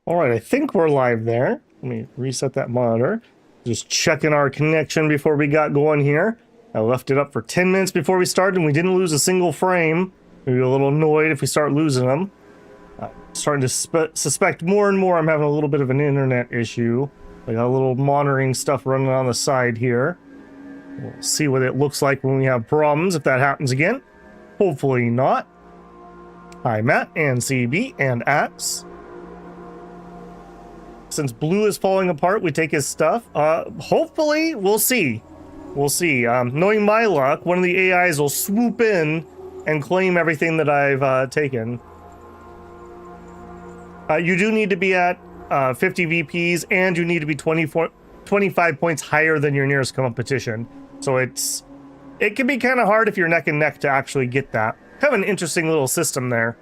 All right, I think we're live there. Let me reset that monitor. Just checking our connection before we got going here. I left it up for 10 minutes before we started and we didn't lose a single frame. Maybe a little annoyed if we start losing them. Starting to suspect more and more I'm having a little bit of an internet issue. I got a little monitoring stuff running on the side here. We'll see what it looks like when we have problems, if that happens again. Hopefully not. Hi, Matt and CB and Axe. Since Blue is falling apart, we take his stuff. Hopefully, we'll see. We'll see. Knowing my luck, one of the AIs will swoop in and claim everything that I've taken. You do need to be at 50 VPs, and you need to be 25 points higher than your nearest competition. So it can be kind of hard if you're neck and neck to actually get that. Kind of an interesting little system there.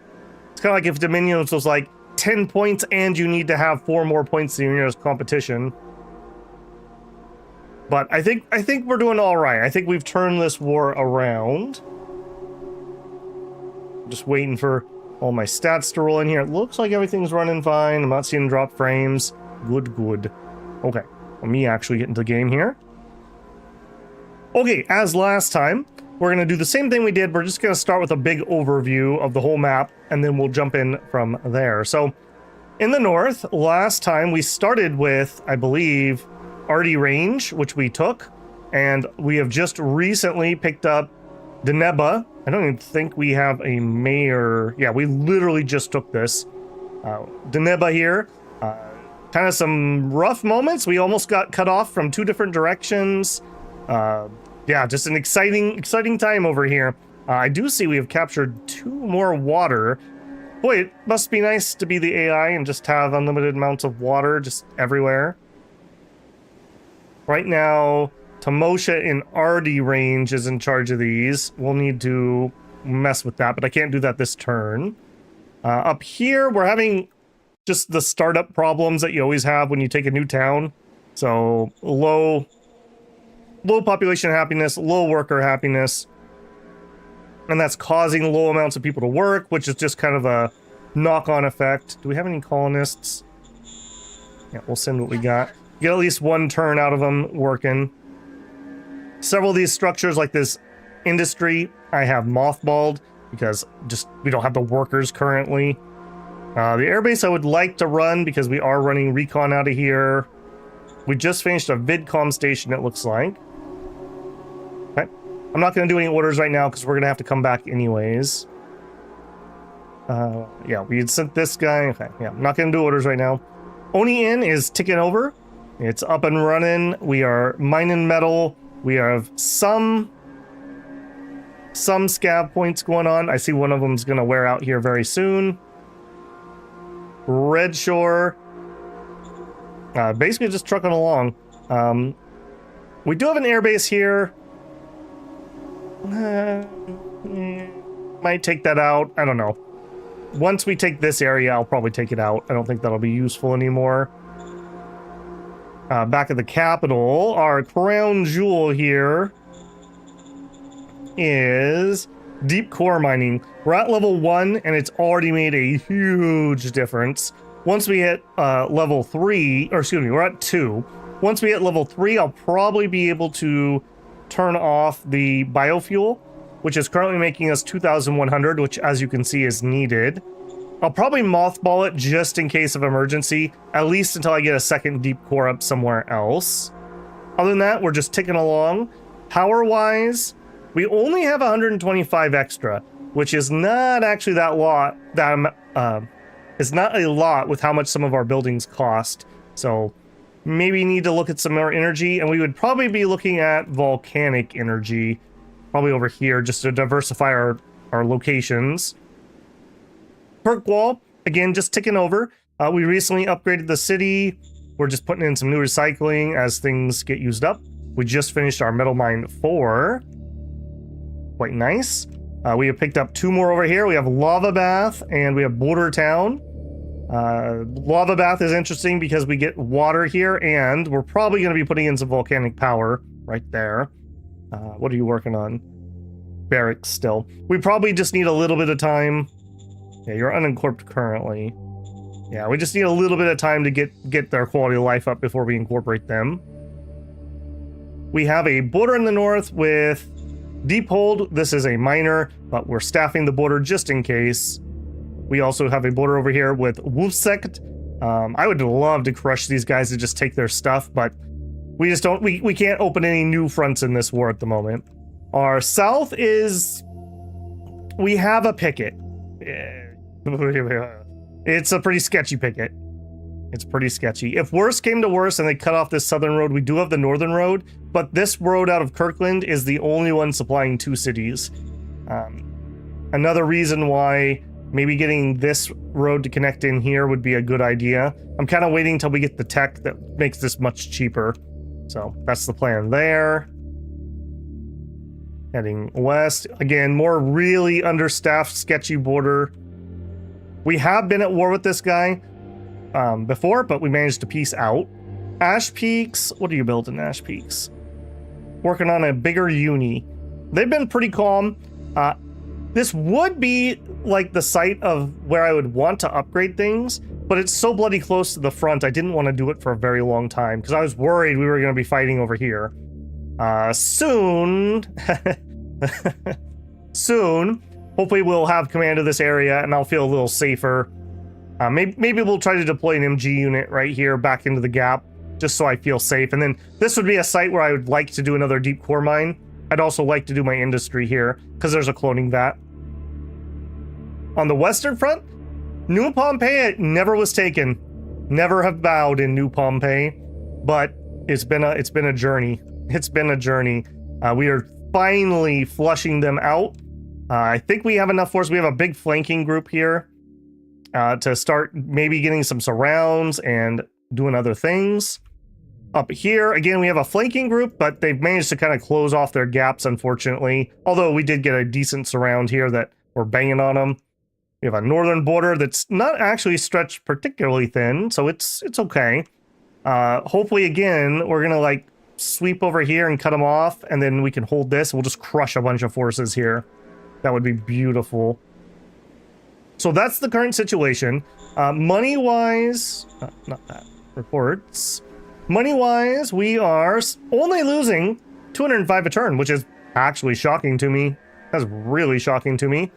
It's kind of like if Dominions was like 10 points and you need to have 4 more points than your nearest competition. But I think we're doing all right. I think we've turned this war around. Just waiting for all my stats to roll in here. It looks like everything's running fine. I'm not seeing drop frames. Good. Okay, let me actually get into the game here. Okay, as last time, we're going to do the same thing we did. We're just going to start with a big overview of the whole map, and then we'll jump in from there. So, in the north, last time we started with, I believe, Arty Range, which we took, and we have just recently picked up Deneba. I don't even think we have a mayor. Yeah, we literally just took this. Deneba here. Kind of some rough moments. We almost got cut off from 2 different directions. Yeah, just an exciting time over here. I do see we have captured 2 more water. Boy, it must be nice to be the AI and just have unlimited amounts of water just everywhere. Right now, Tamosha in Arty Range is in charge of these. We'll need to mess with that, but I can't do that this turn. Up here, we're having just the startup problems that you always have when you take a new town. So, low population happiness, low worker happiness. And that's causing low amounts of people to work, which is just kind of a knock-on effect. Do we have any colonists? Yeah, we'll send what we got. Get at least 1 turn out of them working. Several of these structures, like this industry, I have mothballed because just we don't have the workers currently. The airbase I would like to run because we are running recon out of here. We just finished a vidcom station, it looks like. Okay. I'm not going to do any orders right now because we're going to have to come back anyways. Yeah, we had sent this guy. Okay, yeah, I'm not going to do orders right now. Oni Inn is ticking over. It's up and running. We are mining metal. We have some scab points going on. I see one of them's going to wear out here very soon. Red Shore. Basically just trucking along. We do have an airbase here. Might take that out. I don't know. Once we take this area, I'll probably take it out. I don't think that'll be useful anymore. Back at the capital, our crown jewel here is deep core mining. We're at level 1, and it's already made a huge difference. Once we hit level 3, or excuse me, we're at 2. Once we hit level 3, I'll probably be able to turn off the biofuel, which is currently making us 2,100, which, as you can see, is needed. I'll probably mothball it just in case of emergency, at least until I get a second deep core up somewhere else. Other than that, we're just ticking along. Power-wise, we only have 125 extra, which is not actually that lot. It's not a lot with how much some of our buildings cost. So maybe need to look at some more energy, and we would probably be looking at volcanic energy, probably over here, just to diversify our locations. Kirkwall, again, just ticking over. We recently upgraded the city. We're just putting in some new recycling as things get used up. We just finished our metal mine 4. Quite nice. We have picked up 2 more over here. We have Lava Bath and we have Border Town. Lava Bath is interesting because we get water here, and we're probably going to be putting in some volcanic power right there. What are you working on? Barracks still. We probably just need a little bit of time. Yeah, you're unencorped currently. Yeah, we just need a little bit of time to get their quality of life up before we incorporate them. We have a border in the north with Deep Hold. This is a minor, but we're staffing the border just in case. We also have a border over here with Wolfsect. I would love to crush these guys and just take their stuff, but we just don't. We can't open any new fronts in this war at the moment. Our south is. We have a picket. It's a pretty sketchy picket. It's pretty sketchy. If worse came to worse and they cut off this southern road, we do have the northern road, but this road out of Kirkland is the only one supplying 2 cities. Another reason why maybe getting this road to connect in here would be a good idea. I'm kind of waiting until we get the tech that makes this much cheaper. So that's the plan there. Heading west. Again, more really understaffed, sketchy border. We have been at war with this guy before, but we managed to peace out. Ash Peaks. What are you building, Ash Peaks? Working on a bigger uni. They've been pretty calm. This would be like the site of where I would want to upgrade things, but it's so bloody close to the front, I didn't want to do it for a very long time because I was worried we were going to be fighting over here. Soon, soon, hopefully we'll have command of this area and I'll feel a little safer. Maybe we'll try to deploy an MG unit right here back into the gap just so I feel safe. And then this would be a site where I would like to do another deep core mine. I'd also like to do my industry here because there's a cloning vat. On the western front, New Pompeii never was taken. Never have bowed in New Pompeii, but it's been a journey. It's been a journey. We are finally flushing them out. I think we have enough force. We have a big flanking group here to start maybe getting some surrounds and doing other things. Up here, again, we have a flanking group, but they've managed to kind of close off their gaps, unfortunately. Although we did get a decent surround here that we're banging on them. We have a northern border that's not actually stretched particularly thin, so it's okay. Hopefully, again, we're gonna like sweep over here and cut them off, and then we can hold this. We'll just crush a bunch of forces here. That would be beautiful. So that's the current situation. Money-wise, not that. Reports. Money-wise, we are only losing 205 a turn, which is actually shocking to me. That's really shocking to me.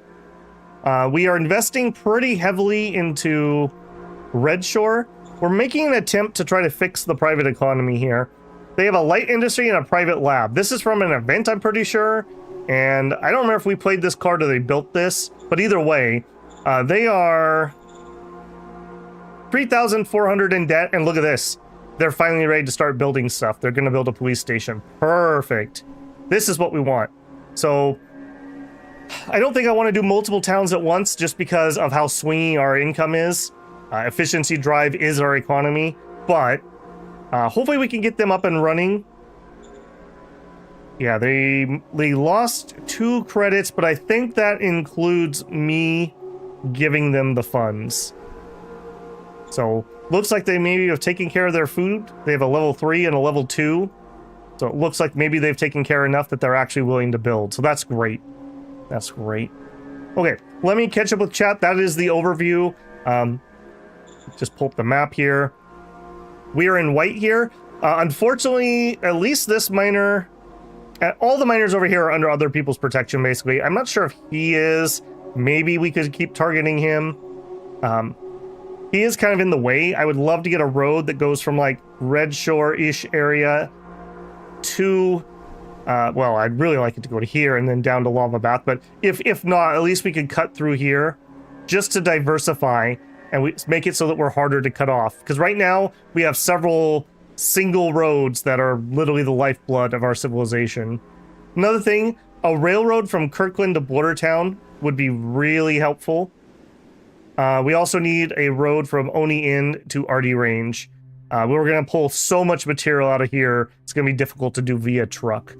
We are investing pretty heavily into Redshore. We're making an attempt to try to fix the private economy here. They have a light industry and a private lab. This is from an event, I'm pretty sure. And I don't remember if we played this card or they built this, but either way, they are 3,400 in debt. And look at this. They're finally ready to start building stuff. They're going to build a police station. Perfect. This is what we want. So I don't think I want to do multiple towns at once just because of how swingy our income is. Efficiency drive is our economy, but hopefully we can get them up and running. Yeah, they lost 2 credits, but I think that includes me giving them the funds. So looks like they maybe have taken care of their food. They have a level 3 and a level 2. So it looks like maybe they've taken care enough that they're actually willing to build. So that's great. That's great. Okay, let me catch up with chat. That is the overview. Just pull up the map here. We are in white here. Unfortunately, at least this miner... all the miners over here are under other people's protection, basically. I'm not sure if he is. Maybe we could keep targeting him. He is kind of in the way. I would love to get a road that goes from, like, Red Shore-ish area to... well, I'd really like it to go to here and then down to Lava Bath, but if not, at least we could cut through here just to diversify and we make it so that we're harder to cut off. Because right now, we have several single roads that are literally the lifeblood of our civilization. Another thing, a railroad from Kirkland to Bordertown would be really helpful. We also need a road from Oni Inn to RD Range. We're going to pull so much material out of here, it's going to be difficult to do via truck.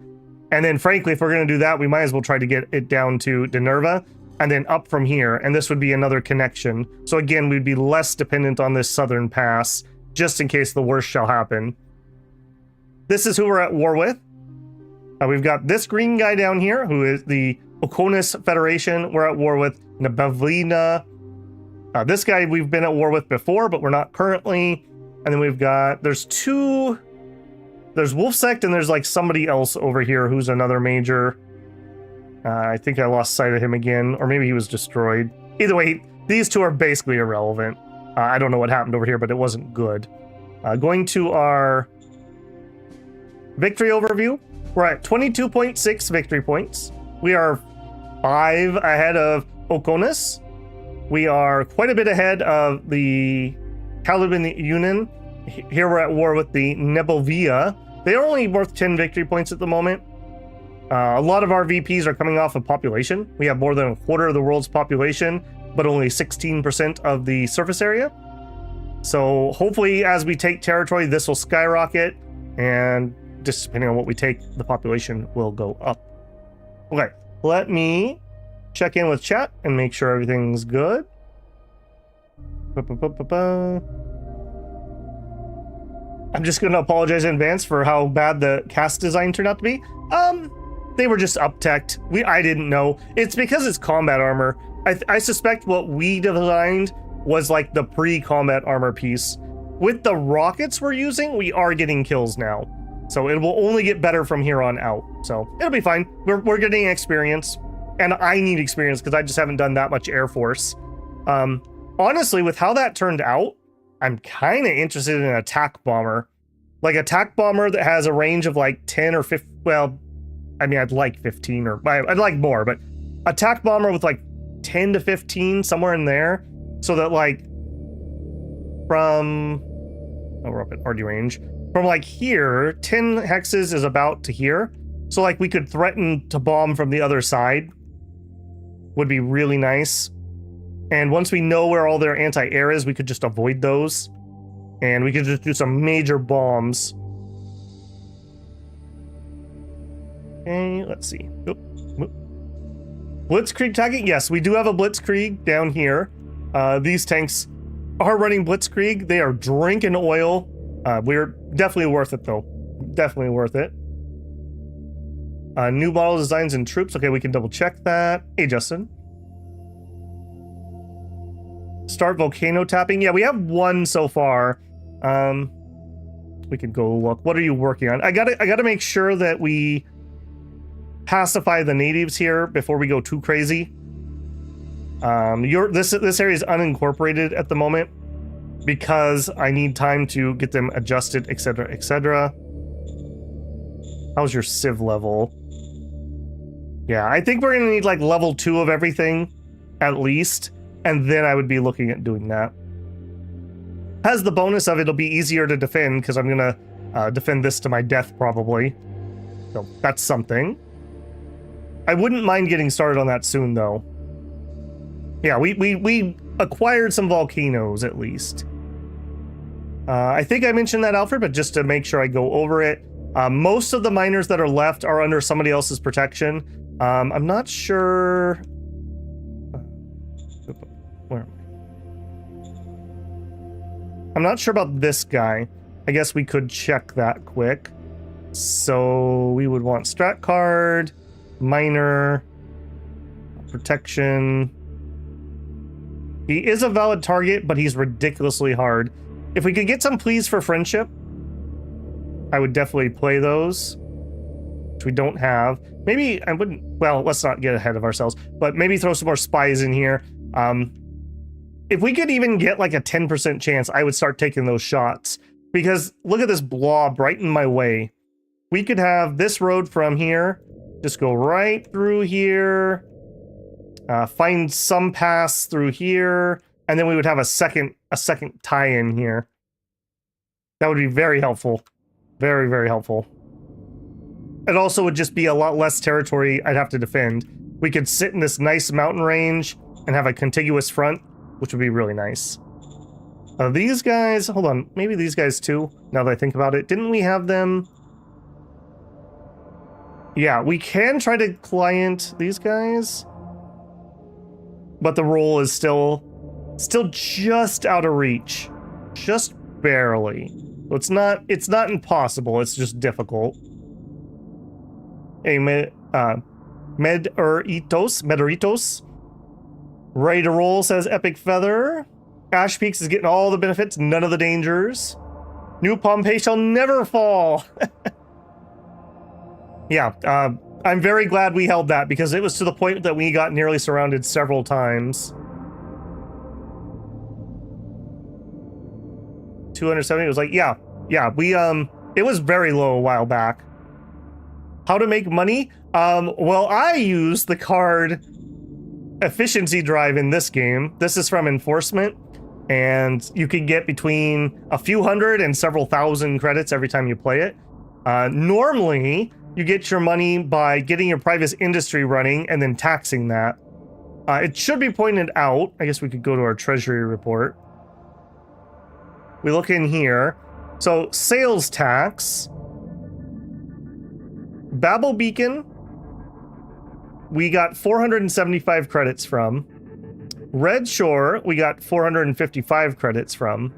And then, frankly, if we're going to do that, we might as well try to get it down to Dinerva and then up from here. And this would be another connection. So again, we'd be less dependent on this southern pass, just in case the worst shall happen. This is who we're at war with. We've got this green guy down here, who is the Okonis Federation. We're at war with Nabavlina. This guy we've been at war with before, but we're not currently. And then we've got, there's Wolf Sect, and there's like somebody else over here who's another major. I think I lost sight of him again, or maybe he was destroyed. Either way, these two are basically irrelevant. I don't know what happened over here, but it wasn't good. Going to our victory overview, we're at 22.6 victory points. We are 5 ahead of Oconus. We are quite a bit ahead of the Caliban Union. Here we're at war with the Nebelvia. They are only worth 10 victory points at the moment. A lot of our VPs are coming off of population. We have more than a quarter of the world's population, but only 16% of the surface area. So hopefully as we take territory, this will skyrocket, and just depending on what we take, the population will go up. Okay, let me check in with chat and make sure everything's good. I'm just going to apologize in advance for how bad the cast design turned out to be. They were just up-teched. I didn't know. It's because it's combat armor. I suspect what we designed was like the pre-combat armor piece. With the rockets we're using, we are getting kills now. So it will only get better from here on out. So it'll be fine. We're getting experience. And I need experience because I just haven't done that much Air Force. Honestly, with how that turned out, I'm kind of interested in an attack bomber. Like a attack bomber that has a range of like 10 or 15, well, I mean, I'd like 15 or I'd like more, but attack bomber with like 10 to 15, somewhere in there. So that like from, oh, we're up at RD range. From like here, 10 hexes is about to here. So like we could threaten to bomb from the other side. Would be really nice. And once we know where all their anti-air is, we could just avoid those. And we could just do some major bombs. Okay, let's see. Oop. Blitzkrieg tagging? Yes, we do have a Blitzkrieg down here. These tanks are running Blitzkrieg. They are drinking oil. We're definitely worth it, though. Definitely worth it. New model designs and troops. Okay, we can double check that. Hey, Justin. Start volcano tapping. Yeah, we have one so far. We could go look. What are you working on? I gotta make sure that we pacify the natives here before we go too crazy. This area is unincorporated at the moment because I need time to get them adjusted, etc., etc. How's your civ level? Yeah, I think we're gonna need like level 2 of everything, at least, and then I would be looking at doing that. Has the bonus of it'll be easier to defend because I'm gonna defend this to my death probably. So that's something. I wouldn't mind getting started on that soon though. Yeah, we acquired some volcanoes at least. I think I mentioned that, Alfred, but just to make sure I go over it. Most of the miners that are left are under somebody else's protection. I'm not sure. Where am I? I'm not sure about this guy. I guess we could check that quick. So we would want strat card, miner, protection. He is a valid target, but he's ridiculously hard. If we could get some pleas for friendship, I would definitely play those, which we don't have. Maybe I wouldn't, well, let's not get ahead of ourselves, but maybe throw some more spies in here. If we could even get like a 10% chance, I would start taking those shots. Because look at this blob right in my way. We could have this road from here, just go right through here, find some pass through here, and then we would have a second tie-in here. That would be very helpful. Very, very helpful. It also would just be a lot less territory I'd have to defend. We could sit in this nice mountain range and have a contiguous front, which would be really nice. These guys, hold on, maybe these guys too, now that I think about it. Didn't we have them? Yeah, we can try to client these guys, but the roll is still just out of reach. Just barely. So it's not impossible, it's just difficult. Hey, Mederitos. Ready to roll, says Epic Feather. Ash Peaks is getting all the benefits, none of the dangers. New Pompeii shall never fall. Yeah, I'm very glad we held that because it was to the point that we got nearly surrounded several times. 270 was like, yeah, we, it was very low a while back. How to make money? Well, I use the card efficiency drive in this game. This is from Enforcement, and you can get between a few hundred and several thousand credits every time you play it. Normally, you get your money by getting your private industry running and then taxing that. It should be pointed out, I guess we could go to our treasury report. We look in here. So, sales tax. Babel Beacon, we got 475 credits from. Red Shore, we got 455 credits from.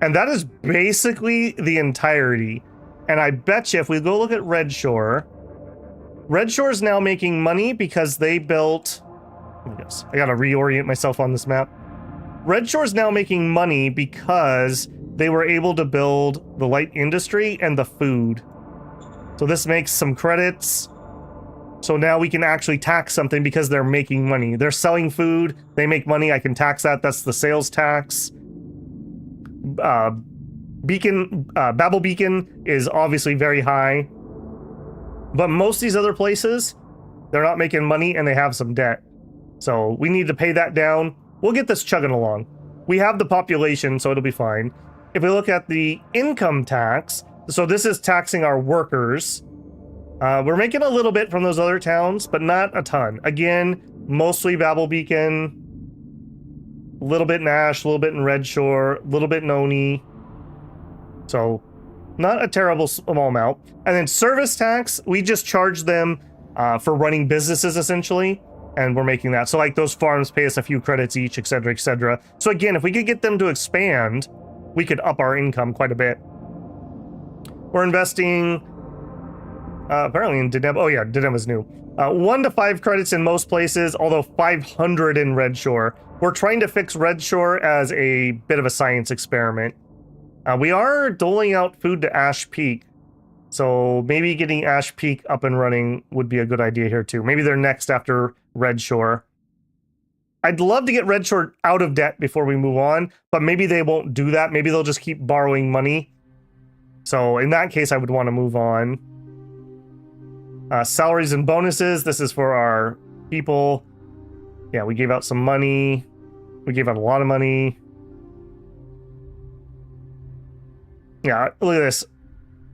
And that is basically the entirety. And I bet you if we go look at Red Shore is now making money because they built... I gotta reorient myself on this map. Red Shore's now making money because they were able to build the light industry and the food. So this makes some credits. So now we can actually tax something because they're making money. They're selling food, they make money, I can tax that. That's the sales tax. Babel Beacon is obviously very high. But most of these other places, they're not making money and they have some debt. So we need to pay that down. We'll get this chugging along. We have the population, so it'll be fine. If we look at the income tax, so this is taxing our workers. We're making a little bit from those other towns, but not a ton. Again, mostly Babel Beacon, a little bit in Ash, a little bit in Red Shore, a little bit in Oni. So not a terrible small amount. And then service tax, we just charge them for running businesses essentially. And we're making that. So like those farms pay us a few credits each, etc., etc. So again, if we could get them to expand, we could up our income quite a bit. We're investing apparently in Diadem. Oh yeah, Diadem is new. 1 to 5 credits in most places, although 500 in Red Shore. We're trying to fix Red Shore as a bit of a science experiment. We are doling out food to Ash Peak. So maybe getting Ash Peak up and running would be a good idea here too. Maybe they're next after Red Shore. I'd love to get Red Shore out of debt before we move on, but maybe they won't do that. Maybe they'll just keep borrowing money. So in that case, I would want to move on. Salaries and bonuses. This is for our people. Yeah, we gave out some money. We gave out a lot of money. Yeah, look at this.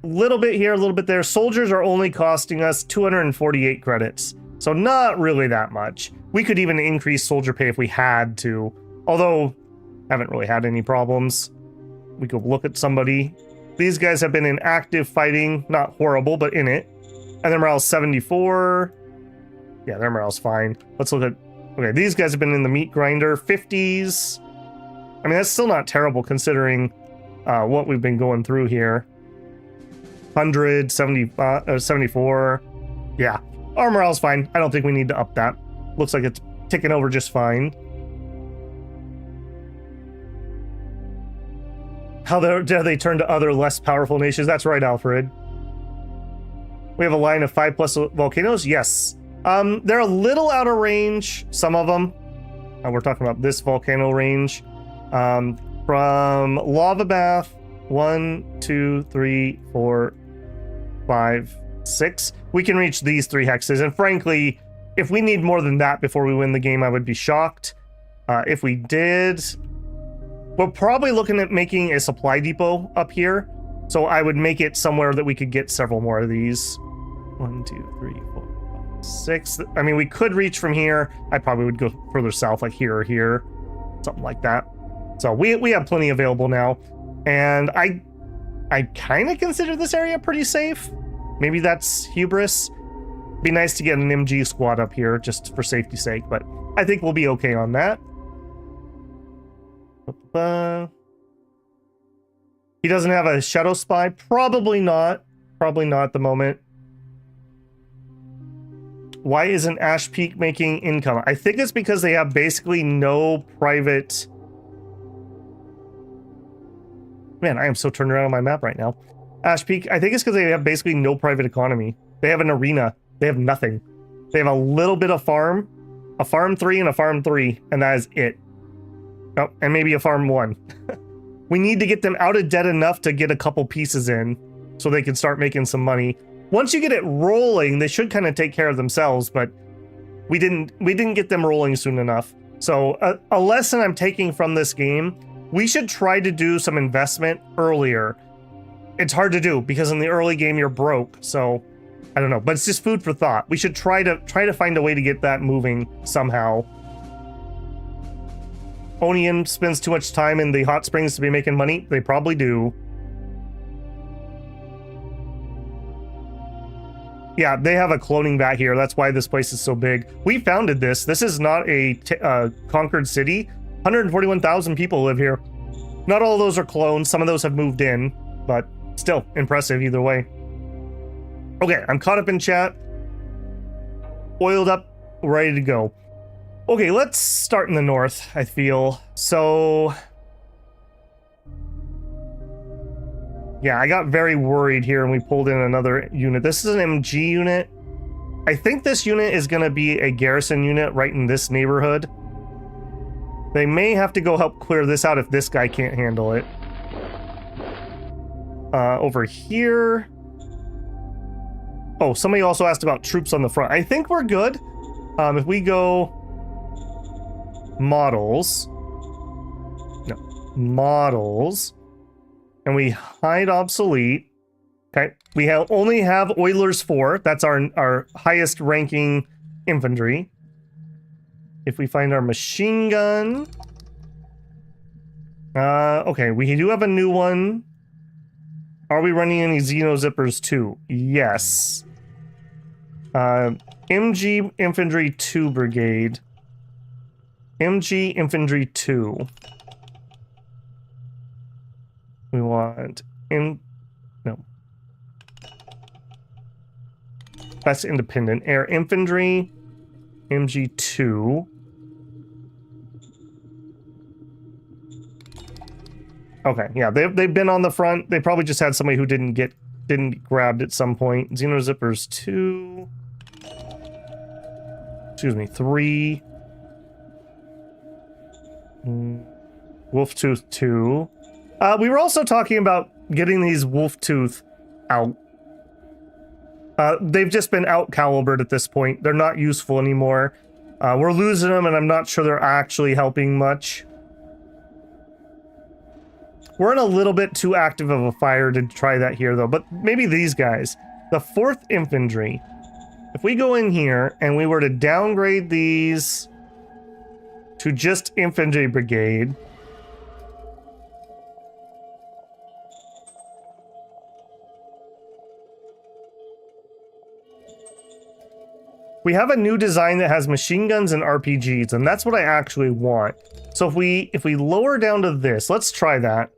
A little bit here, a little bit there. Soldiers are only costing us 248 credits. So not really that much. We could even increase soldier pay if we had to. Although, haven't really had any problems. We could look at somebody. These guys have been in active fighting. Not horrible, but in it. And their morale's 74. Yeah, their morale's fine. Let's look at... Okay, these guys have been in the meat grinder. 50s. I mean, that's still not terrible considering what we've been going through here. 100, 74. Yeah, our morale's fine. I don't think we need to up that. Looks like it's ticking over just fine. How dare they turn to other less powerful nations? That's right, Alfred. We have a line of 5+ volcanoes. Yes. They're a little out of range, some of them. We're talking about this volcano range. From Lava Bath, 1, 2, 3, 4, 5, 6. We can reach these 3 hexes, and frankly, if we need more than that before we win the game, I would be shocked. If we did, we're probably looking at making a supply depot up here, so I would make it somewhere that we could get several more of these. 1, 2, 3, 4, 5, 6. I mean, we could reach from here. I probably would go further south, like here or here, something like that. So we have plenty available now, and I kind of consider this area pretty safe. Maybe that's hubris. Be nice to get an MG squad up here just for safety's sake, but I think we'll be okay on that. He doesn't have a shadow spy? Probably not. Probably not at the moment. Why isn't Ash Peak making income? I think it's because they have basically no private... Man, I am so turned around on my map right now. Ash Peak, I think it's because they have basically no private economy. They have an arena. They have nothing. They have a little bit of farm, a farm 3 and a farm 3, and that is it. Oh, and maybe a farm 1. We need to get them out of debt enough to get a couple pieces in so they can start making some money. Once you get it rolling, they should kind of take care of themselves, but we didn't get them rolling soon enough. So a lesson I'm taking from this game, we should try to do some investment earlier. It's hard to do because in the early game you're broke, so I don't know, but it's just food for thought. We should try to find a way to get that moving somehow. Onion spends too much time in the hot springs to be making money. They probably do. Yeah, they have a cloning vat here. That's why this place is so big. We founded this. This is not a conquered city. 141,000 people live here. Not all of those are clones. Some of those have moved in, but still impressive either way. Okay, I'm caught up in chat. Oiled up, ready to go. Okay, let's start in the north, I feel. So... yeah, I got very worried here and we pulled in another unit. This is an MG unit. I think this unit is going to be a garrison unit right in this neighborhood. They may have to go help clear this out if this guy can't handle it. Over here... oh, somebody also asked about troops on the front. I think we're good. If we go... models... no, models... and we hide obsolete. Okay, we only have Oilers 4. That's our highest ranking infantry. If we find our machine gun... okay, we do have a new one. Are we running any Xeno Zippers too? Yes. MG Infantry 2 Brigade. MG Infantry 2. We want... no. That's independent. Air Infantry. MG2. Okay, yeah, they've been on the front. They probably just had somebody who didn't get grabbed at some point. Xeno Zippers 2. Excuse me, 3. Wolftooth 2. We were also talking about getting these Wolftooth out. They've just been out calibered at this point. They're not useful anymore. We're losing them, and I'm not sure they're actually helping much. We're in a little bit too active of a fire to try that here, though. But maybe these guys. The 4th Infantry. If we go in here, and we were to downgrade these to just Infantry Brigade... we have a new design that has machine guns and RPGs, and that's what I actually want. So if we lower down to this, let's try that.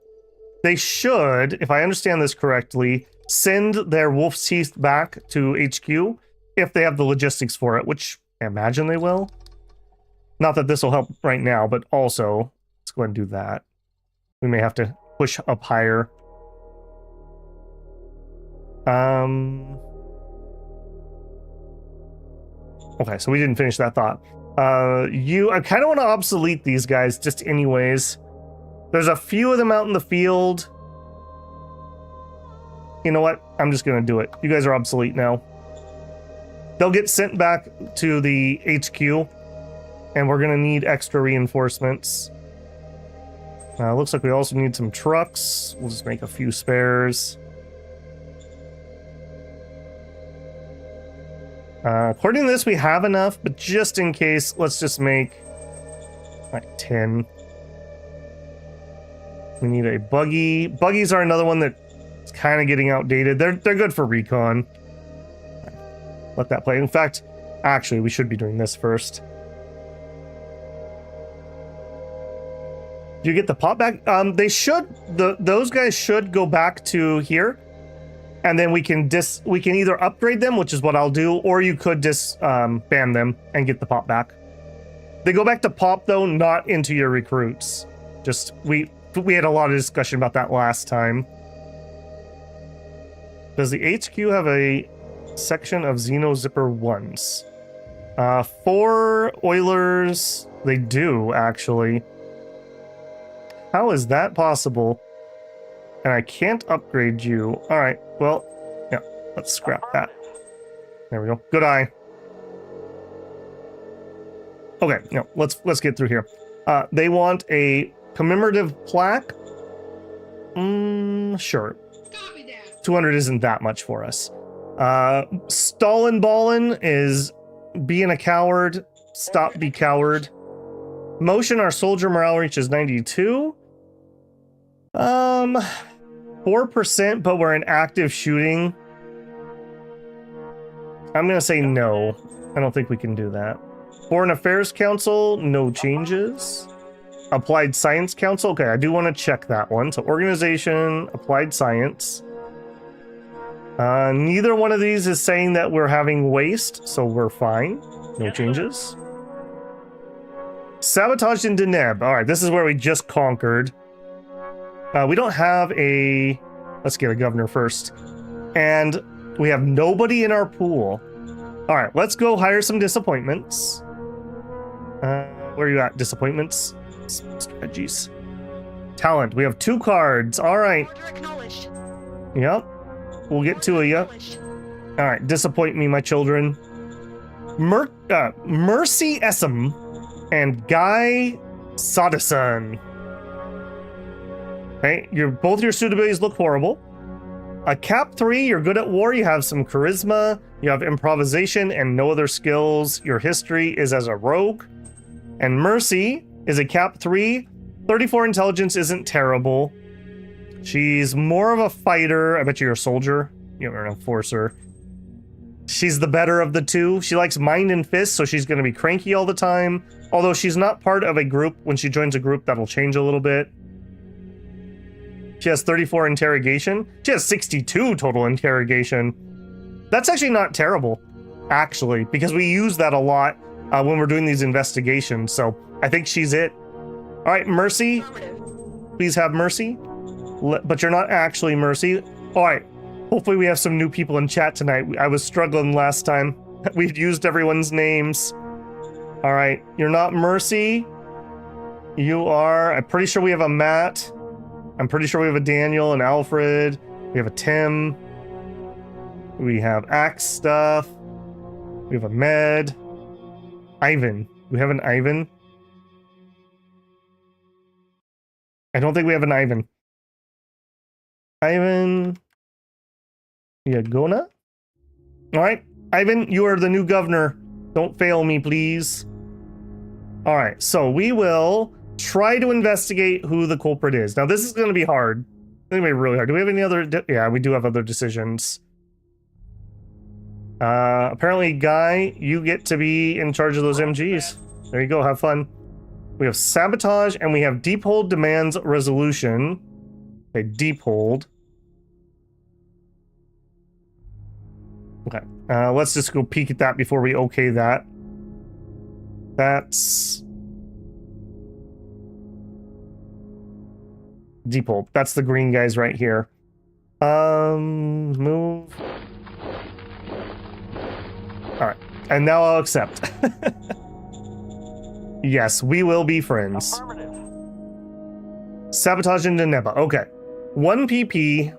They should, if I understand this correctly, send their Wolf's Teeth back to HQ if they have the logistics for it, which I imagine they will. Not that this will help right now, but also, let's go ahead and do that. We may have to push up higher. Okay, so we didn't finish that thought. I kind of want to obsolete these guys just anyways. There's a few of them out in the field. You know what? I'm just going to do it. You guys are obsolete now. They'll get sent back to the HQ, and we're going to need extra reinforcements. Looks like we also need some trucks. We'll just make a few spares. According to this, we have enough, but just in case, let's just make like 10. We need a buggy. Buggies are another one that's kind of getting outdated. They're good for recon. Let that play. In fact, actually, we should be doing this first. Do you get the pop back? They should. Those guys should go back to here. And then we can either upgrade them, which is what I'll do, or you could ban them and get the pop back. They go back to pop though, not into your recruits. Just we had a lot of discussion about that last time. Does the HQ have a section of Xeno Zipper 1s? 4 Oilers, they do actually. How is that possible? And I can't upgrade you. All right, well, yeah, let's scrap that. There we go. Good eye. Okay, no, let's get through here. They want a commemorative plaque. Sure. 200 isn't that much for us. Stalin Ballin is being a coward. Stop be coward. Motion, our soldier morale reaches 92. 4%, but we're in active shooting. I'm gonna say no. I don't think we can do that. Foreign Affairs Council, no changes. Applied Science Council, okay, I do want to check that one. So organization, applied science. Neither one of these is saying that we're having waste, so we're fine. No changes. Sabotage in Deneb. All right, this is where we just conquered. We don't have a... Let's get a governor first. And we have nobody in our pool. All right, let's go hire some disappointments. Where are you at? Disappointments? Strategies. Talent. We have 2 cards. All right. Yep. We'll get 2 of you. All right. Disappoint me, my children. Mercy Essam and Guy Sodason. Okay. Both your suitabilities look horrible. A Cap 3, you're good at war. You have some charisma. You have improvisation and no other skills. Your history is as a rogue. And Mercy is a Cap 3. 34 intelligence isn't terrible. She's more of a fighter. I bet you're a soldier. You're an enforcer. She's the better of the 2. She likes mind and fist, so she's going to be cranky all the time. Although she's not part of a group. When she joins a group, that'll change a little bit. She has 34 interrogation. She has 62 total interrogation. That's actually not terrible, actually, because we use that a lot when we're doing these investigations. So I think she's it. All right, Mercy. Please have Mercy. But you're not actually Mercy. All right. Hopefully we have some new people in chat tonight. I was struggling last time. We've used everyone's names. All right. You're not Mercy. You are. I'm pretty sure we have a Matt. I'm pretty sure we have a Daniel and Alfred. We have a Tim. We have Axe stuff. We have a Med. Ivan. We have an Ivan. I don't think we have an Ivan. Ivan. Yagona? All right. Ivan, you are the new governor. Don't fail me, please. All right. So we will try to investigate who the culprit is. Now, this is going to be hard. It's going to be really hard. Do we have any other... Yeah, we do have other decisions. Apparently, Guy, you get to be in charge of those MGs. There you go. Have fun. We have sabotage, and we have deep hold demands resolution. Okay, deep hold. Okay, let's just go peek at that before we okay that. That's... deep hold. That's the green guys right here. Move. All right, and now I'll accept. Yes, we will be friends. Sabotage into Neba. Okay, 1 PP,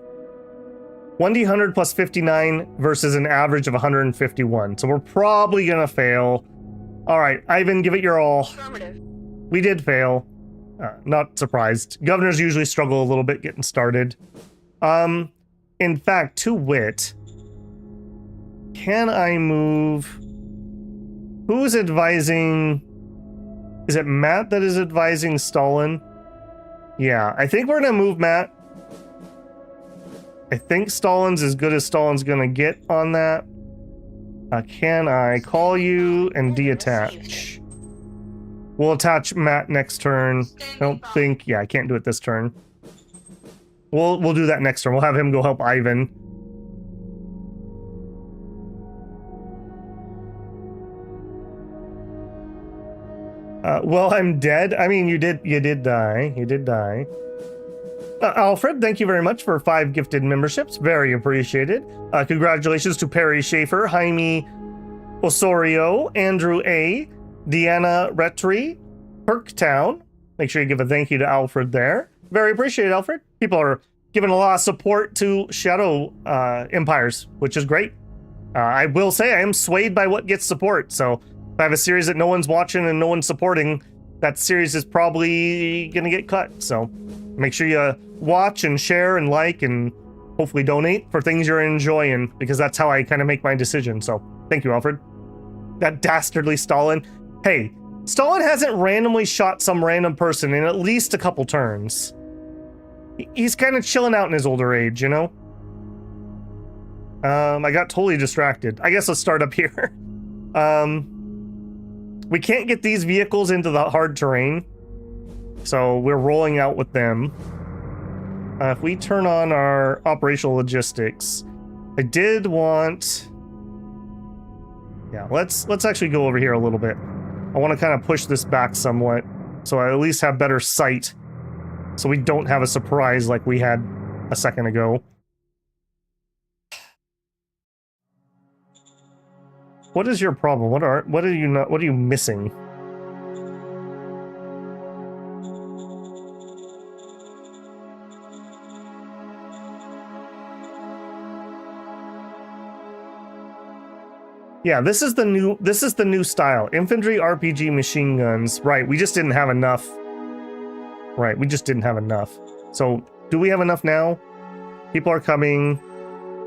1d100 plus 59 versus an average of 151. So we're probably gonna fail. All right, Ivan, give it your all. We did fail. Not surprised. Governors usually struggle a little bit getting started. In fact, to wit, can I move? Who's advising? Is it Matt that is advising Stalin? Yeah, I think we're gonna move Matt. I think Stalin's as good as Stalin's gonna get on that. Can I call you and deattach? We'll attach Matt next turn. I don't think... Yeah, I can't do it this turn. We'll do that next turn. We'll have him go help Ivan. Well, I'm dead. I mean, you did die. You did die. Alfred, thank you very much for 5 gifted memberships. Very appreciated. Congratulations to Perry Schaefer, Jaime Osorio, Andrew A., Deanna Retri, Kirktown. Make sure you give a thank you to Alfred there. Very appreciated, Alfred. People are giving a lot of support to Shadow Empires, which is great. I will say I am swayed by what gets support. So if I have a series that no one's watching and no one's supporting, that series is probably going to get cut. So make sure you watch and share and like and hopefully donate for things you're enjoying, because that's how I kind of make my decision. So thank you, Alfred. That dastardly Stalin. Hey, Stalin hasn't randomly shot some random person in at least a couple turns. He's kind of chilling out in his older age, you know? I got totally distracted. I guess let's start up here. We can't get these vehicles into the hard terrain, so we're rolling out with them. If we turn on our operational logistics, I did want... Yeah, let's actually go over here a little bit. I want to kind of push this back somewhat, so I at least have better sight, so we don't have a surprise like we had a second ago. What is your problem? What are you missing? Yeah, this is the new style. Infantry RPG machine guns. Right, we just didn't have enough. Right, we just didn't have enough. So, do we have enough now? People are coming.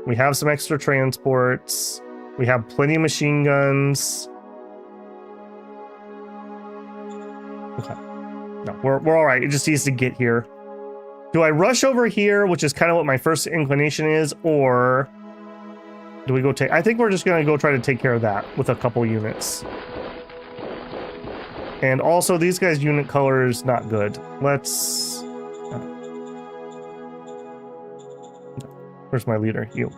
We have some extra transports. We have plenty of machine guns. Okay. No, we're all right. It just needs to get here. Do I rush over here, which is kind of what my first inclination is, or do we go take... I think we're just going to go try to take care of that with a couple units. And also, these guys' unit color is not good. Let's... Where's my leader? You.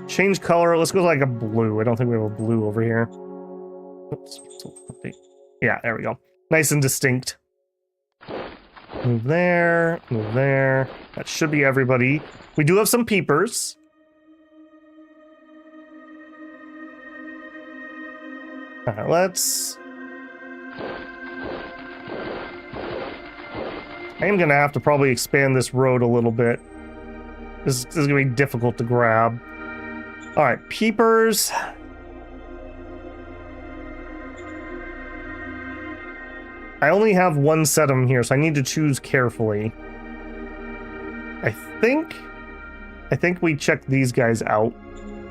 Change color. Let's go like a blue. I don't think we have a blue over here. Oops. Yeah, there we go. Nice and distinct. Move there. Move there. That should be everybody. We do have some peepers. Alright, let's... I am going to have to probably expand this road a little bit. This is going to be difficult to grab. Alright, peepers. I only have one set of them here, so I need to choose carefully. I think we check these guys out.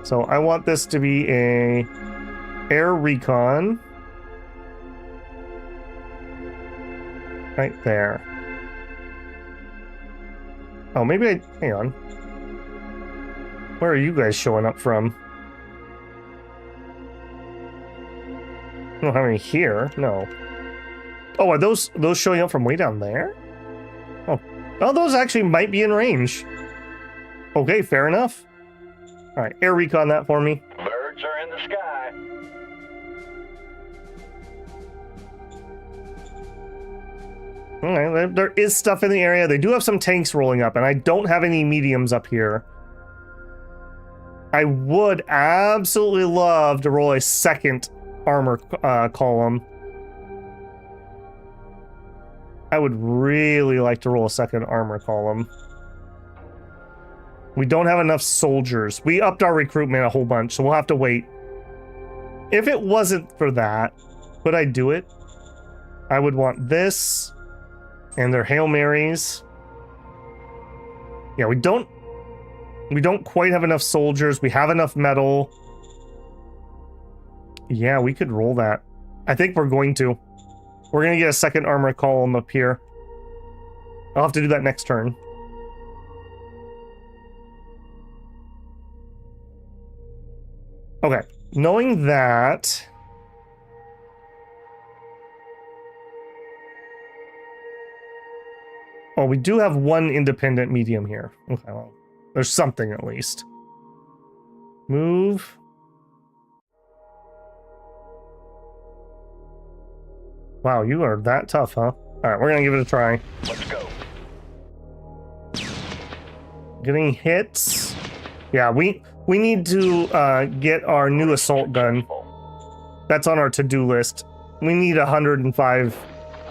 So I want this to be a air recon. Right there. Oh, maybe I... Hang on. Where are you guys showing up from? I don't have any here. No. Oh, are those showing up from way down there? Oh. Oh, those actually might be in range. Okay, fair enough. Alright, air recon that for me. Birds are in the sky. Alright, there is stuff in the area. They do have some tanks rolling up, and I don't have any mediums up here. I would absolutely love to roll a second armor column. I would really like to roll a second armor column. We don't have enough soldiers. We upped our recruitment a whole bunch, so we'll have to wait. If it wasn't for that, could I do it? I would want this and their Hail Marys. Yeah, we don't quite have enough soldiers. We have enough metal. Yeah, we could roll that. I think we're going to. We're going to get a second armor column up here. I'll have to do that next turn. Okay, knowing that... Oh, we do have one independent medium here. Okay, well, there's something at least. Move. Wow, you are that tough, huh? Alright, we're gonna give it a try. Let's go. Getting hits. Yeah, we need to get our new assault gun. That's on our to-do list. We need 105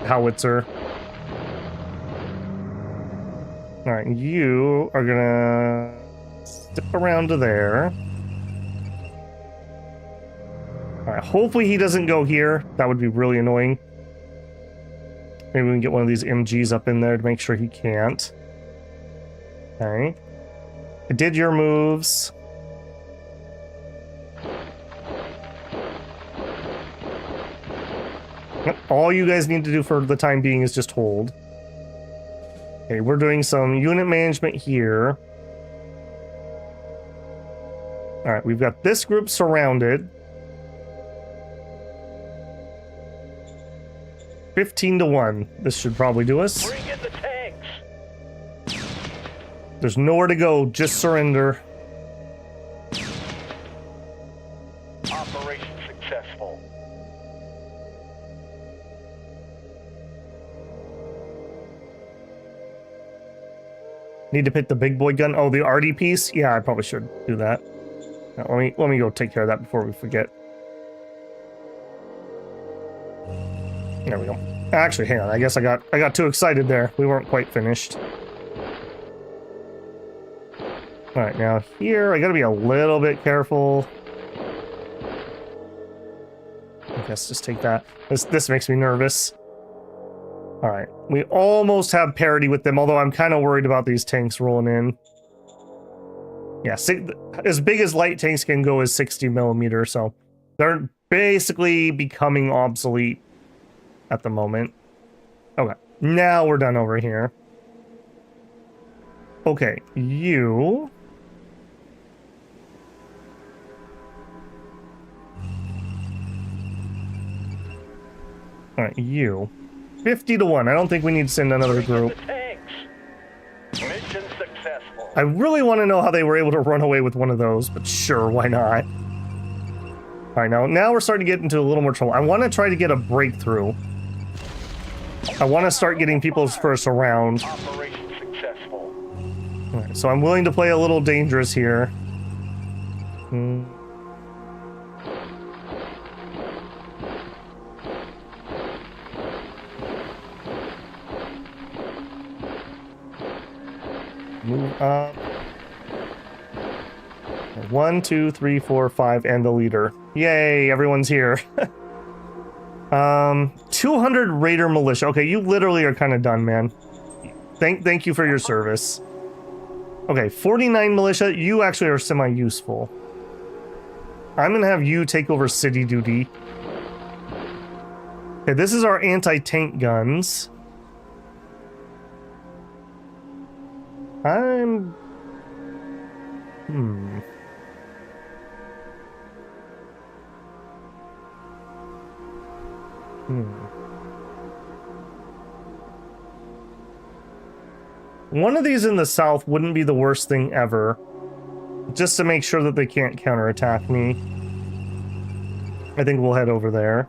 howitzer. Alright, you are gonna step around to there. Alright, hopefully he doesn't go here. That would be really annoying. Maybe we can get one of these MGs up in there to make sure he can't. Okay. I did your moves. All you guys need to do for the time being is just hold. Okay, we're doing some unit management here. Alright, we've got this group surrounded. 15-1. This should probably do us. Bring in the tanks. There's nowhere to go, just surrender. Operation successful. Need to pick the big boy gun. Oh, the RD piece? Yeah, I probably should do that. Now, let me go take care of that before we forget. There we go. Actually, hang on. I guess I got too excited there. We weren't quite finished. All right, now here I gotta be a little bit careful. I guess just take that. This makes me nervous. All right, we almost have parity with them, although I'm kind of worried about these tanks rolling in. Yeah, as big as light tanks can go is 60 millimeter, so they're basically becoming obsolete at the moment. Okay, now we're done over here. Okay, you... Alright, you. 50-1. I don't think we need to send another group. Mission successful. I really want to know how they were able to run away with one of those, but sure, why not? Alright, now we're starting to get into a little more trouble. I want to try to get a breakthrough. I want to start getting people's first around. Operation successful. Alright, so I'm willing to play a little dangerous here. Move up. 1, 2, 3, 4, 5, and the leader. Yay, everyone's here. 200 Raider Militia. Okay, you literally are kind of done, man. Thank you for your service. Okay, 49 Militia. You actually are semi-useful. I'm gonna have you take over city duty. Okay, this is our anti-tank guns. One of these in the south wouldn't be the worst thing ever. Just to make sure that they can't counterattack me. I think we'll head over there.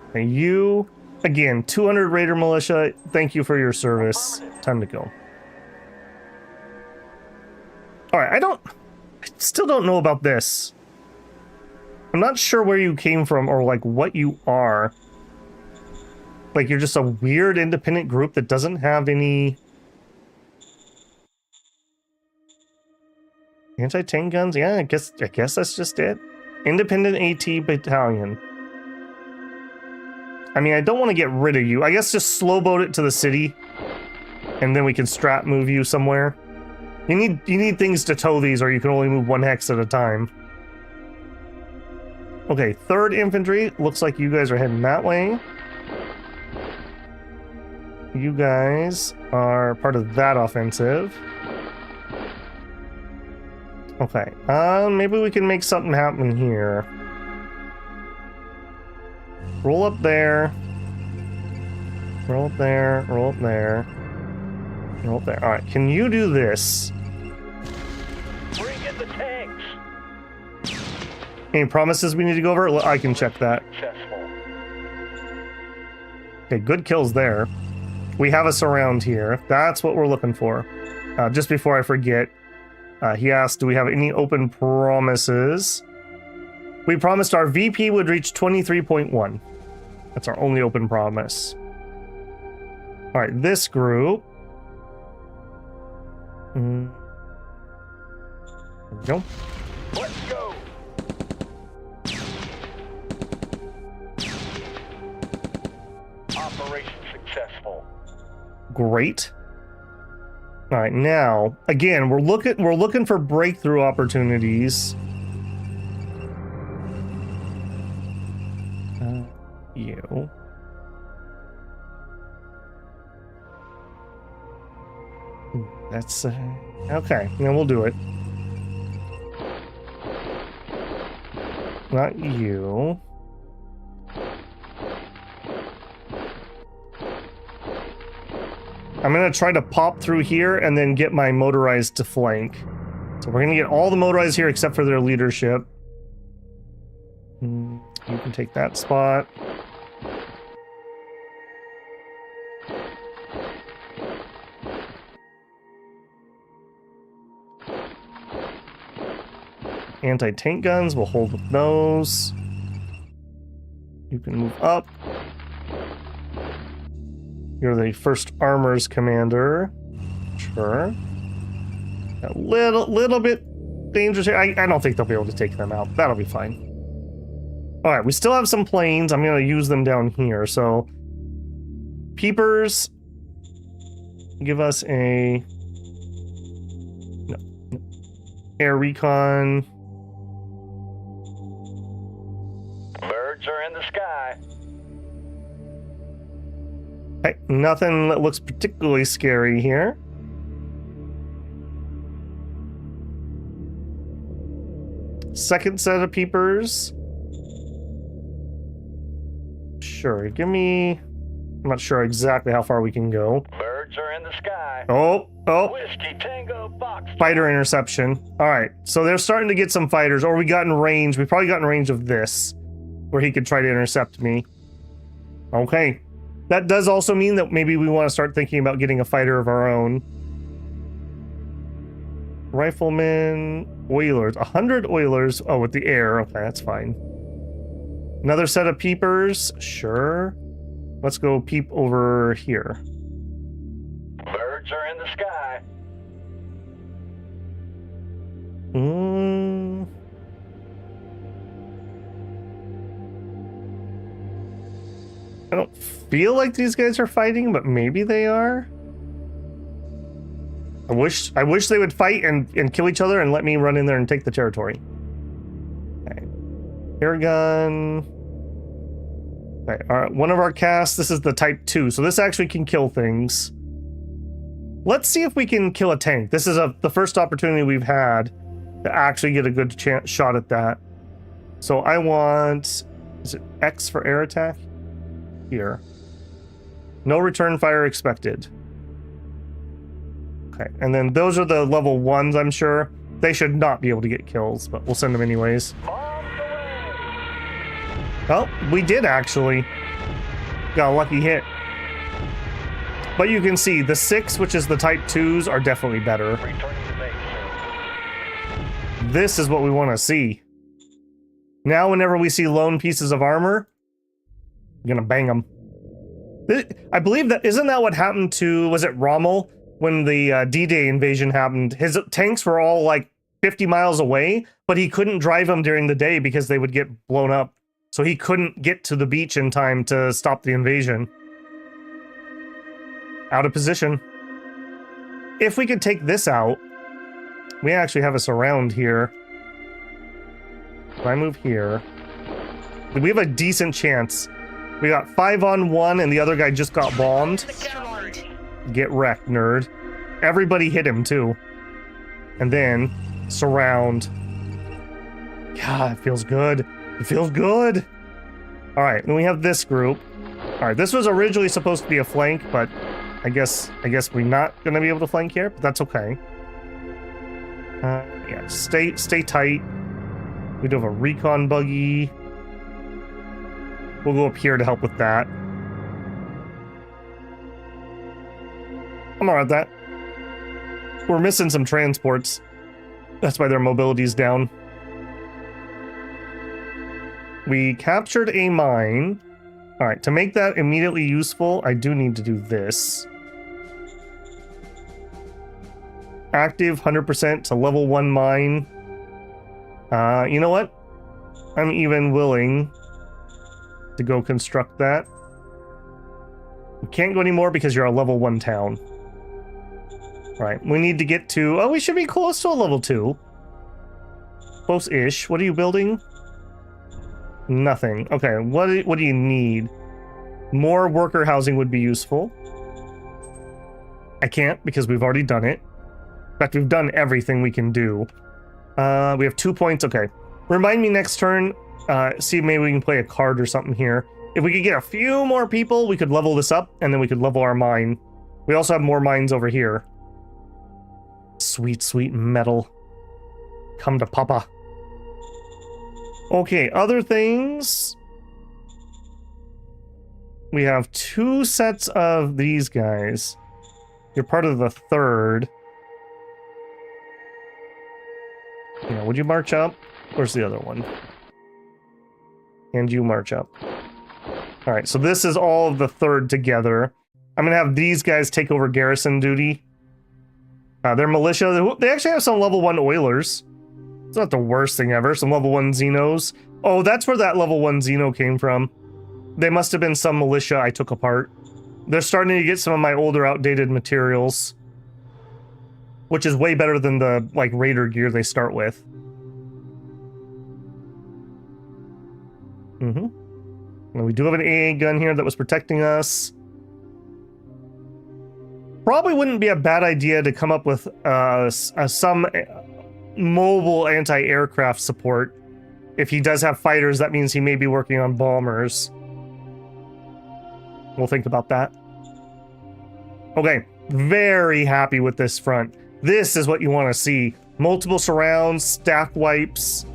Okay, you, again, 200 Raider Militia. Thank you for your service. Time to go. Alright, I still don't know about this. I'm not sure where you came from or like what you are. Like you're just a weird independent group that doesn't have any anti-tank guns. Yeah, I guess that's just it. Independent AT battalion. I mean, I don't want to get rid of you. I guess just slow boat it to the city, and then we can strap move you somewhere. You need things to tow these, or you can only move one hex at a time. Okay, 3rd Infantry. Looks like you guys are heading that way. You guys are part of that offensive. Okay, maybe we can make something happen here. Roll up there. Roll up there. Roll up there. Roll up there. Alright, can you do this? Bring in the tanks. Any promises we need to go over? I can check that. Successful. Okay, good kills there. We have a surround here. That's what we're looking for. Just before I forget, he asked, do we have any open promises? We promised our VP would reach 23.1. That's our only open promise. All right, this group. There we go. Let's go. Operation successful. Great. All right, now again, we're looking for breakthrough opportunities. You. That's okay. Then we'll do it. Not you. I'm gonna try to pop through here and then get my motorized to flank. So we're gonna get all the motorized here except for their leadership. You can take that spot. Anti-tank guns, we'll hold with those. You can move up. You're the first armors commander. Sure. A little bit dangerous here. I don't think they'll be able to take them out. That'll be fine. All right, we still have some planes. I'm going to use them down here. So, peepers, give us a no. Air recon. Birds are in the sky. Okay, nothing that looks particularly scary here. Second set of peepers. Sure, give me... I'm not sure exactly how far we can go. Birds are in the sky. Oh. Whiskey Tango Box. Fighter interception. All right, so they're starting to get some fighters, or we got in range. We probably got in range of this, where he could try to intercept me. Okay. That does also mean that maybe we want to start thinking about getting a fighter of our own. Riflemen, Oilers, 100 Oilers. Oh, with the air. Okay, that's fine. Another set of peepers. Sure. Let's go peep over here. Birds are in the sky. I don't feel like these guys are fighting, but maybe they are. I wish they would fight and kill each other and let me run in there and take the territory. Okay. Air gun. Okay, all right, one of our casts, this is the Type 2, so this actually can kill things. Let's see if we can kill a tank. This is the first opportunity we've had to actually get a good shot at that. So I want... Is it X for air attack? Here. No return fire expected. Okay, and then those are the level 1s, I'm sure. They should not be able to get kills, but we'll send them anyways. Oh, we did actually. Got a lucky hit. But you can see the 6, which is the Type 2s, are definitely better. Returning to base, sir. This is what we want to see. Now whenever we see lone pieces of armor, I'm gonna bang them. I believe that, isn't that what happened to, was it Rommel? When the D-Day invasion happened, his tanks were all like 50 miles away, but he couldn't drive them during the day because they would get blown up. So he couldn't get to the beach in time to stop the invasion. Out of position. If we could take this out, we actually have us around here. If I move here, we have a decent chance. We got 5-on-1 and the other guy just got bombed. Get wrecked, nerd. Everybody hit him, too. And then, surround. God, it feels good. It feels good. Alright, then we have this group. Alright, this was originally supposed to be a flank, but I guess we're not going to be able to flank here, but that's okay. Yeah, stay tight. We do have a recon buggy. We'll go up here to help with that. I'm alright with that. We're missing some transports. That's why their mobility's down. We captured a mine. Alright, to make that immediately useful, I do need to do this. Active 100% to level 1 mine. You know what? I'm even willing to go construct that. We can't go anymore because you're a level 1 town. Right, we need to get to... Oh, we should be close to a level 2. Close-ish. What are you building? Nothing. Okay, what do you need? More worker housing would be useful. I can't because we've already done it. In fact, we've done everything we can do. We have 2 points. Okay. Remind me next turn. See if maybe we can play a card or something here. If we could get a few more people, we could level this up, and then we could level our mine. We also have more mines over here. Sweet, sweet metal. Come to Papa. Okay, other things. We have 2 sets of these guys. You're part of the 3rd. Yeah, would you march up? Where's the other one? And you march up. Alright, so this is all of the 3rd together. I'm gonna have these guys take over garrison duty. They're militia. They actually have some level 1 Oilers. It's not the worst thing ever. Some level 1 Xenos. Oh, that's where that level 1 Xeno came from. They must have been some militia I took apart. They're starting to get some of my older, outdated materials. Which is way better than the, like, Raider gear they start with. And we do have an AA gun here that was protecting us. Probably wouldn't be a bad idea to come up with some mobile anti-aircraft support. If he does have fighters, that means he may be working on bombers. We'll think about that. Okay, very happy with this front. This is what you want to see. Multiple surrounds, stack wipes.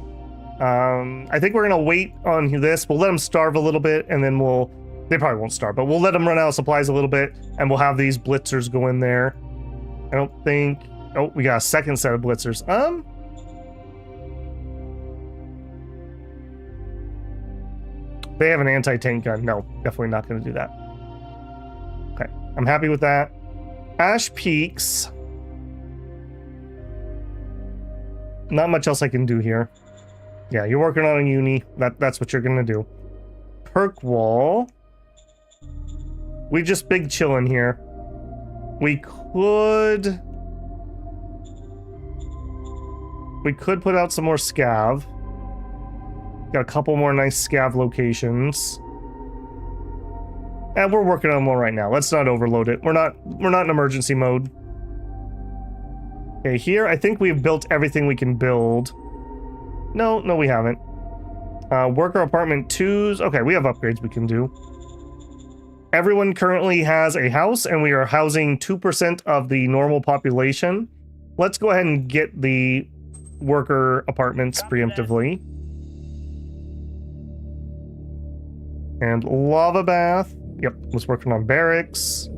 I think we're going to wait on this. We'll let them starve a little bit, and then we'll... They probably won't starve, but we'll let them run out of supplies a little bit, and we'll have these blitzers go in there. I don't think... Oh, we got a second set of blitzers. They have an anti-tank gun. No, definitely not going to do that. Okay, I'm happy with that. Ash Peaks. Not much else I can do here. Yeah, you're working on a uni. That's what you're going to do. Perk Wall. We just big chillin' here. We could put out some more scav. Got a couple more nice scav locations. And we're working on one right now. Let's not overload it. We're not in emergency mode. Okay, here I think we've built everything we can build. No, we haven't. Worker apartment 2s. Okay, we have upgrades we can do. Everyone currently has a house, and we are housing 2% of the normal population. Let's go ahead and get the worker apartments preemptively. And lava bath. Yep, was working on barracks.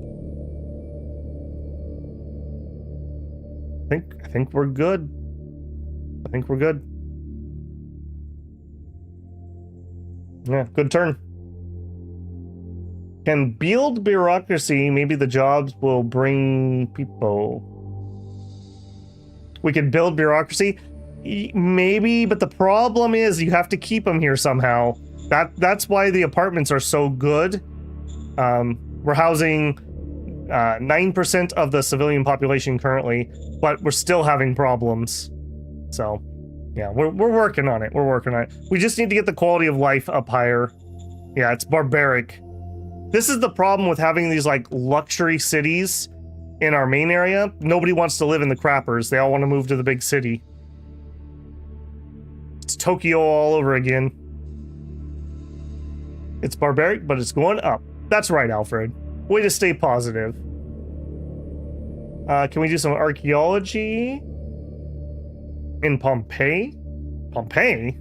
I think we're good. I think we're good. Yeah, good turn. Can build bureaucracy. Maybe the jobs will bring people. We can build bureaucracy. Maybe, but the problem is you have to keep them here somehow. That's why the apartments are so good. We're housing 9% of the civilian population currently, but we're still having problems. So, yeah, we're working on it. We're working on it. We just need to get the quality of life up higher. Yeah, it's barbaric. This is the problem with having these, like, luxury cities in our main area. Nobody wants to live in the crappers. They all want to move to the big city. It's Tokyo all over again. It's barbaric, but it's going up. That's right, Alfred. Way to stay positive. Can we do some archaeology in Pompeii? Pompeii?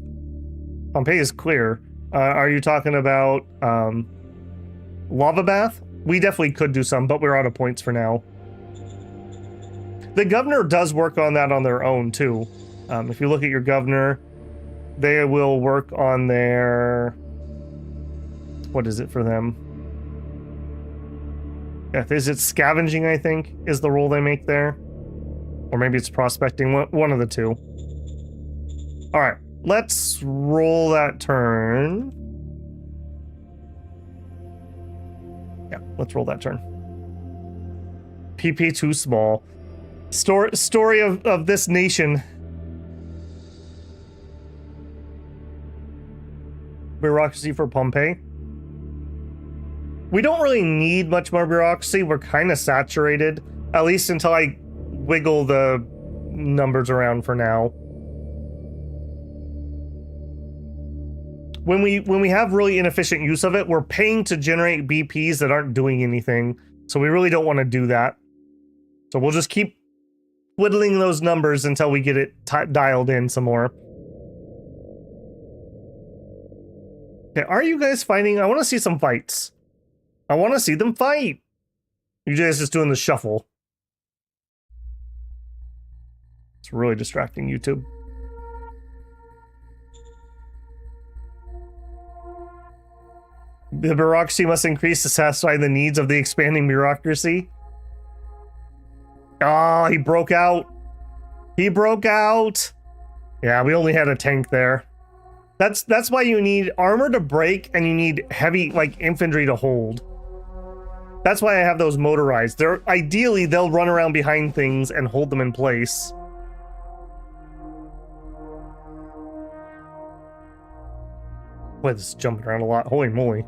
Pompeii is clear. Are you talking about lava bath? We definitely could do some, but we're out of points for now. The governor does work on that on their own too. If you look at your governor, they will work on their... What is it for them? Is it scavenging, I think, is the role they make there? Or maybe it's prospecting, one of the two. All right, let's roll that turn. Yeah, let's roll that turn. PP too small. Story of this nation. Bureaucracy for Pompeii. We don't really need much more bureaucracy. We're kind of saturated, at least until I wiggle the numbers around for now. When we have really inefficient use of it, we're paying to generate BPs that aren't doing anything. So we really don't want to do that. So we'll just keep whittling those numbers until we get it dialed in some more. Okay, are you guys fighting? I want to see some fights. I want to see them fight. You guys just doing the shuffle. It's really distracting, YouTube. The bureaucracy must increase to satisfy the needs of the expanding bureaucracy. Oh, he broke out. He broke out. Yeah, we only had a tank there. That's why you need armor to break and you need heavy, like, infantry to hold. That's why I have those motorized. Ideally, they'll run around behind things and hold them in place. Boy, this is jumping around a lot. Holy moly.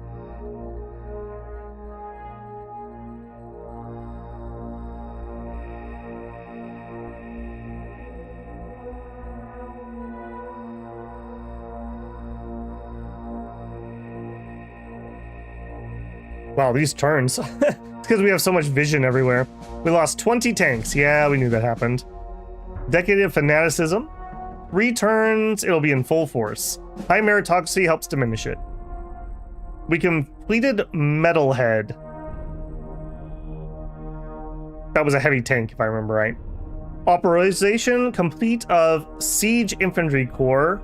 Wow, these turns. It's because we have so much vision everywhere. We lost 20 tanks. Yeah, we knew that happened. Decade of fanaticism. Returns, it'll be in full force. High meritocracy helps diminish it. We completed Metalhead. That was a heavy tank, if I remember right. Operationalization complete of Siege Infantry Corps.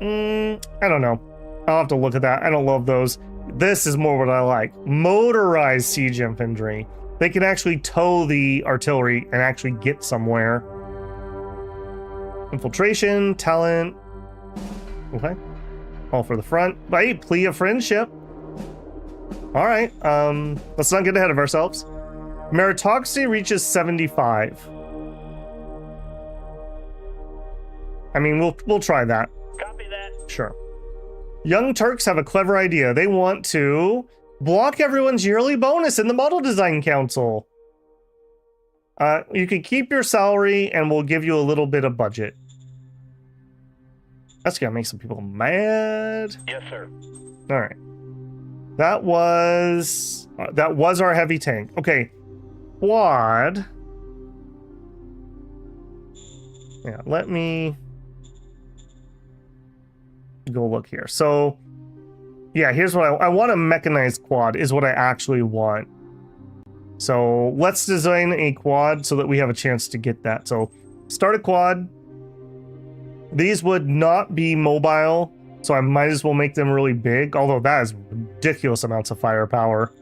I don't know. I'll have to look at that. I don't love those. This is more what I like. Motorized siege infantry. They can actually tow the artillery and actually get somewhere. Infiltration, talent. Okay. All for the front. Hey, plea of friendship. All right. Let's not get ahead of ourselves. Meritocracy reaches 75. I mean, we'll try that. Copy that. Sure. Young Turks have a clever idea. They want to block everyone's yearly bonus in the Model Design Council. You can keep your salary and we'll give you a little bit of budget. That's gonna make some people mad. Yes, sir. All right. That was our heavy tank. Okay. Quad. Yeah, let me go look here. So yeah, here's what I want. A mechanized quad is what I actually want. So let's design a quad so that we have a chance to get that. So start a quad. These would not be mobile, so I might as well make them really big, although that is ridiculous amounts of firepower.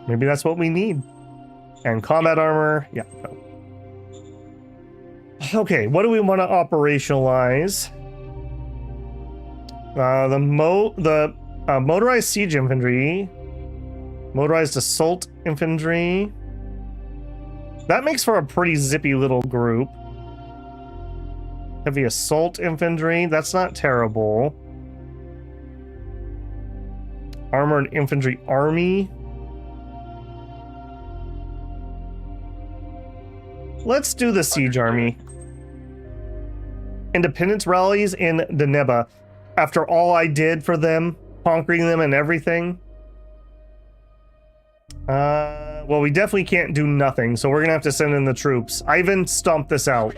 Maybe that's what we need. And combat armor, yeah. No. Okay, what do we want to operationalize? The motorized siege infantry, motorized assault infantry. That makes for a pretty zippy little group. Heavy assault infantry, that's not terrible. Armored infantry army. Let's do the siege army. Independence rallies in Deneba. After all I did for them, conquering them and everything. Well, we definitely can't do nothing, so we're gonna have to send in the troops. Ivan stomped this out.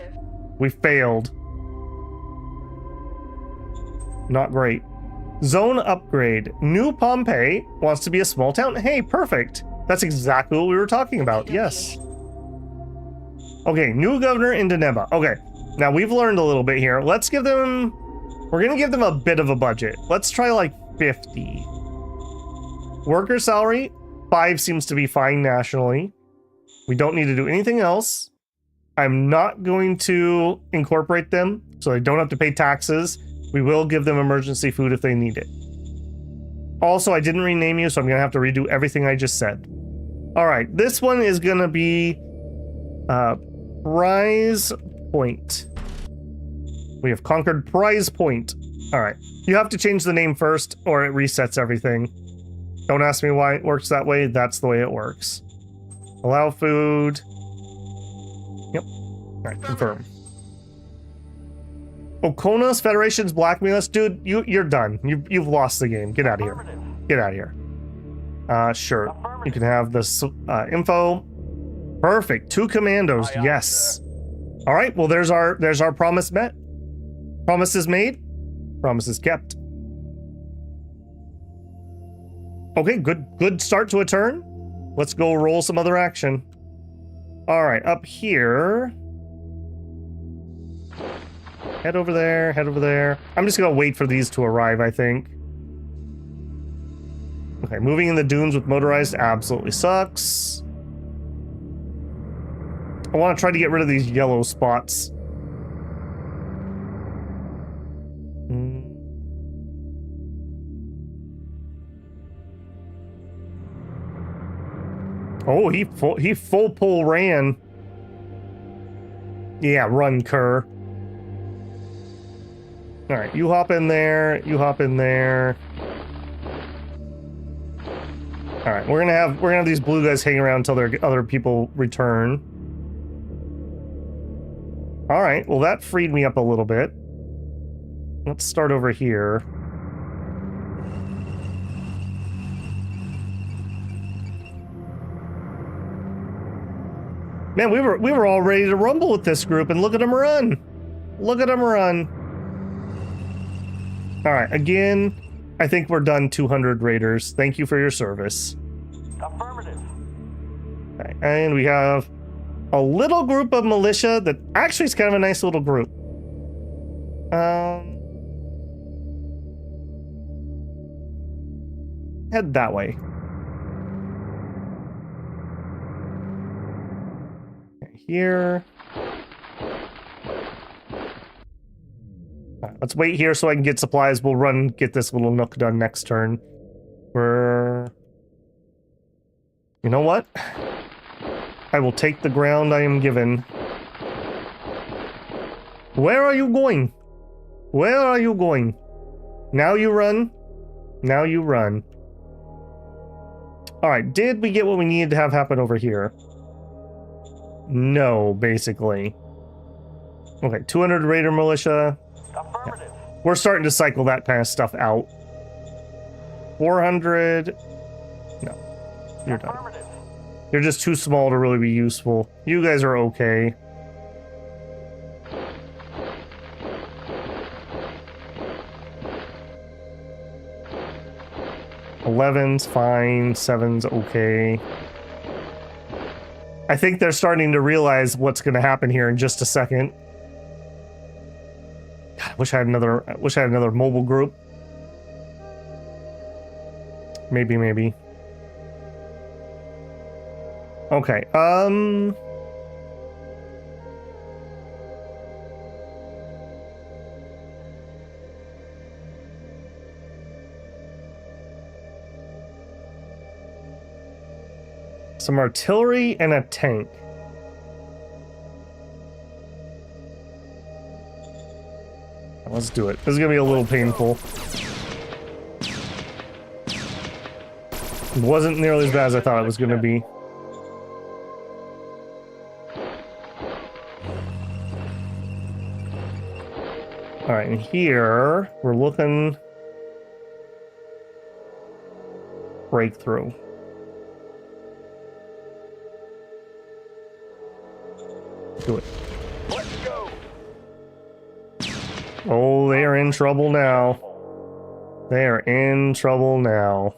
We failed. Not great. Zone upgrade. New Pompeii wants to be a small town. Hey, perfect. That's exactly what we were talking about. Yes. Okay, new governor in Deneba. Okay, now we've learned a little bit here. Let's give them... We're gonna give them a bit of a budget. Let's try like 50. Worker salary, 5 seems to be fine nationally. We don't need to do anything else. I'm not going to incorporate them, so they don't have to pay taxes. We will give them emergency food if they need it. Also, I didn't rename you, so I'm gonna have to redo everything I just said. All right, this one is gonna be Prize Point. We have conquered Prize Point. All right, you have to change the name first, or it resets everything. Don't ask me why it works that way. That's the way it works. Allow food. Yep. All right, confirm. Okonos Federation's blackmail us, dude. You're done. You've lost the game. Get out of here. Get out of here. Sure. You can have this info. Perfect. 2 commandos. Yes. All right. Well, there's our promise met. Promises made. Promises kept. Okay. Good start to a turn. Let's go roll some other action. All right. Up here. Head over there, head over there. I'm just gonna wait for these to arrive, I think. Okay, moving in the dunes with motorized absolutely sucks. I want to try to get rid of these yellow spots. Oh, he full pull ran. Yeah, run, Kerr. All right, you hop in there. You hop in there. All right, we're gonna have these blue guys hang around until their other people return. All right, well that freed me up a little bit. Let's start over here. Man, we were all ready to rumble with this group, and look at them run. Look at them run. All right, again, I think we're done 200 raiders. Thank you for your service. Affirmative. Okay, and we have a little group of militia that actually is kind of a nice little group. Head that way. Okay, here. Let's wait here so I can get supplies. We'll get this little nook done next turn. You know what? I will take the ground I am given. Where are you going? Where are you going? Now you run. Now you run. Alright, did we get what we needed to have happen over here? No, basically. Okay, 200 raider militia. Affirmative. Yeah. We're starting to cycle that kind of stuff out. 400. No, you're done. You're just too small to really be useful. You guys are okay. Eleven's fine. 7's okay. I think they're starting to realize what's going to happen here in just a second. God, I wish I had another mobile group. Maybe. Okay, some artillery and a tank. Let's do it. This is gonna be a little painful. It wasn't nearly as bad as I thought it was gonna be. Alright, and here we're looking breakthrough. Do it. Let's go. Oh, they are in trouble now. They are in trouble now.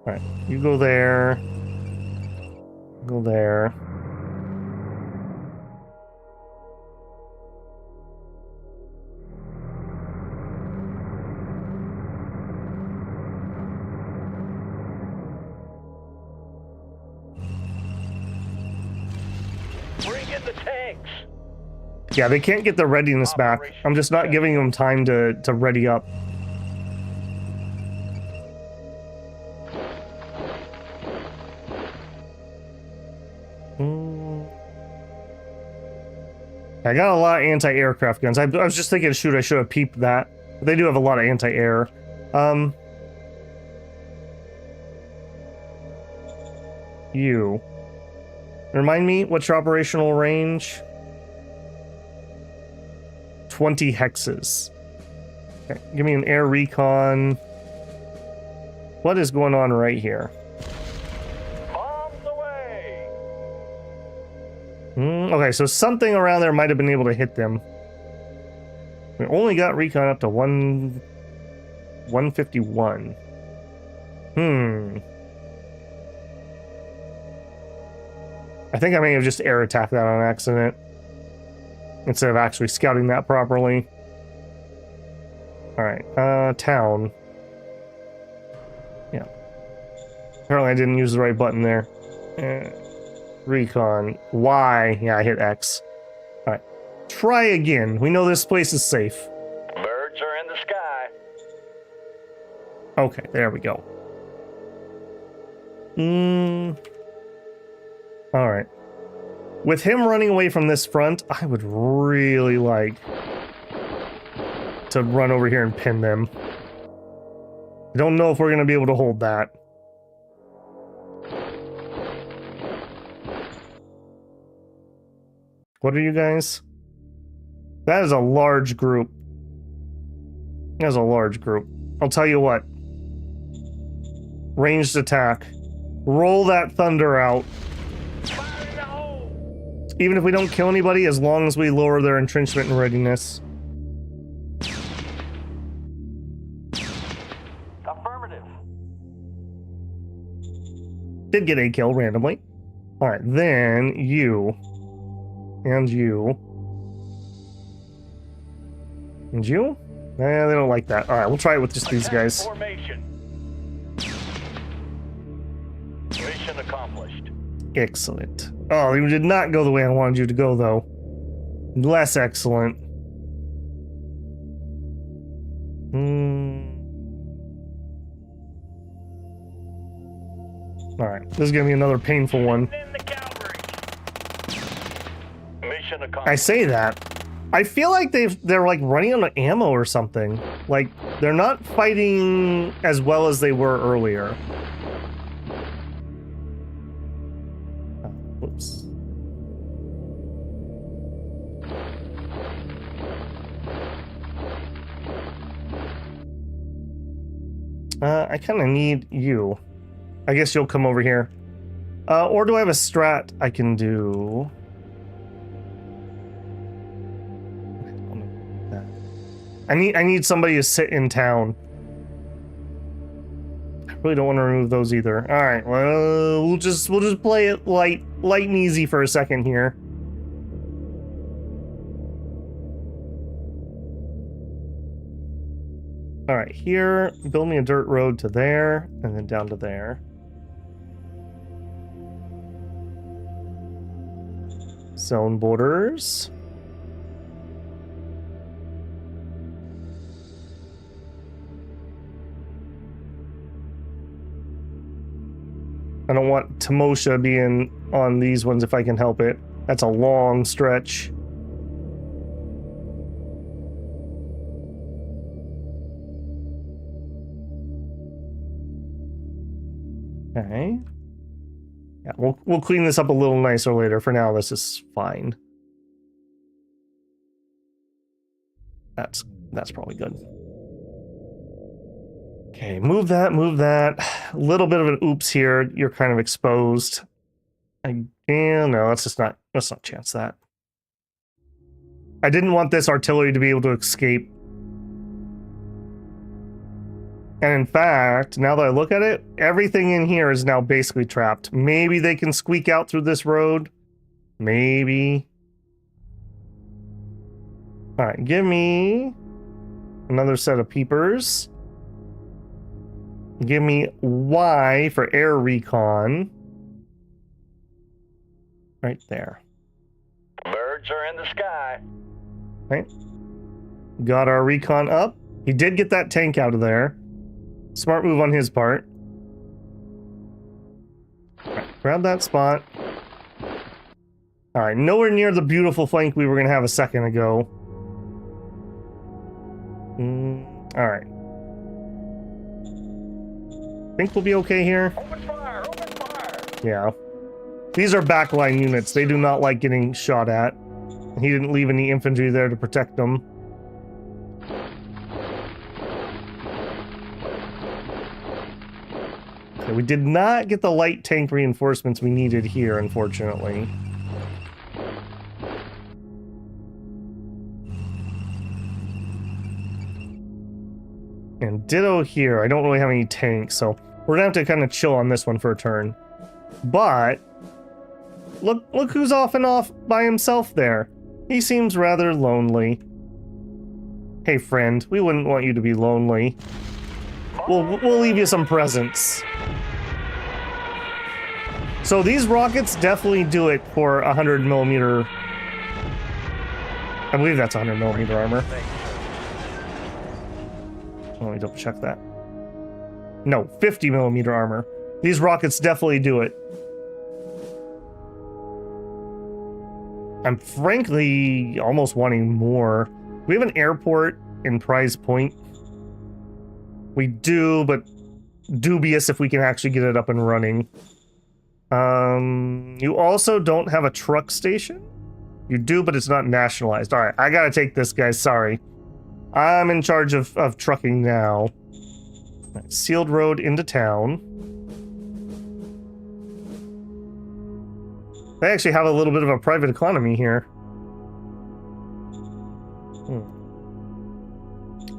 Alright, you go there. Go there. Bring in the tanks. Yeah, they can't get their readiness back. I'm just not giving them time to ready up. I got a lot of anti-aircraft guns. I was just thinking, shoot, I should have peeped that. But they do have a lot of anti-air. You. Remind me, what's your operational range? 20 hexes. Okay, give me an air recon. What is going on right here? Bombs away. Okay, so something around there might have been able to hit them. We only got recon up to 151. I think I may have just air attacked that on accident instead of actually scouting that properly. Alright, town. Yeah. Apparently I didn't use the right button there. Recon. Y. Yeah, I hit X. Alright. Try again. We know this place is safe. Birds are in the sky. Okay, there we go. Alright. With him running away from this front, I would really like to run over here and pin them. I don't know if we're going to be able to hold that. What are you guys? That is a large group. That is a large group. I'll tell you what. Ranged attack. Roll that thunder out. Fire in the hole. Even if we don't kill anybody, as long as we lower their entrenchment and readiness. Affirmative. Did get a kill randomly. Alright, then you. And you. And you? They don't like that. Alright, we'll try it with just these guys. Formation. Mission accomplished. Excellent. Oh, you did not go the way I wanted you to go, though. Less excellent. Alright, this is gonna be another painful one. In the cavalry. Mission accomplished. I say that. I feel like they're like running out of ammo or something. Like, they're not fighting as well as they were earlier. Oops. I kind of need you. I guess you'll come over here. Or do I have a strat I can do? I need somebody to sit in town. I really don't want to remove those either. All right, well, we'll just play it light and easy for a second here. All right, here, build me a dirt road to there, and then down to there. Zone borders. I don't want Timosha being on these ones if I can help it. That's a long stretch. Okay. Yeah, we'll clean this up a little nicer later. For now, this is fine. That's probably good. Okay, move that. A little bit of an oops here. You're kind of exposed. Yeah, no, let's not chance that. I didn't want this artillery to be able to escape. And in fact, now that I look at it, everything in here is now basically trapped. Maybe they can squeak out through this road. Maybe. All right, give me another set of peepers. Give me Y for air recon. Right there. Birds are in the sky. Right. Got our recon up. He did get that tank out of there. Smart move on his part. Right, grab that spot. Alright, nowhere near the beautiful flank we were going to have a second ago. Alright. Think we'll be okay here? Open fire! Open fire! Yeah. These are backline units. They do not like getting shot at. He didn't leave any infantry there to protect them. Okay, we did not get the light tank reinforcements we needed here, unfortunately. And ditto here. I don't really have any tanks, so we're gonna have to kind of chill on this one for a turn. But look who's off and off by himself there. He seems rather lonely. Hey friend, we wouldn't want you to be lonely. We'll leave you some presents. So these rockets definitely do it for 100mm. I believe that's 100mm armor. Let me double check that. No, 50mm armor. These rockets definitely do it. I'm frankly almost wanting more. We have an airport in Prize Point. We do, but dubious if we can actually get it up and running. You also don't have a truck station? You do, but it's not nationalized. Alright, I gotta take this, guys. Sorry. I'm in charge of trucking now. Right, sealed road into town. They actually have a little bit of a private economy here.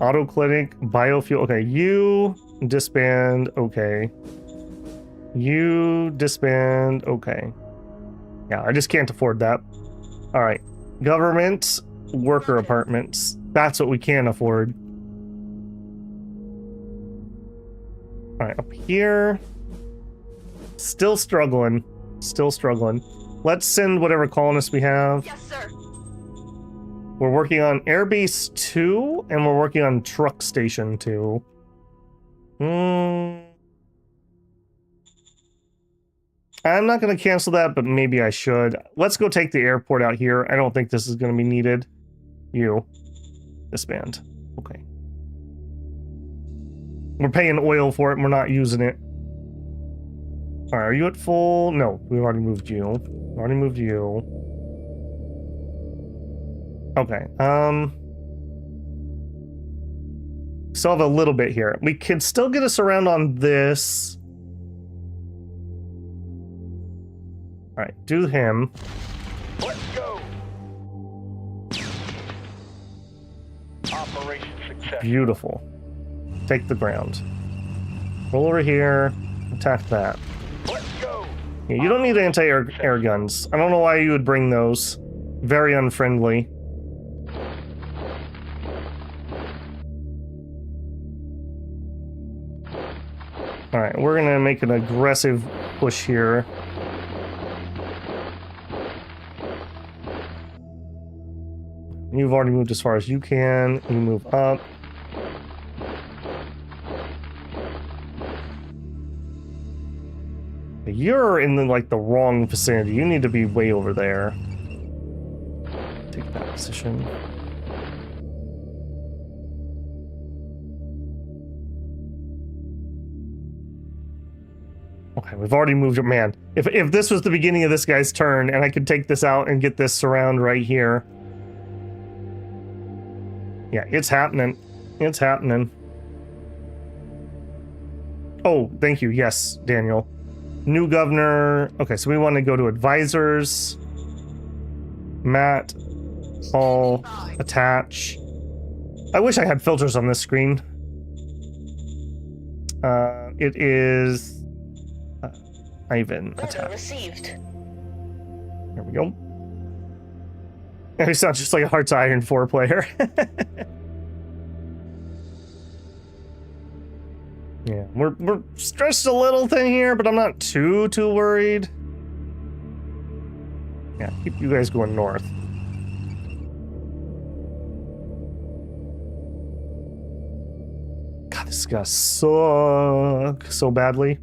Auto clinic, biofuel. Okay, you disband. Okay. You disband. Okay. Yeah, I just can't afford that. All right. Government worker apartments. That's what we can afford. All right, up here. Still struggling. Still struggling. Let's send whatever colonists we have. Yes, sir. We're working on Airbase 2, and we're working on Truck Station 2. I'm not going to cancel that, but maybe I should. Let's go take the airport out here. I don't think this is going to be needed. You. Disband. Okay. We're paying oil for it, and we're not using it. Alright, are you at full? No, we've already moved you. Already moved you. Okay, still have a little bit here. We can still get us around on this. Alright, do him. Let's go! Operation success. Beautiful. Take the ground. Roll over here. Attack that. Let's go! Yeah, you don't need anti-air guns. I don't know why you would bring those. Very unfriendly. Alright, we're gonna make an aggressive push here. You've already moved as far as you can. You move up. You're in the wrong vicinity. You need to be way over there. Take that position. Okay, we've already moved. Man, if this was the beginning of this guy's turn and I could take this out and get this surround right here. Yeah, it's happening. It's happening. Oh, thank you. Yes, Daniel. New governor. Okay, so we want to go to advisors. Matt, Paul, attach. I wish I had filters on this screen. It is Ivan, attach. Received. There we go. He sounds just like a Hearts Iron 4 player. Yeah, we're stressed a little thing here, but I'm not too worried. Yeah, keep you guys going north. God, this is gonna suck so badly.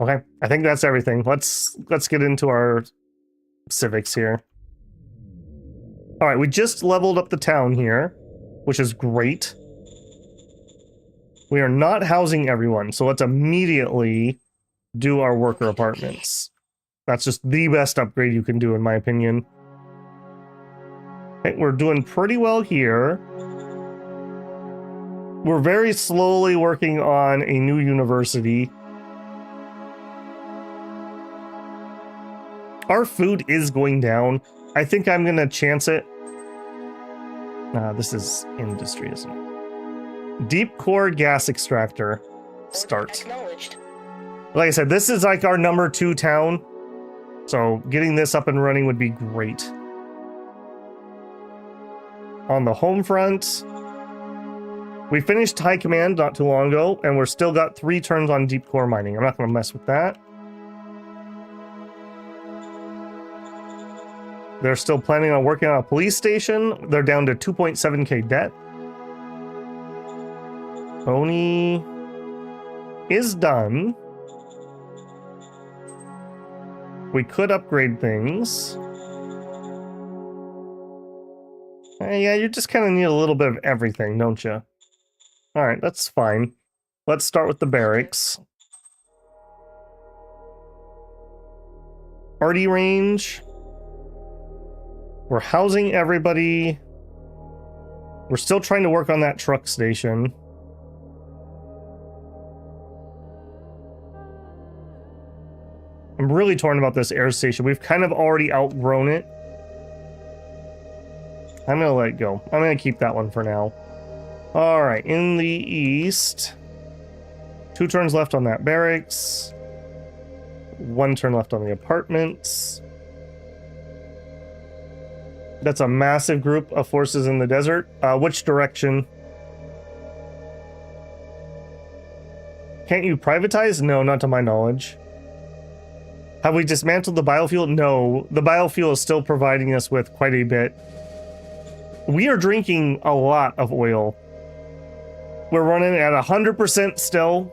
Okay, I think that's everything. Let's get into our civics here. All right, we just leveled up the town here, which is great. We are not housing everyone, so let's immediately do our worker apartments. That's just the best upgrade you can do, in my opinion. Okay, we're doing pretty well here. We're very slowly working on a new university. Our food is going down. I think I'm gonna chance it. This is industry, isn't it? Deep core gas extractor. Start. Like I said, this is like our number 2 town. So getting this up and running would be great. On the home front, we finished high command not too long ago, and we're still got 3 turns on deep core mining. I'm not gonna mess with that. They're still planning on working on a police station. They're down to 2.7k debt. Oni is done. We could upgrade things. Yeah, you just kind of need a little bit of everything, don't you? All right, that's fine. Let's start with the barracks. Party range. We're housing everybody. We're still trying to work on that truck station. I'm really torn about this air station. We've kind of already outgrown it. I'm gonna let it go. I'm gonna keep that one for now. All right, in the east, 2 turns left on that barracks. 1 turn left on the apartments. That's a massive group of forces in the desert. Which direction? Can't you privatize? No, not to my knowledge. Have we dismantled the biofuel? No, the biofuel is still providing us with quite a bit. We are drinking a lot of oil. We're running at 100% still,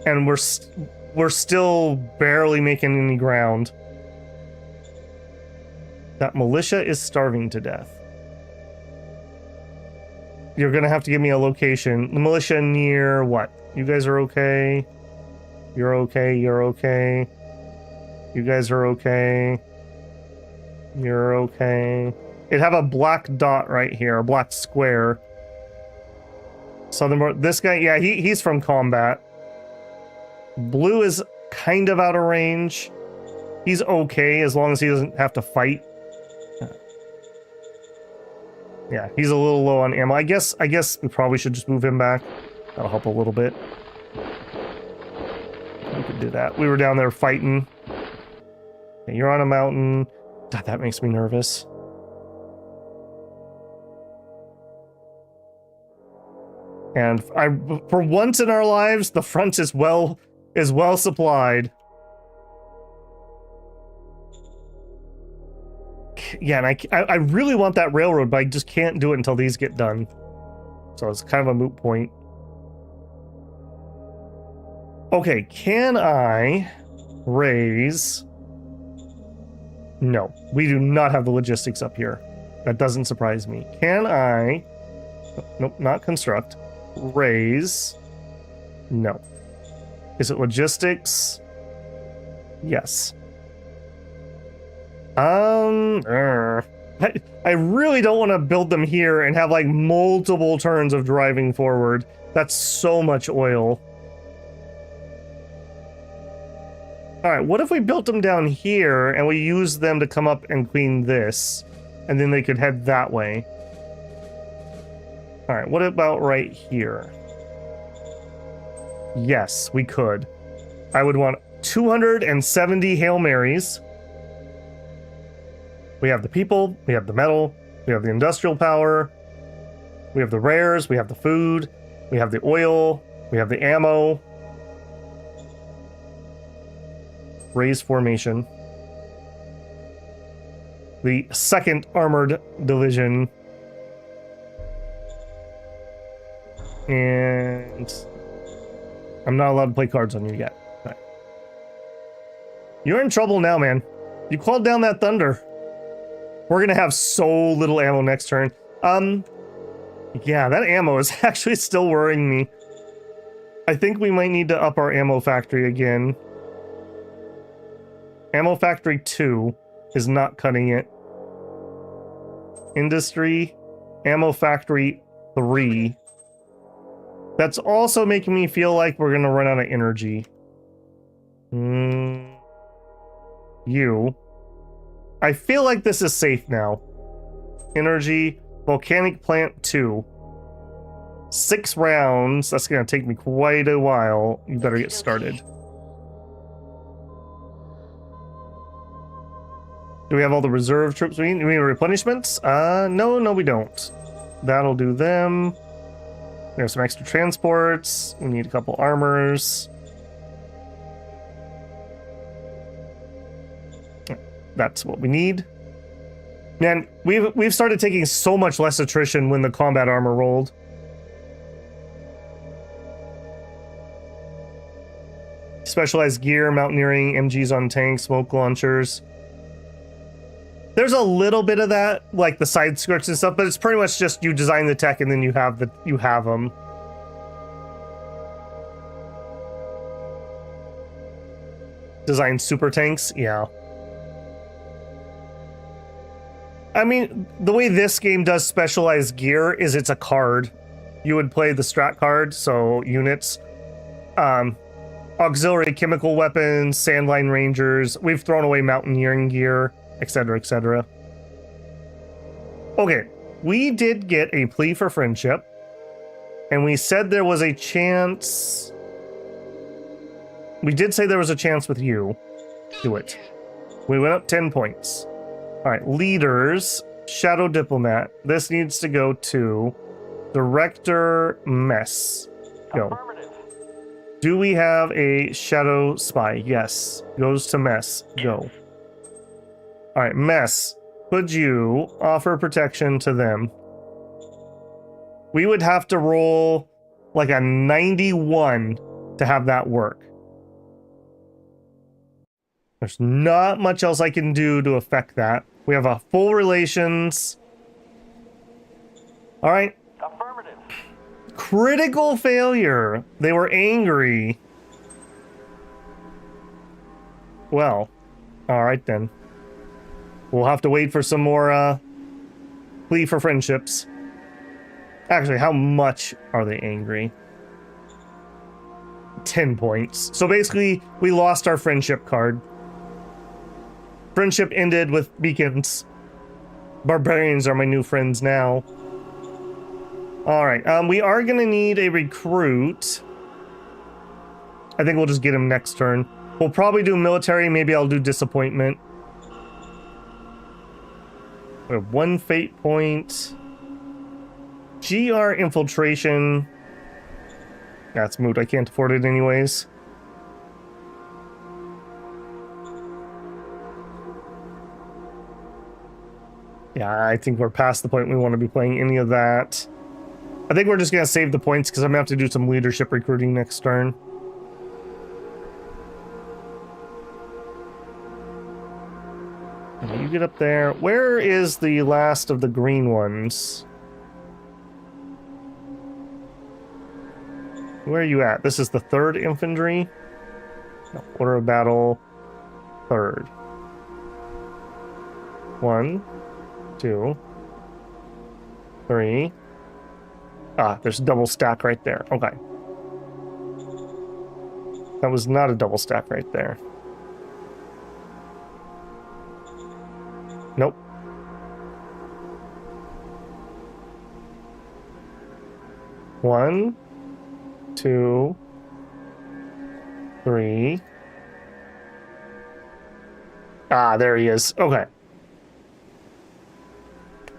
and we're still barely making any ground. That militia is starving to death. You're gonna have to give me a location. The militia near what? You guys are okay. You're okay. You're okay. You guys are okay. You're okay. It'd have a black dot right here, a black square. Southern, this guy, yeah, he's from combat. Blue is kind of out of range. He's okay as long as he doesn't have to fight. Yeah, he's a little low on ammo. I guess we probably should just move him back. That'll help a little bit. We could do that. We were down there fighting. Okay, you're on a mountain. God, that makes me nervous. And for once in our lives, the front is well supplied. Yeah, and I really want that railroad, but I just can't do it until these get done. So it's kind of a moot point. Okay, can I raise... No, we do not have the logistics up here. That doesn't surprise me. Can I... Nope, not construct. Raise... No. Is it logistics? Yes. I really don't want to build them here and have like multiple turns of driving forward. That's so much oil. All right, what if we built them down here and we used them to come up and clean this, and then they could head that way? All right, what about right here? Yes, we could. I would want 270 Hail Marys. We have the people, we have the metal, we have the industrial power, we have the rares, we have the food, we have the oil, we have the ammo. Raise formation. The 2nd Armored Division. And I'm not allowed to play cards on you yet. Okay. You're in trouble now, man. You called down that thunder. We're gonna have so little ammo next turn. Yeah, that ammo is actually still worrying me. I think we might need to up our ammo factory again. Ammo factory 2 is not cutting it. Industry, ammo factory 3. That's also making me feel like we're gonna run out of energy. You. I feel like this is safe now. Energy, volcanic plant 2. 6 rounds. That's gonna take me quite a while. You better get started. Do we have all the reserve troops we need? Do we need replenishments? No, we don't. That'll do them. We have some extra transports. We need a couple armors. That's what we need. Man, we've started taking so much less attrition when the combat armor rolled. Specialized gear, mountaineering, MGs on tanks, smoke launchers. There's a little bit of that, like the side skirts and stuff, but it's pretty much just you design the tech and then you have them. Design super tanks, yeah. I mean, the way this game does specialized gear is it's a card. You would play the strat card, so units. Auxiliary chemical weapons, sandline rangers. We've thrown away mountaineering gear, etc., etc. Okay, we did get a plea for friendship, and we said there was a chance. We did say there was a chance with you. Do it. We went up 10 points. All right, leaders, shadow diplomat. This needs to go to director mess. Go. Do we have a shadow spy? Yes. Goes to mess. Go. All right, mess. Could you offer protection to them? We would have to roll like a 91 to have that work. There's not much else I can do to affect that. We have a full relations. All right. Affirmative. Critical failure. They were angry. Well, all right then. We'll have to wait for some more plea for friendships. Actually, how much are they angry? 10 points. So basically, we lost our friendship card. Friendship ended with beacons. Barbarians are my new friends now. All right, we are gonna need a recruit. I think we'll just get him next turn. We'll probably do military. Maybe I'll do disappointment. We have 1 fate point. GR infiltration. That's moot. I can't afford it anyways. Yeah, I think we're past the point we want to be playing any of that. I think we're just going to save the points because I'm going to have to do some leadership recruiting next turn. You get up there. Where is the last of the green ones? Where are you at? This is the 3rd infantry? No, order of battle. 3rd. 1, 2, 3. Ah, there's a double stack right there. Okay. That was not a double stack right there. Nope. One, 2, 3. Ah, there he is. Okay.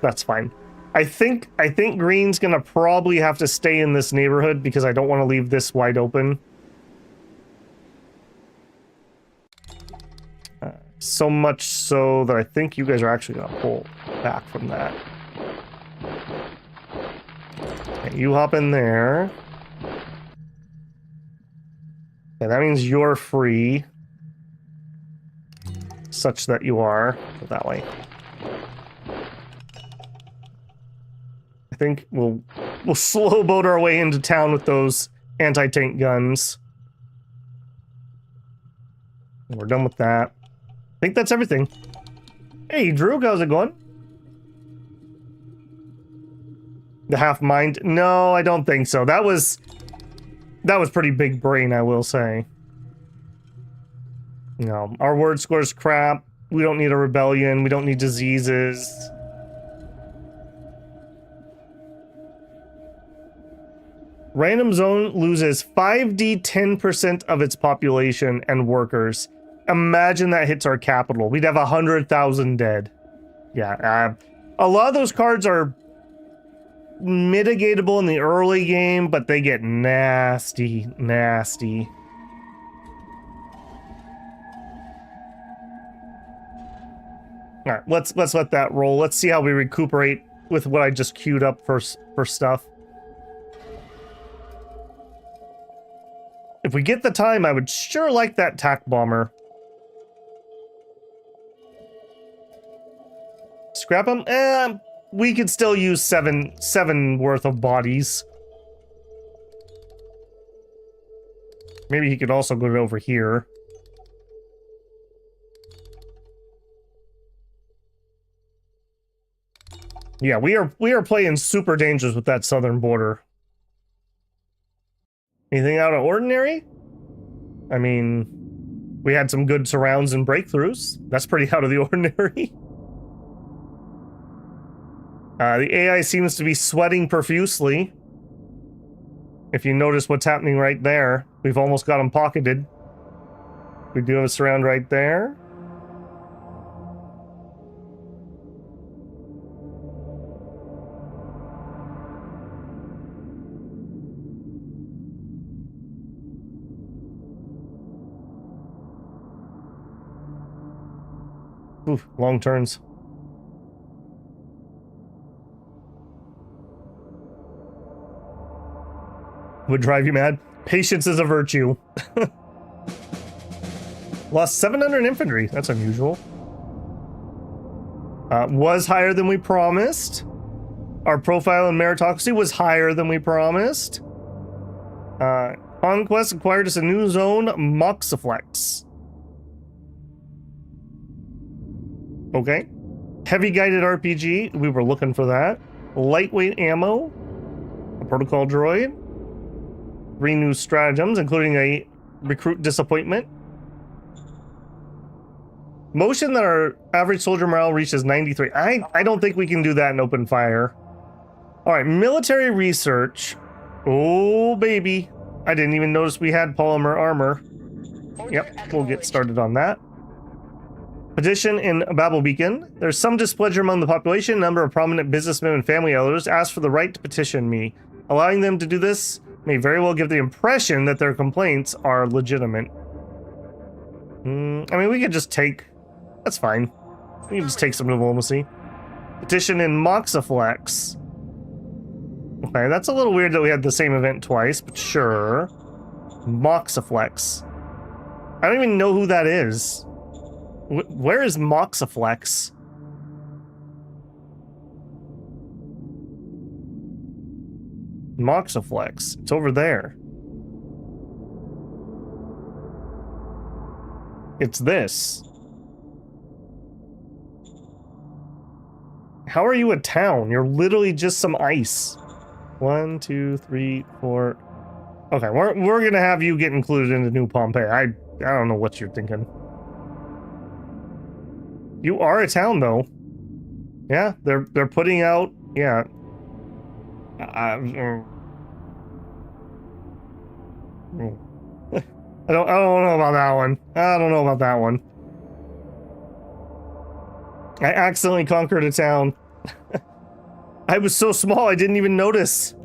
That's fine. I think green's gonna probably have to stay in this neighborhood because I don't want to leave this wide open. So much so that I think you guys are actually gonna pull back from that. Okay, you hop in there. Okay, that means you're free. Such that you are. Go that way. I think we'll slow boat our way into town with those anti-tank guns. And we're done with that. I think that's everything. Hey, Drew, how's it going? The half mind? No, I don't think so. That was pretty big brain, I will say. No, our word score's crap. We don't need a rebellion. We don't need diseases. Random zone loses 5D 10% of its population and workers. Imagine that hits our capital. We'd have 100,000 dead. Yeah, a lot of those cards are mitigatable in the early game, but they get nasty, nasty. All right, let's let that roll. Let's see how we recuperate with what I just queued up for stuff. If we get the time, I would sure like that tack bomber. Scrap him? We could still use seven worth of bodies. Maybe he could also go over here. Yeah, we are playing super dangerous with that southern border. Anything out of ordinary? I mean, we had some good surrounds and breakthroughs. That's pretty out of the ordinary. The AI seems to be sweating profusely. If you notice what's happening right there, we've almost got them pocketed. We do have a surround right there. Oof, long turns. Would drive you mad. Patience is a virtue. Lost 700 infantry. That's unusual. Was higher than we promised. Our profile in meritocracy was higher than we promised. Conquest acquired us a new zone, Moxiflex. Okay. Heavy guided RPG. We were looking for that. Lightweight ammo. A protocol droid. 3 new stratagems, including a recruit disappointment. Motion that our average soldier morale reaches 93. I don't think we can do that in open fire. All right, military research. Oh, baby. I didn't even notice we had polymer armor. Yep, we'll get started on that. Petition in Babel Beacon. There's some displeasure among the population. A number of prominent businessmen and family elders asked for the right to petition me. Allowing them to do this may very well give the impression that their complaints are legitimate. I mean, we could just take... That's fine. We can just take some diplomacy. Petition in Moxiflex. Okay, that's a little weird that we had the same event twice, but sure. Moxiflex. I don't even know who that is. Where is Moxiflex? Moxiflex. It's over there. It's this. How are you a town? You're literally just some ice. 1, 2, 3, 4. Okay, we're gonna have you get included into New Pompeii. I don't know what you're thinking. You are a town, though. Yeah, they're putting out. Yeah. I don't know about that one. I don't know about that one. I accidentally conquered a town. I was so small I didn't even notice.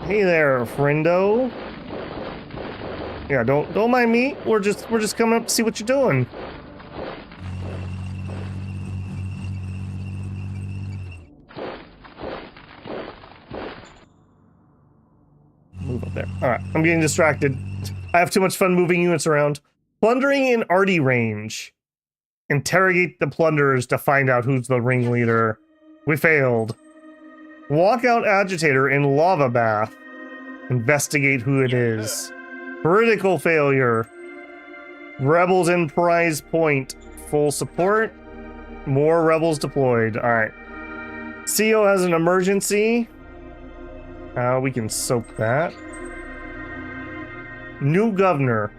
Hey there, friendo. Yeah, don't mind me. We're just coming up to see what you're doing. Move up there. All right, I'm getting distracted. I have too much fun moving units around. Plundering in arty range. Interrogate the plunderers to find out who's the ringleader. We failed. Walkout agitator in lava bath. Investigate who it is. Critical failure. Rebels in prize point. Full support. More rebels deployed. Alright. CO has an emergency. We can soak that. New governor.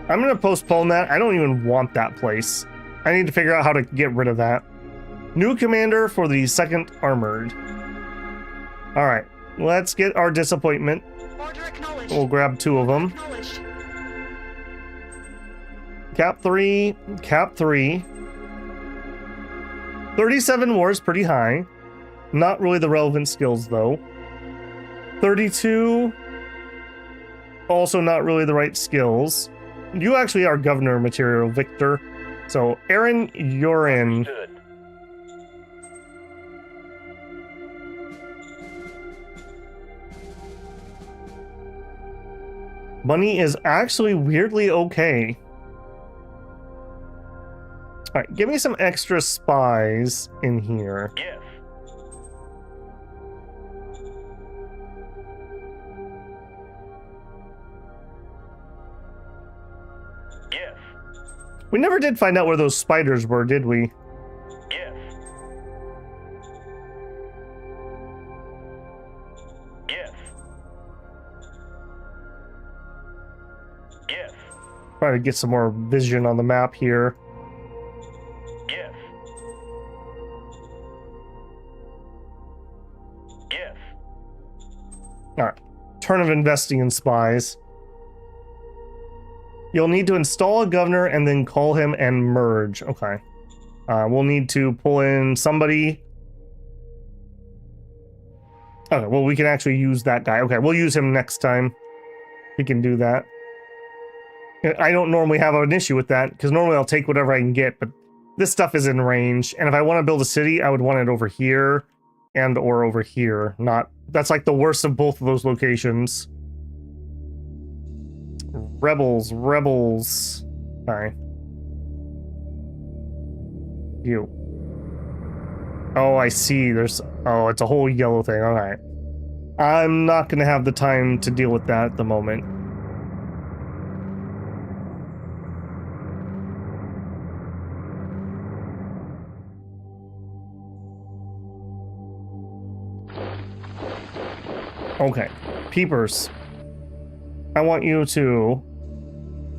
I'm gonna postpone that. I don't even want that place. I need to figure out how to get rid of that. New commander for the 2nd Armored. Alright. Let's get our disappointment. We'll grab 2 of them. Cap 3. Cap 3. 37 war is pretty high. Not really the relevant skills, though. 32. Also not really the right skills. You actually are governor material, Victor. So, Aaron, you're in. Understood. Money is actually weirdly okay. Alright, give me some extra spies in here. Yes. Yes. We never did find out where those spiders were, did we? Yes. Yes. Yes. Try to get some more vision on the map here. Yes. Yes. Alright. Turn of investing in spies. You'll need to install a governor and then call him and merge. Okay. We'll need to pull in somebody. Okay, well, we can actually use that guy. Okay, we'll use him next time. He can do that. I don't normally have an issue with that, because normally I'll take whatever I can get, but this stuff is in range. And if I want to build a city, I would want it over here and or over here. Not, that's like the worst of both of those locations. Rebels. Sorry. You. Oh, I see. There's... Oh, it's a whole yellow thing. Alright. I'm not going to have the time to deal with that at the moment. Okay. Peepers. I want you to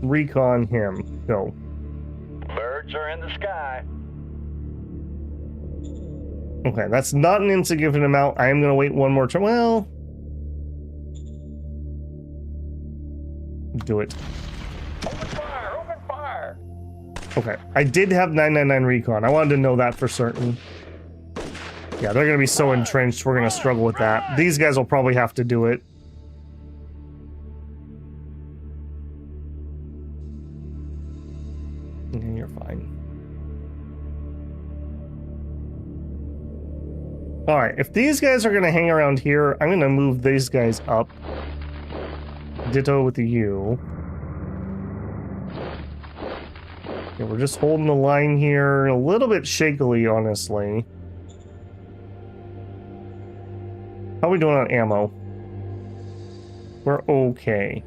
recon him. Go. Birds are in the sky. Okay, that's not an insignificant amount. I am going to wait one more turn. Well... Do it. Open fire! Open fire! Okay, I did have 999 recon. I wanted to know that for certain. Yeah, they're going to be so entrenched, we're going to struggle with that. These guys will probably have to do it. Yeah, you're fine. Alright, if these guys are going to hang around here, I'm going to move these guys up. Ditto with you. Yeah, we're just holding the line here a little bit shakily, honestly. How are we doing on ammo? We're okay.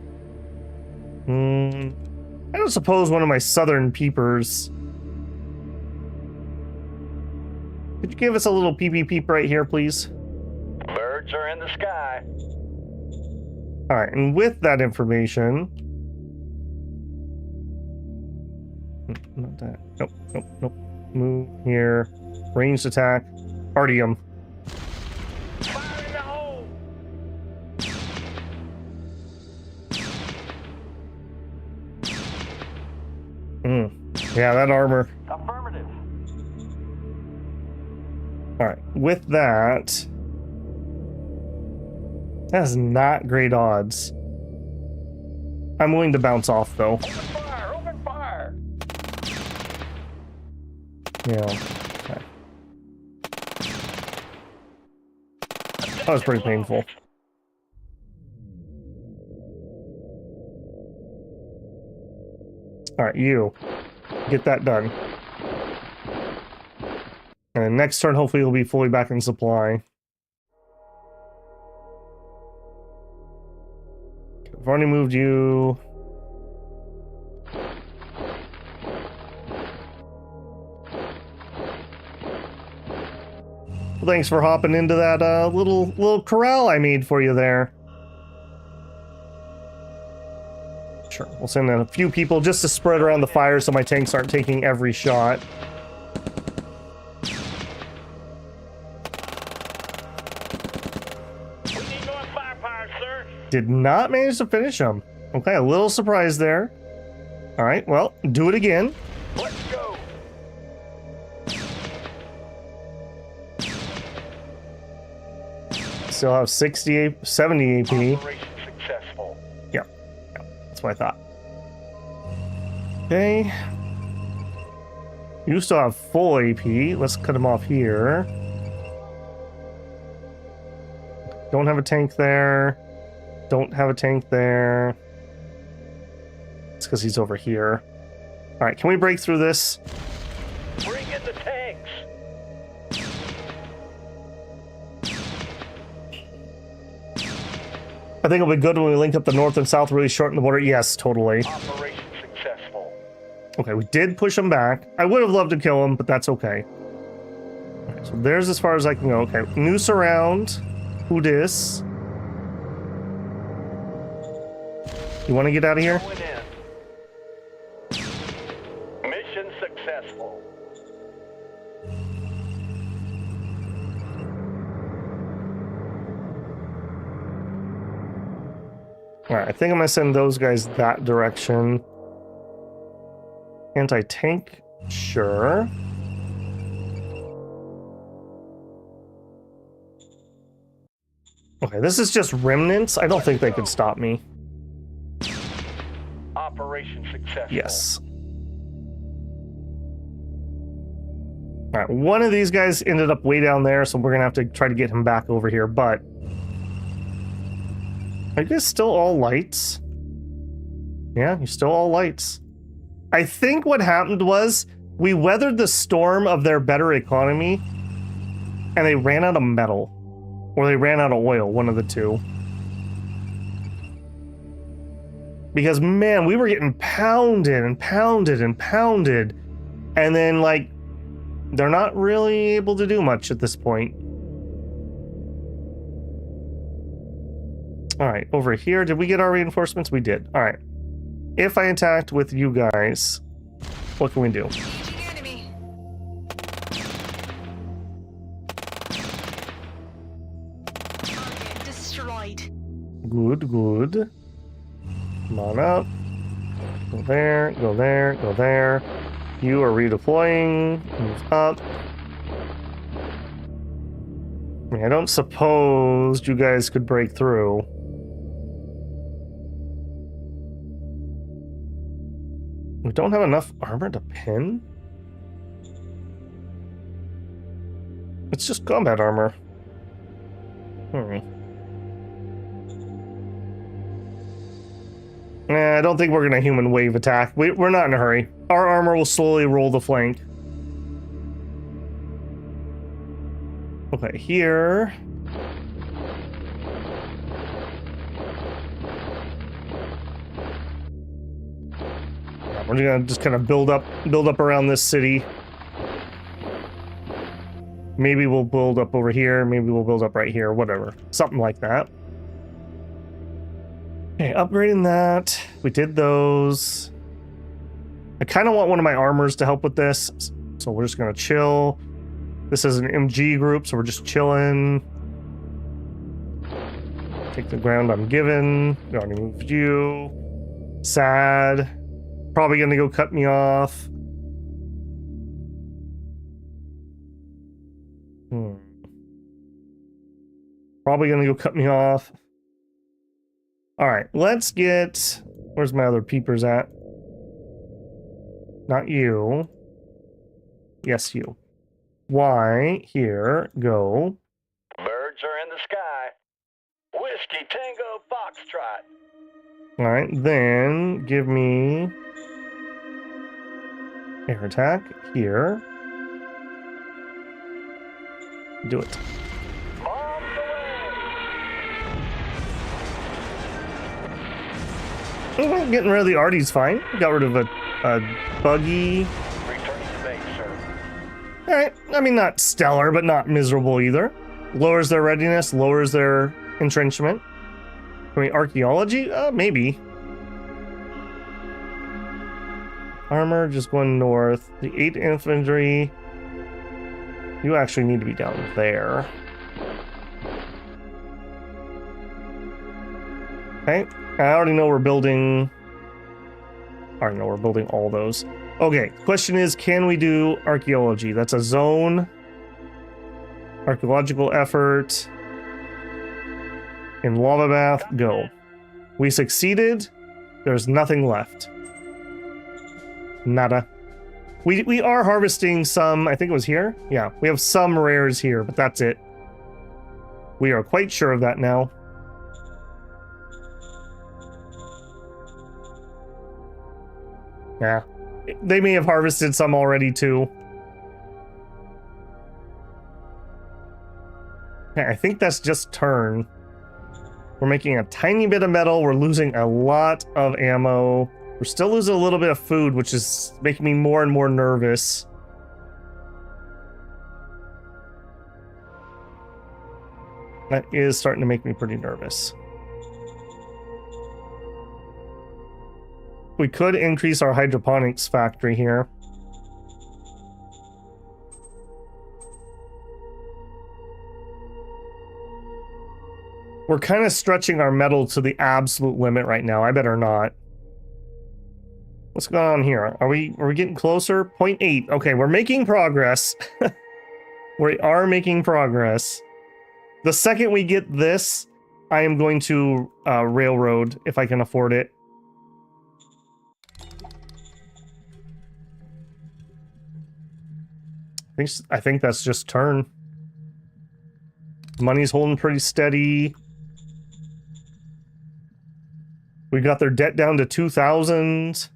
I don't suppose one of my southern peepers. Could you give us a little peep right here, please? Birds are in the sky. All right, and with that information, not that. Nope. Move here. Ranged attack. Artium. Fire in the hole! Yeah, that armor. Affirmative. All right, with that, that is not great odds. I'm willing to bounce off though. Open fire! Open fire! Yeah. Okay. That was pretty painful. All right, you get that done. And next turn, hopefully, you'll be fully back in supply. I've already moved you. Well, thanks for hopping into that little corral I made for you there. Sure, we'll send in a few people just to spread around the fire so my tanks aren't taking every shot. We need more firepower, sir. Did not manage to finish them. Okay, a little surprise there. All right, well, do it again. Let's go. Still have 70 AP. Operation successful. Yeah, that's what I thought. Okay. You still have full AP. Let's cut him off here. Don't have a tank there. Don't have a tank there. It's because he's over here. All right, can we break through this? Bring in the tanks. I think it'll be good when we link up the north and south, really shorten the border. Yes, totally. Operation successful. Okay, we did push him back. I would have loved to kill him, but that's okay. Okay, so there's as far as I can go. Okay, noose around. Who dis? You want to get out of here? Going in. Mission successful. Alright, I think I'm going to send those guys that direction. Anti-tank? Sure. Okay, this is just remnants. I don't think they could stop me. Operation successful. Yes. Alright, one of these guys ended up way down there, so we're going to have to try to get him back over here, but... Are you guys still all lights? Yeah, you're still all lights. I think what happened was we weathered the storm of their better economy and they ran out of metal. Or they ran out of oil, one of the two. Because, man, we were getting pounded and pounded and pounded. And then, like, they're not really able to do much at this point. All right, over here, did we get our reinforcements? We did. All right. If I attacked with you guys, what can we do? Engaging enemy. Target destroyed. Good, good. Come on up. Go there, go there, go there. You are redeploying. Move up. I mean, I don't suppose you guys could break through. We don't have enough armor to pin? It's just combat armor. Nah, I don't think we're gonna human wave attack. We're not in a hurry. Our armor will slowly roll the flank. Okay, here. we're gonna just kind of build up around this city. Maybe we'll build up over here. Maybe we'll build up right here. Whatever. Something like that. Okay, upgrading that. We did those. I kind of want one of my armors to help with this. So we're just going to chill. This is an MG group, so we're just chilling. Take the ground I'm given. We already moved you. Sad. Probably going to go cut me off. Probably going to go cut me off. All right, let's get... Where's my other peepers at? Not you. Yes, you. Y, here, go. Birds are in the sky. Whiskey Tango Foxtrot. All right, then give me air attack here. Do it. Bombs away. Oh, getting rid of the Artie's fine. Got rid of a buggy. Returning to base, sir. All right, I mean, not stellar, but not miserable either. Lowers their readiness, lowers their entrenchment. I mean, archaeology? Maybe. Armor, just going north. The 8 infantry. You actually need to be down there. Okay, I already know we're building... I already know we're building all those. Okay, question is, can we do archaeology? That's a zone. Archaeological effort. In lava bath, go. We succeeded. There's nothing left. Nada. We are harvesting some, I think it was here? Yeah, we have some rares here, but that's it. We are quite sure of that now. Yeah. They may have harvested some already, too. Yeah, I think that's just turn. We're making a tiny bit of metal. We're losing a lot of ammo. We're still losing a little bit of food, which is making me more and more nervous. That is starting to make me pretty nervous. We could increase our hydroponics factory here. We're kind of stretching our metal to the absolute limit right now. I better not. What's going on here? Are we getting closer? 0.8. Okay, we're making progress. We are making progress. The second we get this, I am going to railroad if I can afford it. I think that's just turn. Money's holding pretty steady. We got their debt down to 2,000.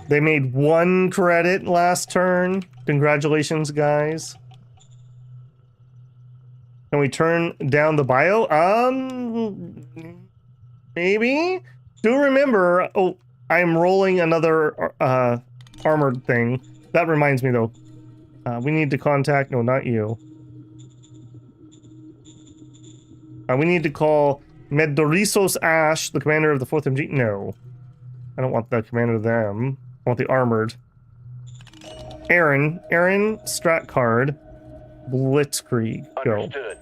They made 1 credit last turn. Congratulations, guys. Can we turn down the bio? Maybe? Do remember, oh, I'm rolling another armored thing. That reminds me, though. We need to contact, no, not you. We need to call Medorisos Ash, the commander of the 4th MG. No. I don't want the commander of them. I want the armored. Aaron, strat card. Blitzkrieg. Go. Understood.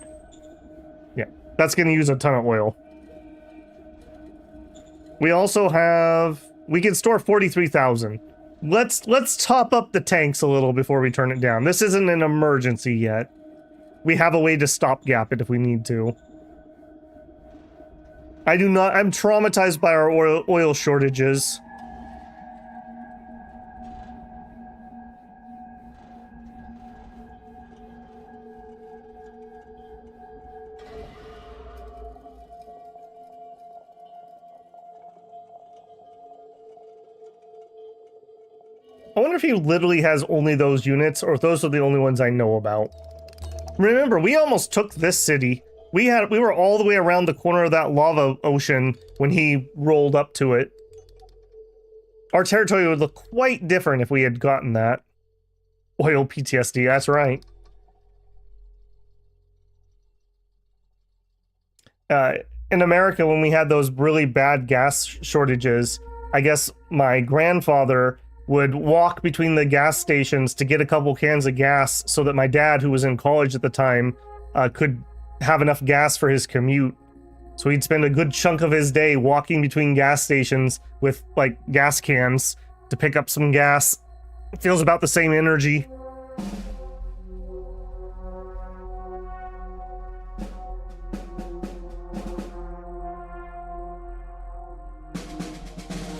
Yeah, that's going to use a ton of oil. We also have... We can store 43,000. Let's top up the tanks a little before we turn it down. This isn't an emergency yet. We have a way to stopgap it if we need to. I'm traumatized by our oil shortages. I wonder if he literally has only those units, or if those are the only ones I know about. Remember, we almost took this city. We were all the way around the corner of that lava ocean when he rolled up to it. Our territory would look quite different if we had gotten that. Oil PTSD, that's right. In America, when we had those really bad gas shortages, I guess my grandfather would walk between the gas stations to get a couple cans of gas so that my dad, who was in college at the time, could have enough gas for his commute. So he'd spend a good chunk of his day walking between gas stations with, like, gas cans to pick up some gas. It feels about the same energy.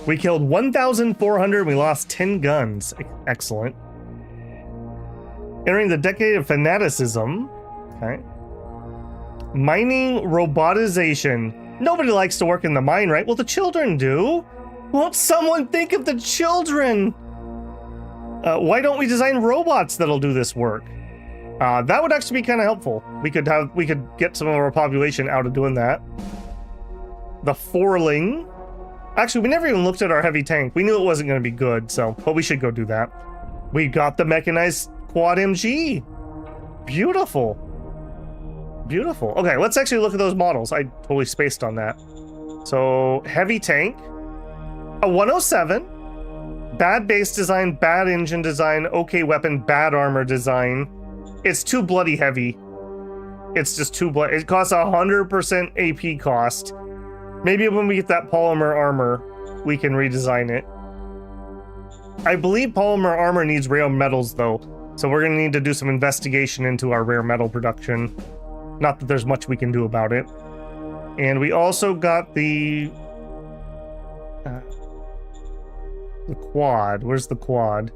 We killed 1,400, we lost 10 guns. Excellent. Entering the decade of fanaticism. Okay. Mining robotization. Nobody likes to work in the mine, right? Well, the children do. Won't someone think of the children? Why don't we design robots that'll do this work? That would actually be kind of helpful. We could get some of our population out of doing that. The Forling. Actually, we never even looked at our heavy tank. We knew it wasn't going to be good, but we should go do that. We got the mechanized quad MG. Beautiful. Beautiful. Okay, let's actually look at those models. I totally spaced on that. So, heavy tank. A 107. Bad base design, bad engine design, okay weapon, bad armor design. It's too bloody heavy. It's just too bloody. It costs 100% AP cost. Maybe when we get that polymer armor, we can redesign it. I believe polymer armor needs rare metals, though, so we're going to need to do some investigation into our rare metal production. Not that there's much we can do about it. And we also got the quad. Where's the quad?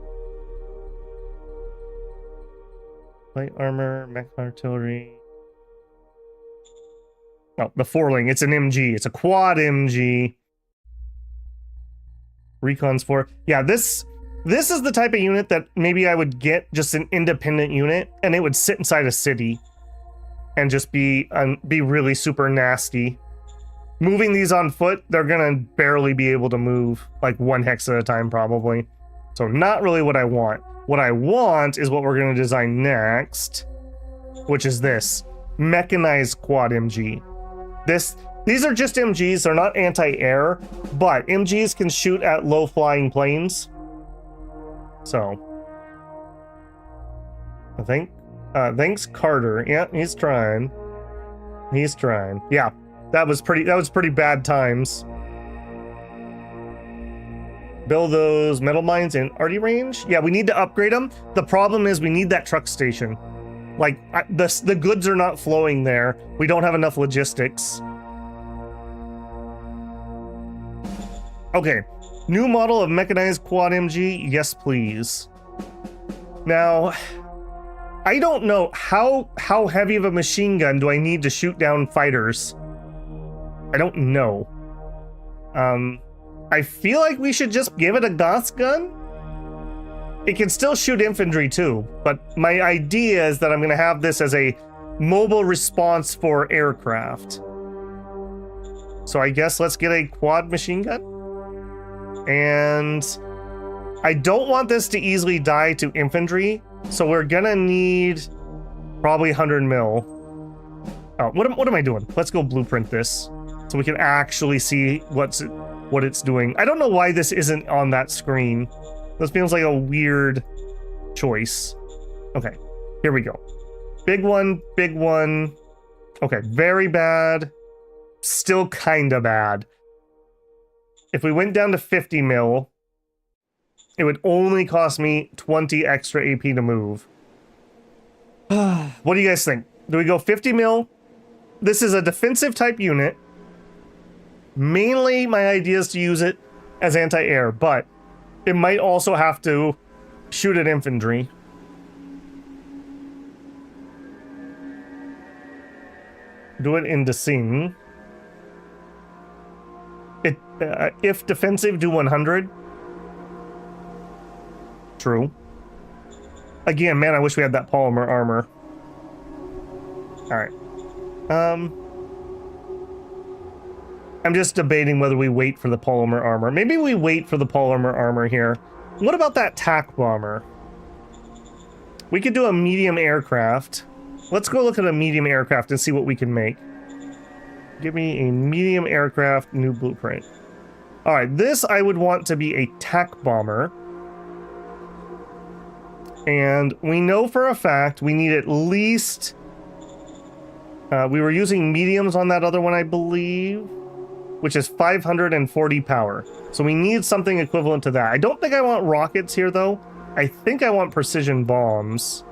Light armor, mech artillery. Oh, the Forling. It's an MG. It's a quad MG. Recon's 4. Yeah, this is the type of unit that maybe I would get just an independent unit, and it would sit inside a city and just be really super nasty. Moving these on foot, they're gonna barely be able to move, like 1 hex at a time probably. So not really what I want. What I want is what we're gonna design next, which is this mechanized quad MG. These are just MGs, they're not anti-air, but MGs can shoot at low-flying planes. So, I think, thanks Carter. Yeah, he's trying. He's trying. Yeah, that was pretty bad times. Build those metal mines in arty range. Yeah, we need to upgrade them. The problem is we need that truck station. Like, the goods are not flowing there. We don't have enough logistics. Okay, new model of mechanized quad MG. Yes, please. Now, I don't know how heavy of a machine gun do I need to shoot down fighters. I don't know. I feel like we should just give it a Gauss gun. It can still shoot infantry too, but my idea is that I'm going to have this as a mobile response for aircraft. So I guess let's get a quad machine gun. And I don't want this to easily die to infantry, so we're going to need probably 100 mil. Oh, what am I doing? Let's go blueprint this so we can actually see what it's doing. I don't know why this isn't on that screen. This feels like a weird choice. Okay, here we go. Big one, big one. Okay, very bad. Still kinda bad. If we went down to 50 mil, it would only cost me 20 extra AP to move. What do you guys think? Do we go 50 mil? This is a defensive type unit. Mainly my idea is to use it as anti-air, but it might also have to shoot at infantry. Do it in Desing. If defensive, do 100. True. Again, man, I wish we had that polymer armor. All right. I'm just debating whether we wait for the polymer armor. Maybe we wait for the polymer armor here. What about that TAC bomber? We could do a medium aircraft. Let's go look at a medium aircraft and see what we can make. Give me a medium aircraft, new blueprint. All right, this I would want to be a TAC bomber. And we know for a fact we need at least... we were using mediums on that other one, I believe, which is 540 power. So we need something equivalent to that. I don't think I want rockets here, though. I think I want precision bombs.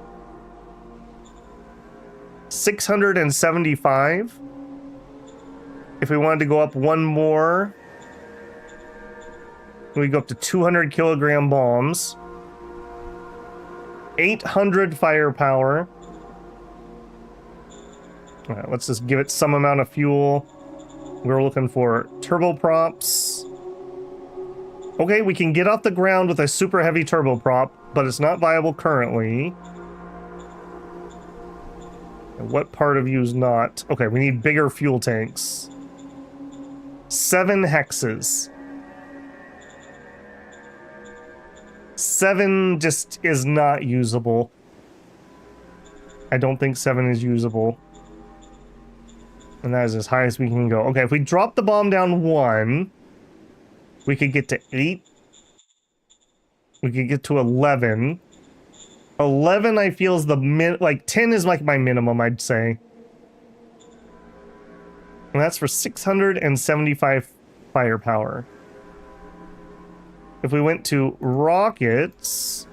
675. If we wanted to go up one more, we go up to 200 kilogram bombs. 800 firepower. All right, let's just give it some amount of fuel. We're looking for turboprops. Okay, we can get off the ground with a super heavy turboprop, but it's not viable currently. And what part of you is not? Okay, we need bigger fuel tanks. 7 hexes. 7 just is not usable. I don't think 7 is usable. And that is as high as we can go. Okay, if we drop the bomb down 1, we could get to 8. We could get to 11. 11 I feel is the like 10 is like my minimum, I'd say. And that's for 675 firepower. If we went to rockets...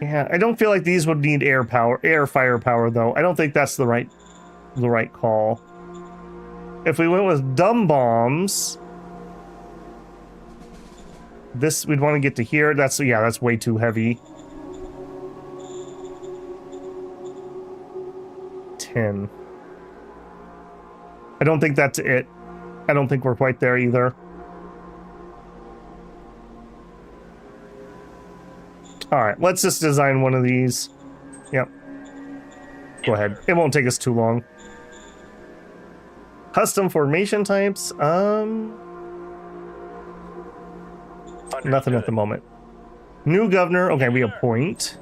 Yeah, I don't feel like these would need air firepower though. I don't think that's the right call. If we went with dumb bombs, this we'd want to get to here. That's way too heavy. 10. I don't think that's it. I don't think we're quite there either. All right, let's just design one of these. Yep. Go ahead. It won't take us too long. Custom formation types. Nothing at the moment. New governor. Okay, we appoint.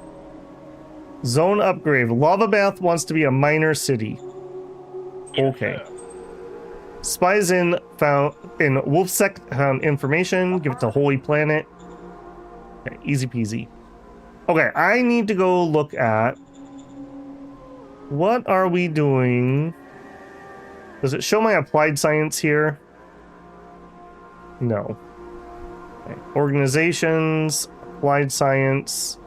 Zone upgrade. Lava Bath wants to be a minor city. Okay. Spies in Wolfsec information. Give it to Holy Planet. Okay, easy peasy. Okay, I need to go look at what are we doing. Does it show my applied science here? No. Okay. Organizations, applied science.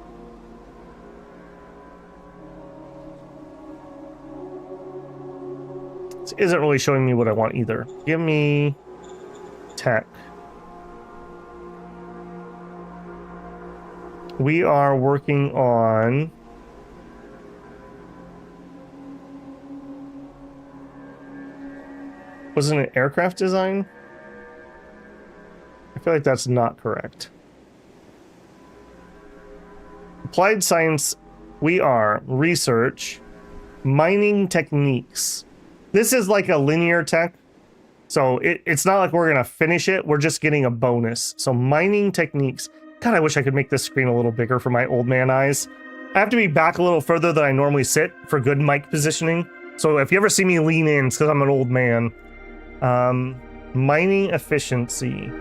This isn't really showing me what I want either. Give me tech. We are working on wasn't it aircraft design? I feel like that's not correct. Applied science, we are research, mining techniques. This is like a linear tech, so it's not like we're gonna finish it, we're just getting a bonus. So mining techniques. God, I wish I could make this screen a little bigger for my old man eyes. I have to be back a little further than I normally sit for good mic positioning. So if you ever see me lean in, it's because I'm an old man. Mining efficiency.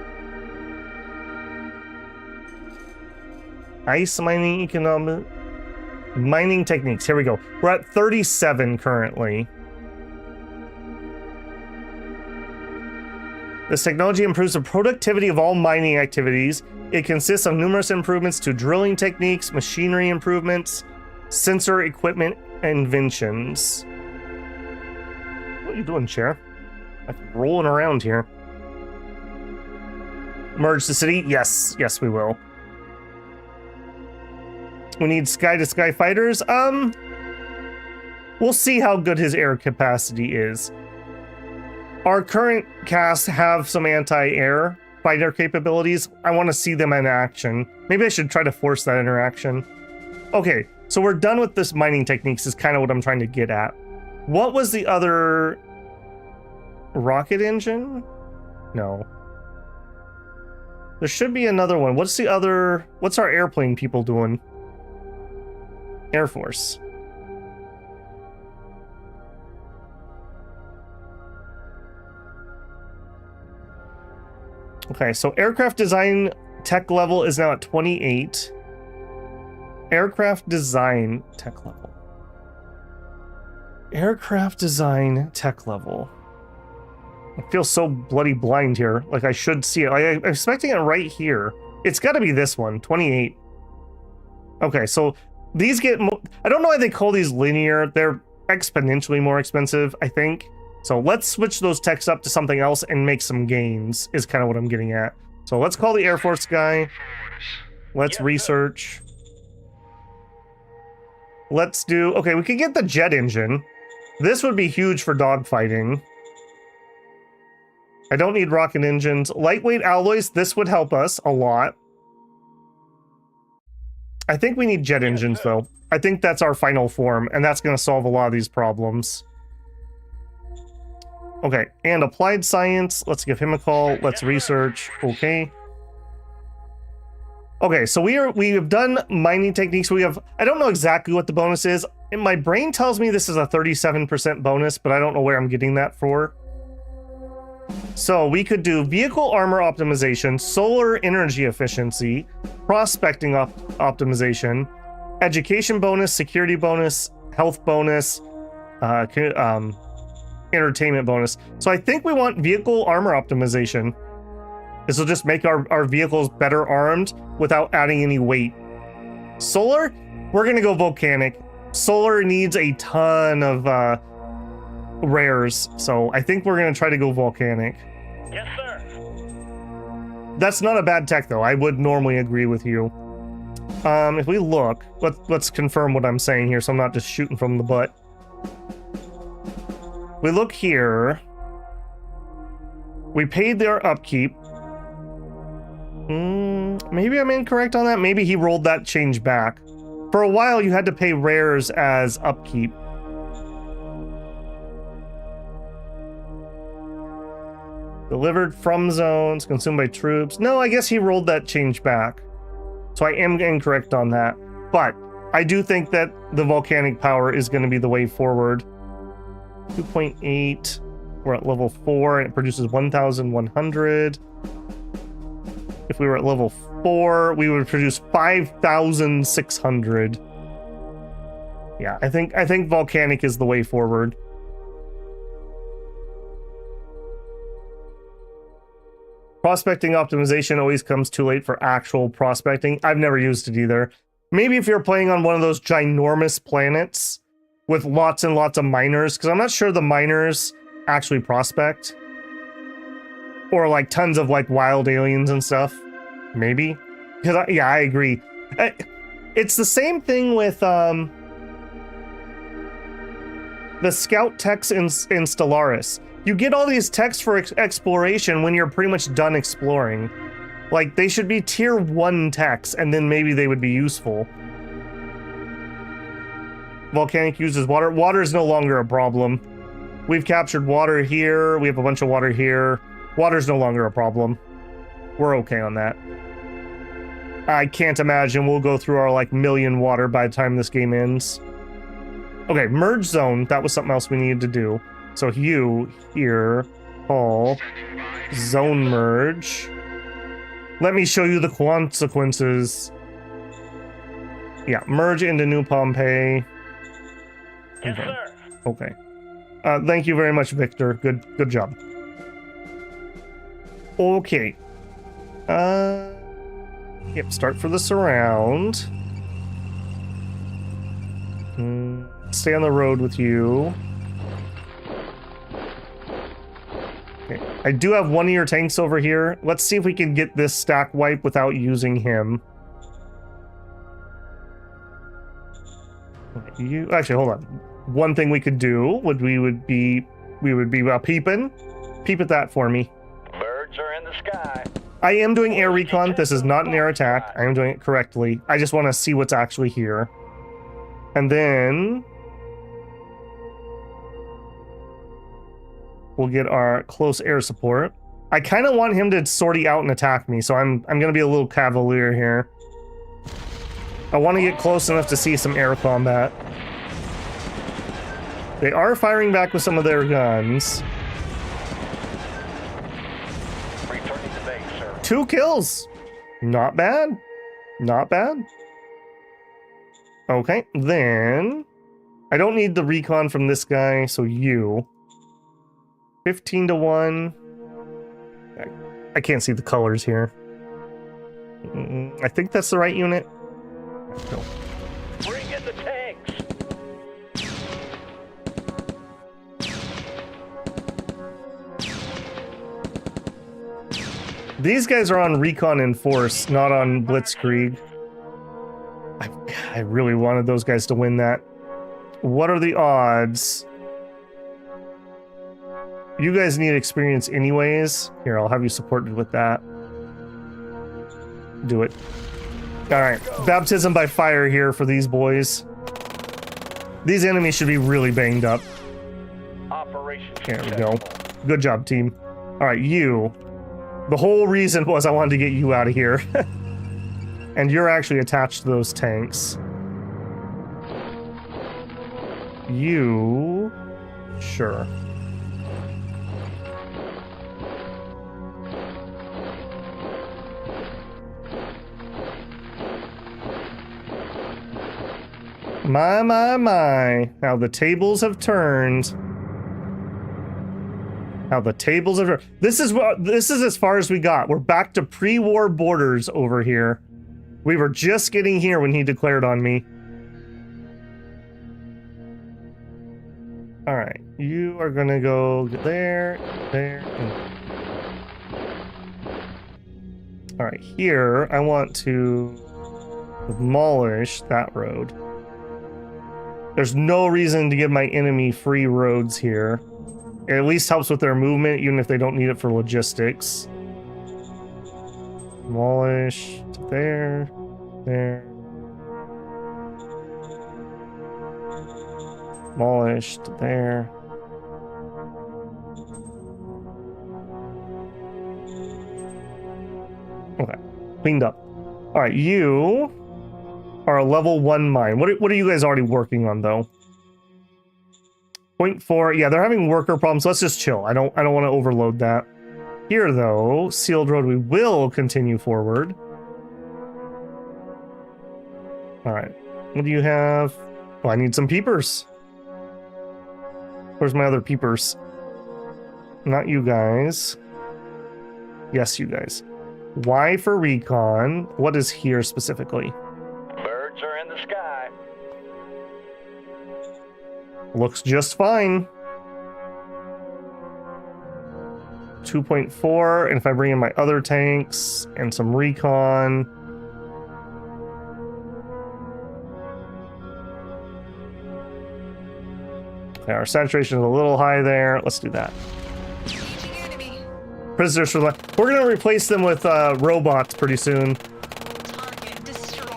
Ice mining economic. Mining techniques. Here we go. We're at 37 currently. This technology improves the productivity of all mining activities. It consists of numerous improvements to drilling techniques, machinery improvements, sensor equipment inventions. What are you doing, Chair? I'm rolling around here. Merge the city? Yes, we will. We need sky-to-sky fighters. We'll see how good his air capacity is. Our current cast have some anti-air fighter capabilities. I want to see them in action. Maybe I should try to force that interaction. Okay, so we're done with this mining techniques is kind of what I'm trying to get at. What was the other rocket engine? No. There should be another one. What's the other? What's our airplane people doing? Air Force. Okay, so aircraft design tech level is now at 28. Aircraft design tech level. Aircraft design tech level. I feel so bloody blind here. Like I should see it. I'm expecting it right here. It's got to be this one, 28. Okay, so these get I don't know why they call these linear. They're exponentially more expensive, I think. So let's switch those techs up to something else and make some gains, is kind of what I'm getting at. So let's call the Air Force guy. Let's research. Let's do... Okay, we could get the jet engine. This would be huge for dogfighting. I don't need rocket engines. Lightweight alloys, this would help us a lot. I think we need jet engines, though. I think that's our final form, and that's going to solve a lot of these problems. Okay, and applied science. Let's give him a call. Let's research. Okay. Okay, so we have done mining techniques. We have... I don't know exactly what the bonus is. And my brain tells me this is a 37% bonus, but I don't know where I'm getting that for. So we could do vehicle armor optimization, solar energy efficiency, prospecting optimization, education bonus, security bonus, health bonus, entertainment bonus. So I think we want vehicle armor optimization. This will just make our vehicles better armed without adding any weight. Solar, we're gonna go volcanic. Solar needs a ton of rares, so I think we're gonna try to go volcanic. Yes, sir. That's not a bad tech though. I would normally agree with you. If we look, let's confirm what I'm saying here so I'm not just shooting from the butt. We look here. We paid their upkeep. Maybe I'm incorrect on that. Maybe he rolled that change back. For a while, you had to pay rares as upkeep. Delivered from zones, consumed by troops. No, I guess he rolled that change back. So I am incorrect on that. But I do think that the volcanic power is going to be the way forward. 2.8. We're at level 4 and it produces 1,100. If we were at level 4, we would produce 5,600. Yeah, I think volcanic is the way forward. Prospecting optimization always comes too late for actual prospecting. I've never used it either. Maybe if you're playing on one of those ginormous planets with lots and lots of miners, because I'm not sure the miners actually prospect. Or like tons of like wild aliens and stuff. Maybe. Because yeah, I agree. It's the same thing with the scout techs in Stellaris. You get all these techs for exploration when you're pretty much done exploring. Like, they should be tier 1 techs, and then maybe they would be useful. Volcanic uses water. Water is no longer a problem. We've captured water here. We have a bunch of water here. Water's no longer a problem. We're okay on that. I can't imagine we'll go through our, like, million water by the time this game ends. Okay, merge zone. That was something else we needed to do. So you, here, call, zone merge. Let me show you the consequences. Yeah, merge into New Pompeii. Yes, sir. Okay. Thank you very much, Victor. Good job. Okay. Yep, start for the surround. Stay on the road with you. Okay. I do have one of your tanks over here. Let's see if we can get this stack wipe without using him. Okay, you actually hold on. One thing we could do would we would be peeping. Peep at that for me. Birds are in the sky. I am doing air recon. This is not an air attack. I am doing it correctly. I just want to see what's actually here. And then we'll get our close air support. I kind of want him to sortie out and attack me, so I'm gonna be a little cavalier here. I want to get close enough to see some air combat. They are firing back with some of their guns. Returning to base, sir. 2 kills. Not bad. Not bad. Okay, then I don't need the recon from this guy, so you. 15 to 1. I can't see the colors here. I think that's the right unit. No. Bring in the tanks. These guys are on recon and force, not on blitzkrieg. I really wanted those guys to win that. What are the odds? You guys need experience anyways. Here, I'll have you supported with that. Do it. All right, baptism by fire here for these boys. These enemies should be really banged up. Operation. There we go. Good job, team. All right, you. The whole reason was I wanted to get you out of here. And you're actually attached to those tanks. You... Sure. My. Now the tables have turned. This is as far as we got. We're back to pre-war borders over here. We were just getting here when he declared on me. All right, you are gonna go there, and... All right, here I want to demolish that road. There's no reason to give my enemy free roads here. It at least helps with their movement, even if they don't need it for logistics. Demolish to there. Demolish to there. Okay, cleaned up. All right, you are a level 1 mine. What are you guys already working on though? 0.4. Yeah, they're having worker problems. Let's just chill. I don't want to overload that. Here though, sealed road. We will continue forward. All right. What do you have? Oh, I need some peepers. Where's my other peepers? Not you guys. Yes, you guys. Y for recon. What is here specifically? Birds are in the sky. Looks just fine. 2.4, and if I bring in my other tanks and some recon. Okay, our saturation is a little high there. Let's do that. Prisoners for life. We're gonna replace them with robots pretty soon. Target destroyed.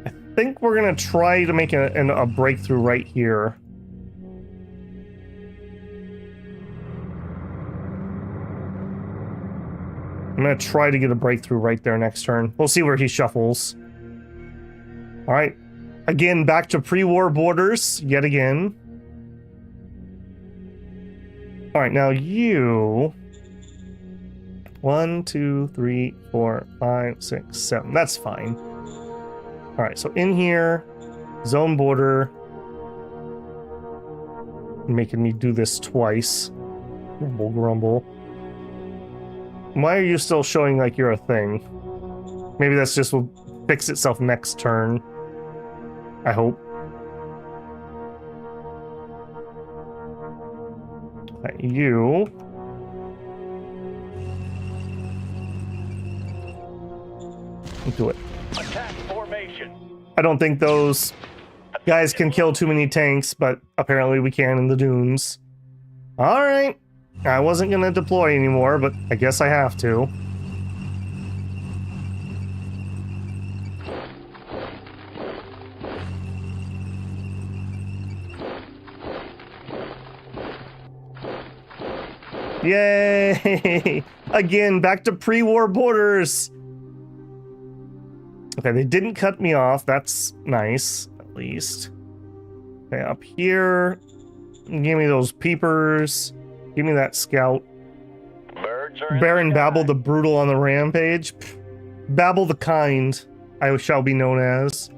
I think we're gonna try to make a breakthrough right here. I'm gonna try to get a breakthrough right there next turn. We'll see where he shuffles. All right, again, back to pre-war borders yet again. All right, now you. 1, 2, 3, 4, 5, 6, 7. That's fine. All right, so in here, zone border. Making me do this twice. Grumble, grumble. Why are you still showing like you're a thing? Maybe that's just will fix itself next turn. I hope. Okay, you. Do it. Attack formation. I don't think those guys can kill too many tanks, but apparently we can in the dunes. All right. I wasn't gonna deploy anymore, but I guess I have to. Yay! Again, back to pre-war borders. Okay, they didn't cut me off. That's nice, at least. Okay, up here. Give me those peepers. Give me that scout. Birds are in Baron the sky. Babel the Brutal on the rampage. Pfft. Babel the Kind, I shall be known as.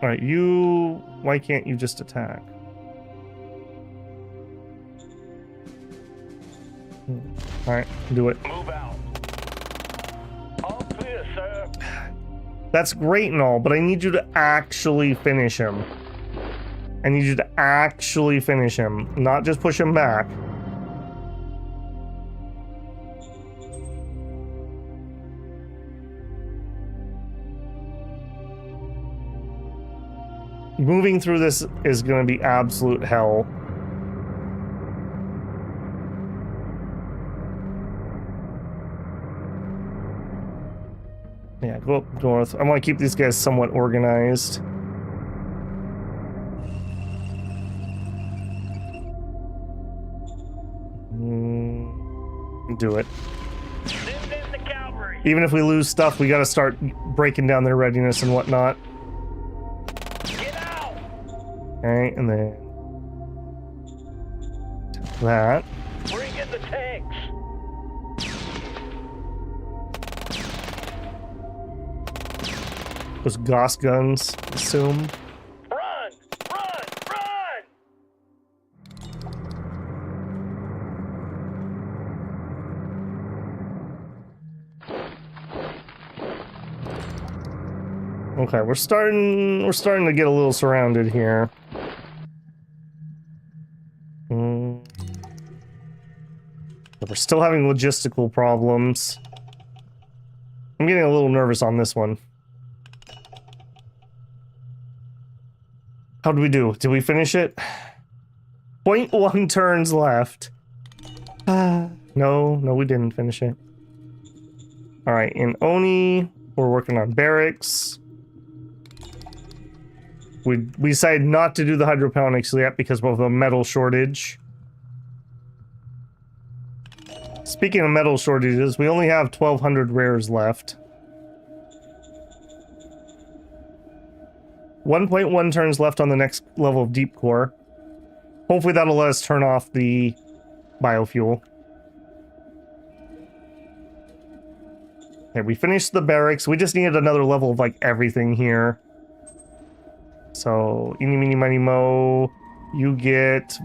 Alright, you... Why can't you just attack? Alright, do it. Move out. All clear, sir. That's great and all, but I need you to actually finish him. I need you to actually finish him, not just push him back. Moving through this is going to be absolute hell. Yeah, go up north. I want to keep these guys somewhat organized. Do it. Send in the cavalry. Even if we lose stuff, we got to start breaking down their readiness and whatnot. Get out. Okay, and then that. Bring in the tanks. Those Gauss guns, assume. Run! Run! Run! Okay, we're starting to get a little surrounded here. But we're still having logistical problems. I'm getting a little nervous on this one. How did we do? Did we finish it? 0.1 turns left. No, we didn't finish it. Alright, in Oni, we're working on barracks. We decided not to do the hydroponics yet because of a metal shortage. Speaking of metal shortages, we only have 1,200 rares left. 1.1 turns left on the next level of deep core. Hopefully that'll let us turn off the biofuel. Okay, we finished the barracks. We just needed another level of like everything here. So, eeny, meeny, miny, mo. You get...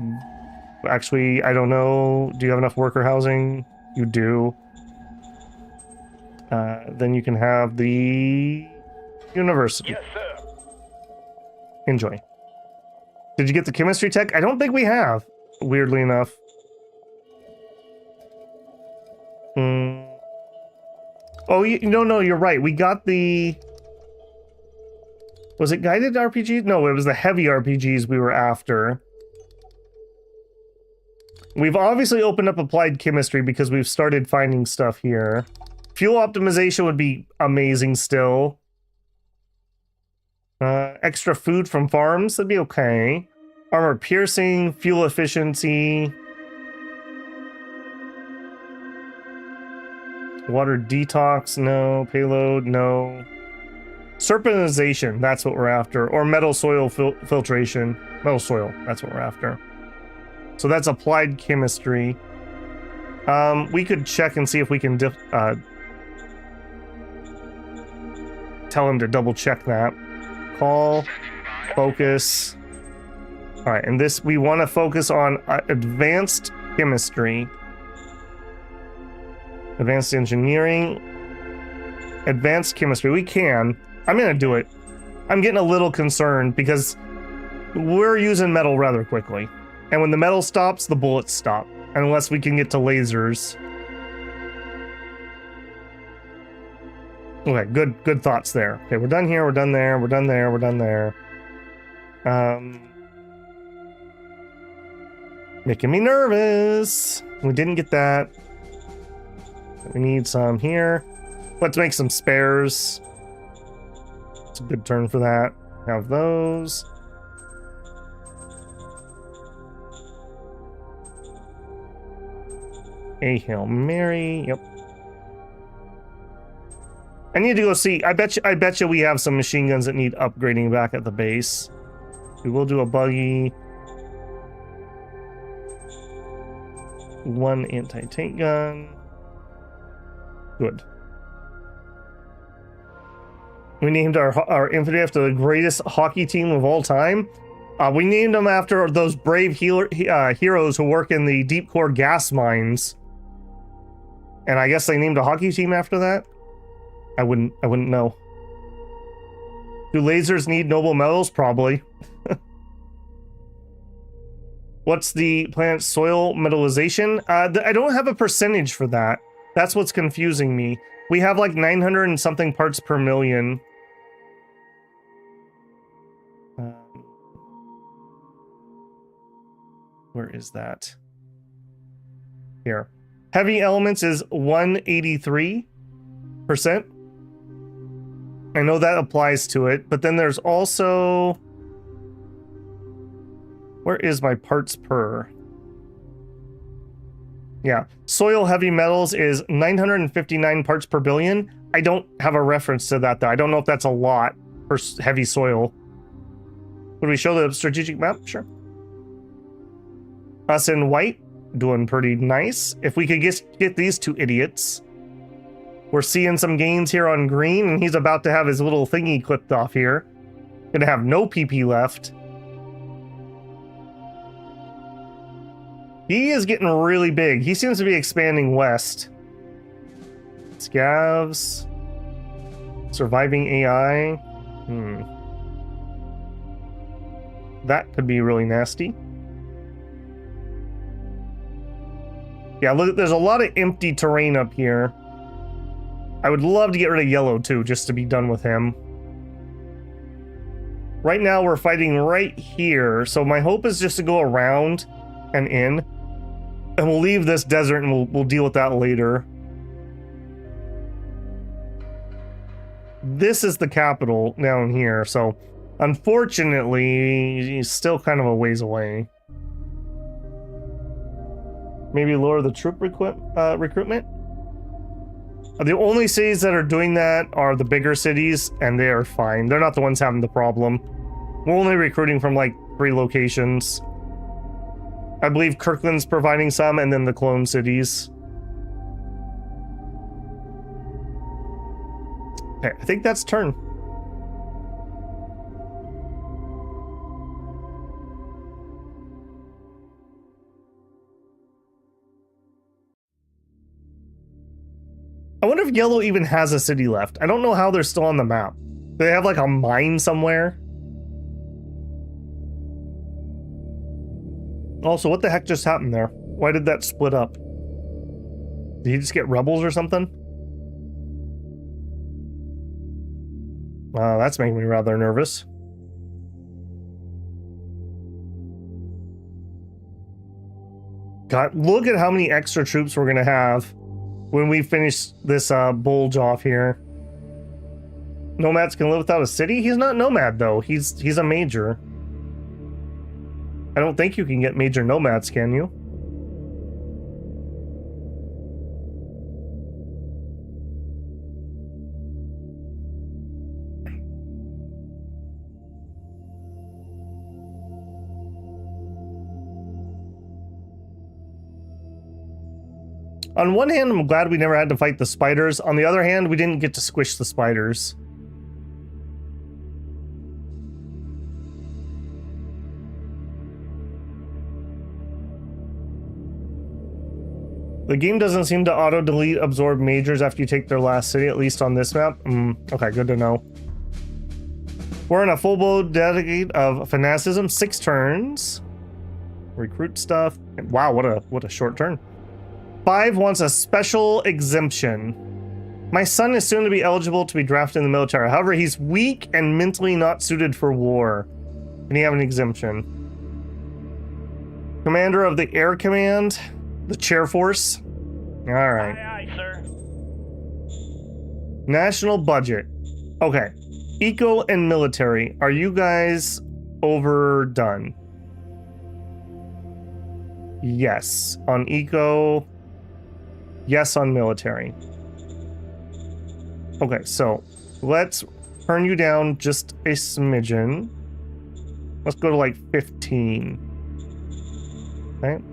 Actually, I don't know. Do you have enough worker housing? You do. Then you can have the university. Yes, sir. Enjoy. Did you get the chemistry tech? I don't think we have, weirdly enough. Oh, no, you're right. We got the... Was it guided RPGs? No, it was the heavy RPGs we were after. We've obviously opened up applied chemistry because we've started finding stuff here. Fuel optimization would be amazing still. Extra food from farms, that'd be okay. Armor piercing, fuel efficiency. Water detox, no. Payload, no. Serpentization, that's what we're after. Or metal soil filtration. Metal soil, that's what we're after. So that's applied chemistry. We could check and see if we can tell him to double check that. Call, focus. All right, and this, we want to focus on advanced chemistry. Advanced engineering. Advanced chemistry, we can. I'm gonna do it. I'm getting a little concerned because we're using metal rather quickly. And when the metal stops, the bullets stop. Unless we can get to lasers. Okay, good thoughts there. Okay, we're done here, we're done there, we're done there, we're done there. Making me nervous. We didn't get that. We need some here. Let's make some spares. It's a good turn for that. Have those. A Hail Mary. Yep. I need to go see. I bet you we have some machine guns that need upgrading back at the base. We will do a buggy. One anti-tank gun. Good. We named our infantry after the greatest hockey team of all time. We named them after those brave heroes who work in the deep core gas mines. And I guess they named a hockey team after that? I wouldn't know. Do lasers need noble metals? Probably. What's the planet's soil metallization? I don't have a percentage for that. That's what's confusing me. We have like 900 and something parts per million. Where is that? Here. Heavy elements is 183%. I know that applies to it, but then there's also... Where is my parts per? Yeah, soil heavy metals is 959 parts per billion. I don't have a reference to that though. I don't know if that's a lot for heavy soil. Would we show the strategic map? Sure. Us in white, doing pretty nice. If we could get these two idiots. We're seeing some gains here on green, and he's about to have his little thingy clipped off here. Gonna have no PP left. He is getting really big. He seems to be expanding west. Scavs. Surviving AI. That could be really nasty. Yeah, look, there's a lot of empty terrain up here. I would love to get rid of yellow too, just to be done with him. Right now we're fighting right here, so my hope is just to go around and in. And we'll leave this desert and we'll deal with that later. This is the capital down here, so unfortunately, he's still kind of a ways away. Maybe lower the troop recruitment? The only cities that are doing that are the bigger cities, and they are fine. They're not the ones having the problem. We're only recruiting from like 3 locations. I believe Kirkland's providing some, and then the clone cities. Okay, I think that's turn. I wonder if yellow even has a city left. I don't know how they're still on the map. Do they have like a mine somewhere? Also, what the heck just happened there? Why did that split up? Did he just get rebels or something? Wow, that's making me rather nervous. God, look at how many extra troops we're gonna have when we finish this bulge off here. Nomads can live without a city? He's not nomad though. He's a major. I don't think you can get major nomads, can you? On one hand, I'm glad we never had to fight the spiders. On the other hand, we didn't get to squish the spiders. The game doesn't seem to auto-delete absorb majors after you take their last city, at least on this map. Okay, good to know. We're in a full-blown dedicate of fanaticism. 6 turns. Recruit stuff. Wow, what a short turn. 5 wants a special exemption. My son is soon to be eligible to be drafted in the military. However, he's weak and mentally not suited for war. Can he have an exemption? Commander of the Air Command, the Chair Force. All right. Aye, aye, sir. National budget. Okay. Eco and military. Are you guys overdone? Yes. On eco. Yes on military. Okay, so let's turn you down just a smidgen. Let's go to like 15. Okay.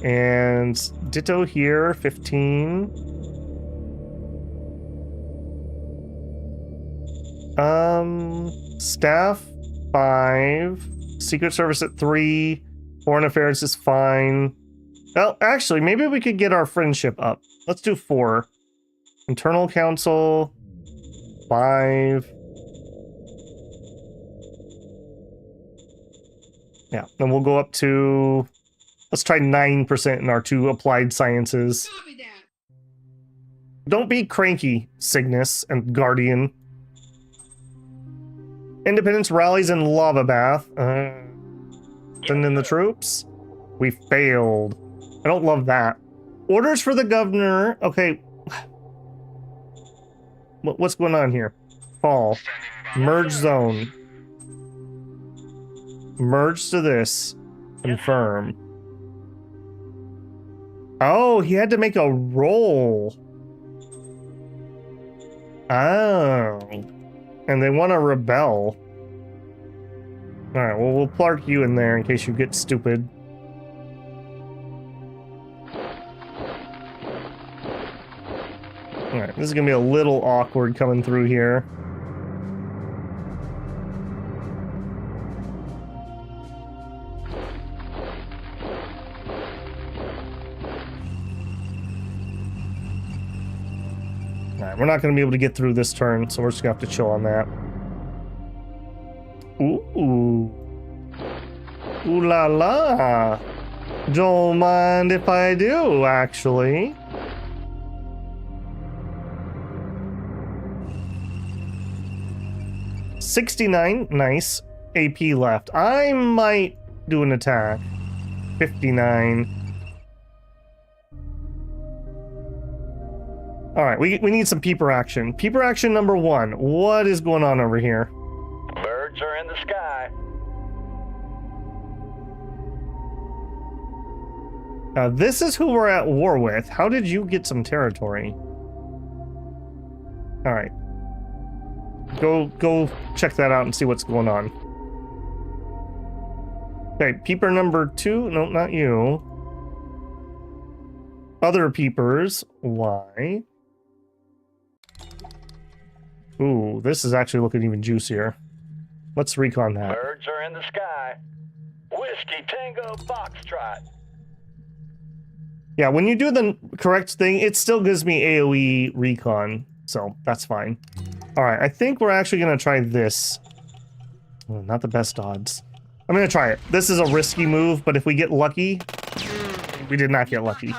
And ditto here, 15. Staff 5, Secret Service at 3, Foreign Affairs is fine. Well, actually, maybe we could get our friendship up. Let's do 4. Internal Council 5. Yeah, then we'll go up to, let's try 9% in our 2 applied sciences. Don't be cranky, Cygnus and Guardian. Independence rallies in lava bath. Send in the troops. We failed. I don't love that. Orders for the governor. Okay. What's going on here? Fall. Merge zone. Merge to this. Confirm. Oh, he had to make a roll. Oh. And they want to rebel. Alright, well, we'll park you in there in case you get stupid. Alright, this is going to be a little awkward coming through here. Alright, we're not going to be able to get through this turn, so we're just going to have to chill on that. Ooh. Ooh la la. Don't mind if I do, actually. $69, nice. AP left. I might do an attack. 59. Alright, we need some peeper action. Peeper action number 1. What is going on over here? Birds are in the sky. This is who we're at war with. How did you get some territory? Alright. Go check that out and see what's going on. Okay, peeper number 2. No, not you. Other peepers. Why? Ooh, this is actually looking even juicier. Let's recon that. Birds are in the sky. Whiskey Tango Foxtrot. Yeah, when you do the correct thing, it still gives me AoE recon, so that's fine. Alright, I think we're actually going to try this. Oh, not the best odds. I'm going to try it. This is a risky move, but if we get lucky... We did not get lucky.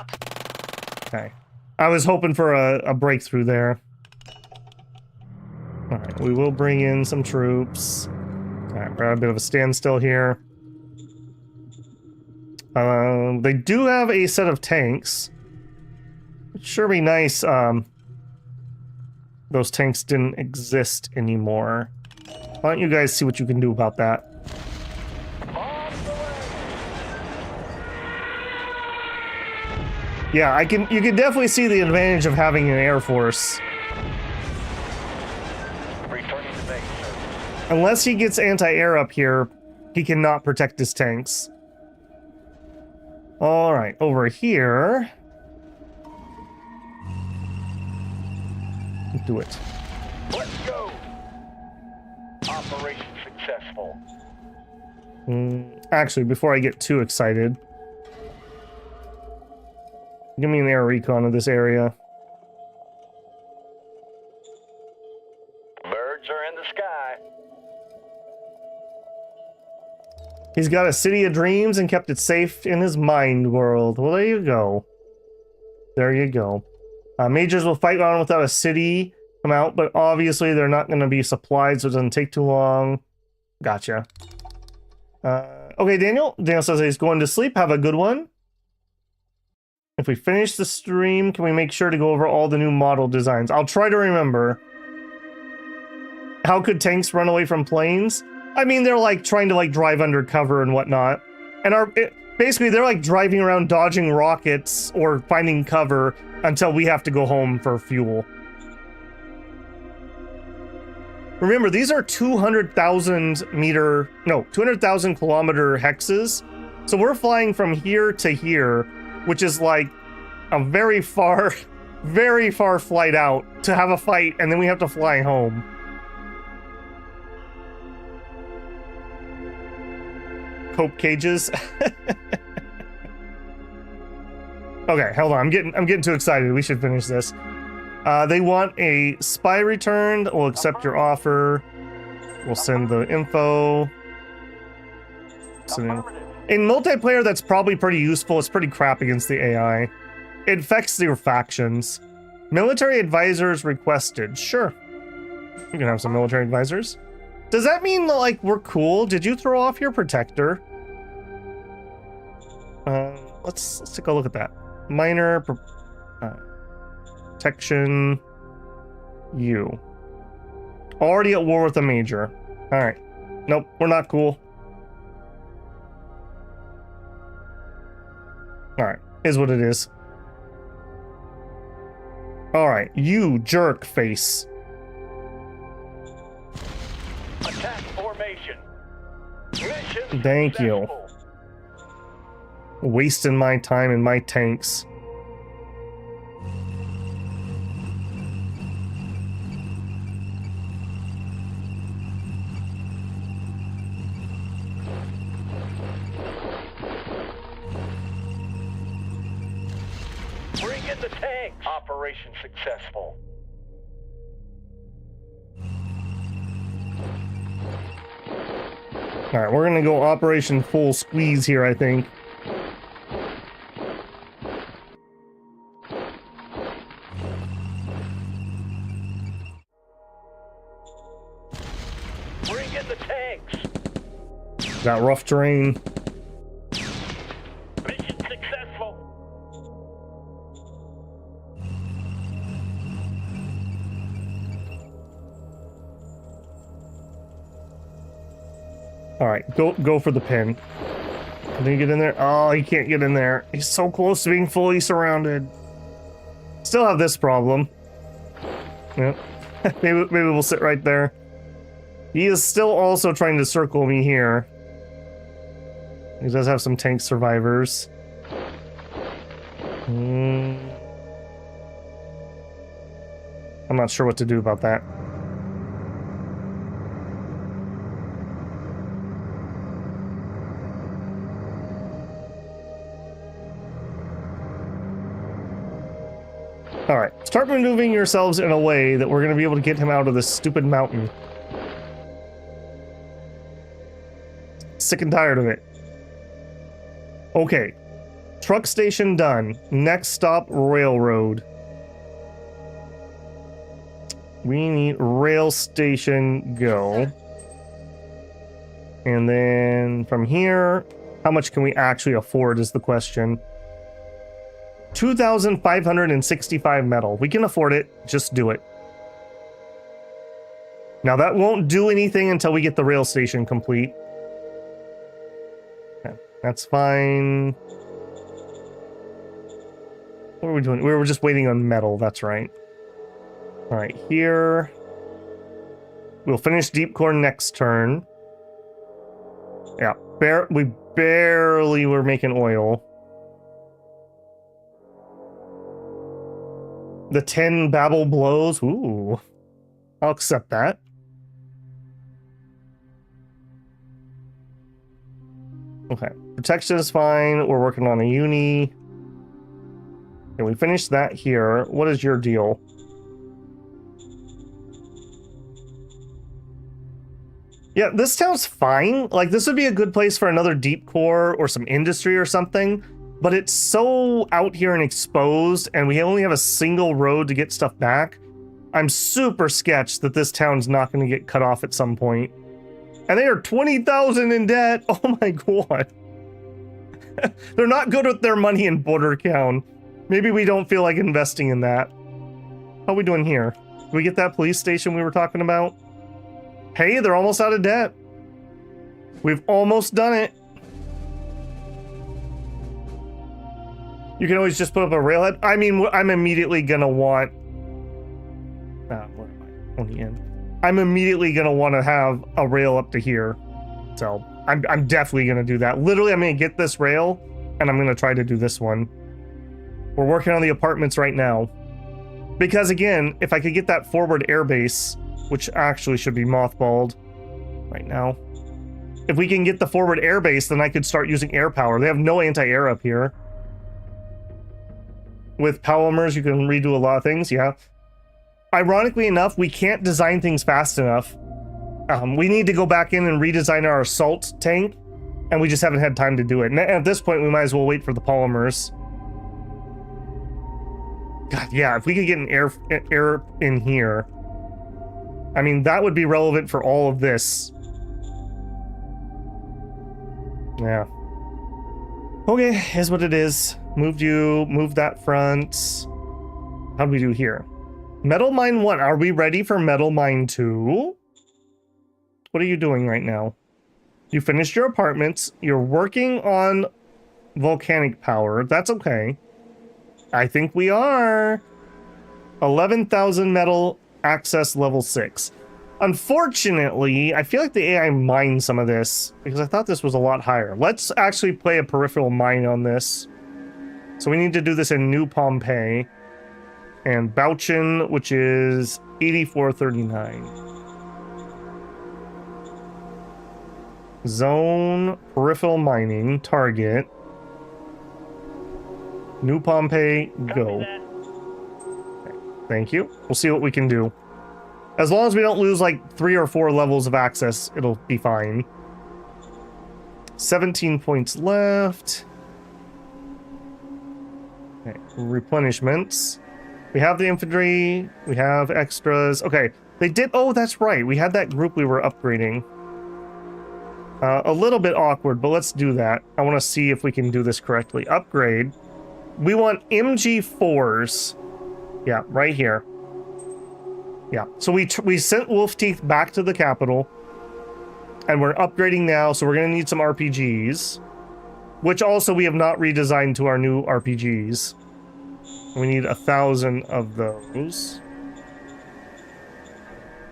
Okay. I was hoping for a breakthrough there. Alright, we will bring in some troops. Alright, we're at a bit of a standstill here. They do have a set of tanks. It'd sure be nice, those tanks didn't exist anymore. Why don't you guys see what you can do about that? Yeah, you can definitely see the advantage of having an air force. Returning to base, sir. Unless he gets anti-air up here, he cannot protect his tanks. Alright, over here. Do it. Let's go. Operation successful. Actually, before I get too excited, give me an air recon of this area. Birds are in the sky. He's got a city of dreams and kept it safe in his mind world. Well, there you go. There you go. Majors will fight on without a city come out, but obviously they're not going to be supplied, so it doesn't take too long. Gotcha. Okay, Daniel. Daniel says he's going to sleep. Have a good one. If we finish the stream, can we make sure to go over all the new model designs? I'll try to remember. How could tanks run away from planes? I mean, they're like trying to like drive undercover and whatnot. And basically they're like driving around dodging rockets or finding cover until we have to go home for fuel. Remember, these are 200,000 kilometer hexes. So we're flying from here to here, which is like a very far flight out to have a fight, and then we have to fly home. Cope cages. Okay, hold on. I'm getting too excited. We should finish this. They want a spy returned. We'll accept your offer. We'll send the info. In multiplayer, that's probably pretty useful. It's pretty crap against the AI. It affects your factions. Military advisors requested. Sure. You can have some military advisors. Does that mean that, like, we're cool? Did you throw off your protector? Let's take a look at that. Minor protection. You. Already at war with a major. Alright. Nope, we're not cool. Alright, is what it is. Alright, you jerk face. Attack formation. Mission Thank you. successful. Wasting my time in my tanks. Bring in the tanks. Operation successful. Alright, we're gonna go Operation Full Squeeze here, I think. Bring in the tanks. Got rough terrain. Mission successful. Alright, go for the pin. Can he get in there? Oh, he can't get in there. He's so close to being fully surrounded. Still have this problem. Yep. maybe we'll sit right there. He is still also trying to circle me here. He does have some tank survivors. I'm not sure what to do about that. Alright, start maneuvering yourselves in a way that we're going to be able to get him out of this stupid mountain. Sick and tired of it. Okay. Truck station done. Next stop, railroad. We need rail station go. And then from here, how much can we actually afford is the question. 2,565 metal. We can afford it. Just do it. Now that won't do anything until we get the rail station complete. Okay, that's fine. What are we doing? We were just waiting on metal. That's right. All right, here. We'll finish deep core next turn. Yeah, we barely were making oil. The 10 Babel blows. Ooh. I'll accept that. Okay. Protection is fine. We're working on a uni. Okay, we finished that here. What is your deal? Yeah, this town's fine. Like, this would be a good place for another deep core or some industry or something. But it's so out here and exposed, and we only have a single road to get stuff back. I'm super sketched that this town's not going to get cut off at some point. And they are 20,000 in debt. Oh my god. They're not good with their money in border count. Maybe we don't feel like investing in that. How are we doing here? Did we get that police station we were talking about? Hey, they're almost out of debt. We've almost done it. You can always just put up a railhead. I mean, I'm immediately gonna want... where am I? On the end. I'm immediately gonna want to have a rail up to here. So, I'm definitely gonna do that. Literally, I'm gonna get this rail, and I'm gonna try to do this one. We're working on the apartments right now. Because again, if I could get that forward airbase, which actually should be mothballed right now. If we can get the forward airbase, then I could start using air power. They have no anti-air up here. With polymers, you can redo a lot of things, yeah. Ironically enough, we can't design things fast enough. We need to go back in and redesign our assault tank, and we just haven't had time to do it. And at this point, we might as well wait for the polymers. God, yeah, if we could get an air in here, I mean, that would be relevant for all of this. Yeah. Okay, here's what it is. Move that front. How do we do here? Metal Mine 1. Are we ready for Metal Mine 2? What are you doing right now? You finished your apartments. You're working on volcanic power. That's okay. I think we are. 11,000 metal, access level 6. Unfortunately, I feel like the AI mined some of this because I thought this was a lot higher. Let's actually play a peripheral mine on this. So we need to do this in New Pompeii and Bouchin, which is 8439. Zone, peripheral mining, target. New Pompeii, go. Okay, thank you. We'll see what we can do. As long as we don't lose like 3 or 4 levels of access, it'll be fine. 17 points left. Okay, replenishments. We have the infantry. We have extras. Okay, they did... Oh, that's right. We had that group we were upgrading. A little bit awkward, but let's do that. I want to see if we can do this correctly. Upgrade. We want MG4s. Yeah, right here. Yeah, so we sent Wolf Teeth back to the capital, and we're upgrading now, so we're going to need some RPGs, which also we have not redesigned to our new RPGs. We need 1,000 of those.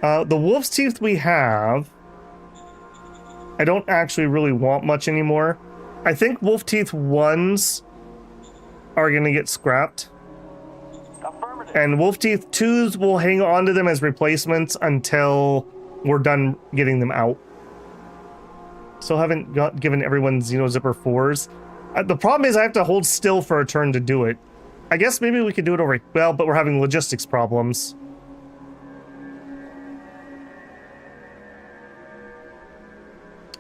The Wolf's Teeth we have, I don't actually really want much anymore. I think Wolf Teeth 1s are going to get scrapped. And Wolf Teeth 2s will hang on to them as replacements until we're done getting them out. Still haven't given everyone Xeno Zipper 4s. The problem is I have to hold still for a turn to do it. I guess maybe we could do it over... Well, but we're having logistics problems.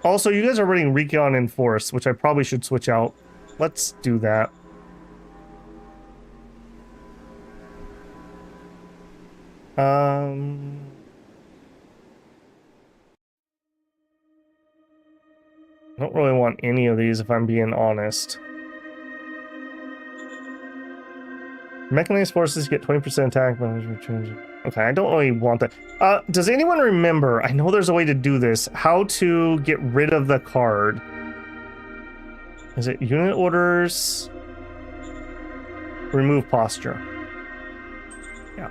Also, you guys are running Recon and Force, which I probably should switch out. Let's do that. I don't really want any of these if I'm being honest. Mechanized forces get 20% attack. Okay, I don't really want that. Does anyone remember, I know there's a way to do this, how to get rid of the card? Is it unit orders? Remove posture. Yeah.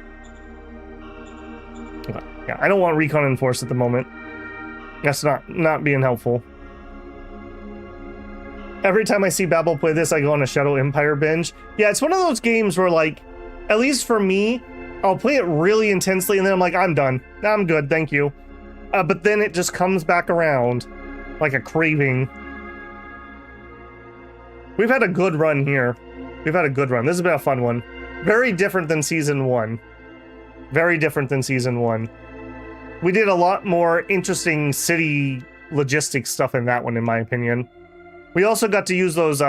Okay. Yeah, I don't want recon and force at the moment. That's not being helpful. Every time I see Babel play this, I go on a Shadow Empire binge. Yeah, it's one of those games where, like, at least for me, I'll play it really intensely and then I'm like, I'm done. I'm good, thank you. But then it just comes back around like a craving. We've had a good run here. We've had a good run. This has been a fun one. Very different than Season 1. Very different than Season 1. We did a lot more interesting city logistics stuff in that one, in my opinion. We also got to use those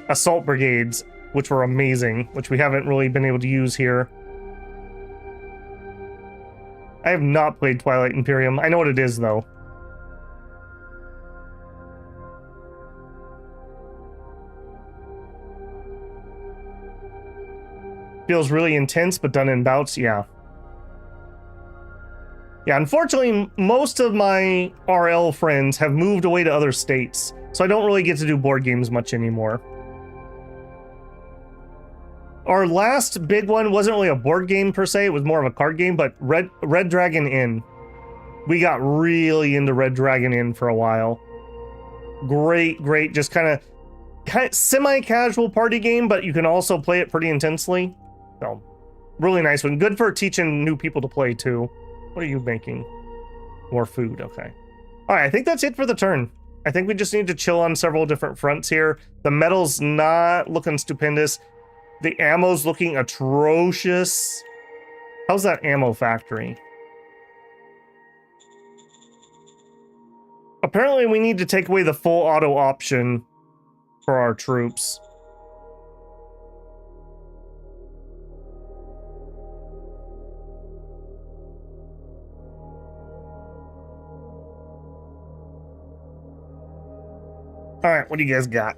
assault brigades, which were amazing, which we haven't really been able to use here. I have not played Twilight Imperium. I know what it is, though. Feels really intense, but done in bouts. Yeah. Yeah, unfortunately, most of my RL friends have moved away to other states, so I don't really get to do board games much anymore. Our last big one wasn't really a board game per se, it was more of a card game, but Red Dragon Inn. We got really into Red Dragon Inn for a while. Great, just kind of semi-casual party game, but you can also play it pretty intensely. So, really nice one. Good for teaching new people to play too. What are you making? More food, okay. All right, I think that's it for the turn. I think we just need to chill on several different fronts here. The metal's not looking stupendous. The ammo's looking atrocious. How's that ammo factory? Apparently we need to take away the full auto option for our troops. All right, what do you guys got?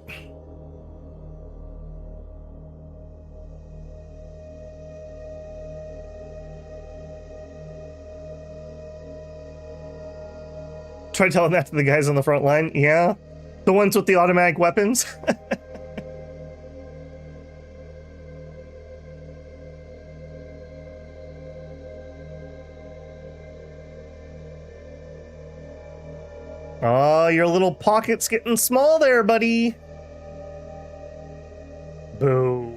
Try telling that to the guys on the front line. Yeah, the ones with the automatic weapons. Oh, your little pocket's getting small there, buddy. Boo.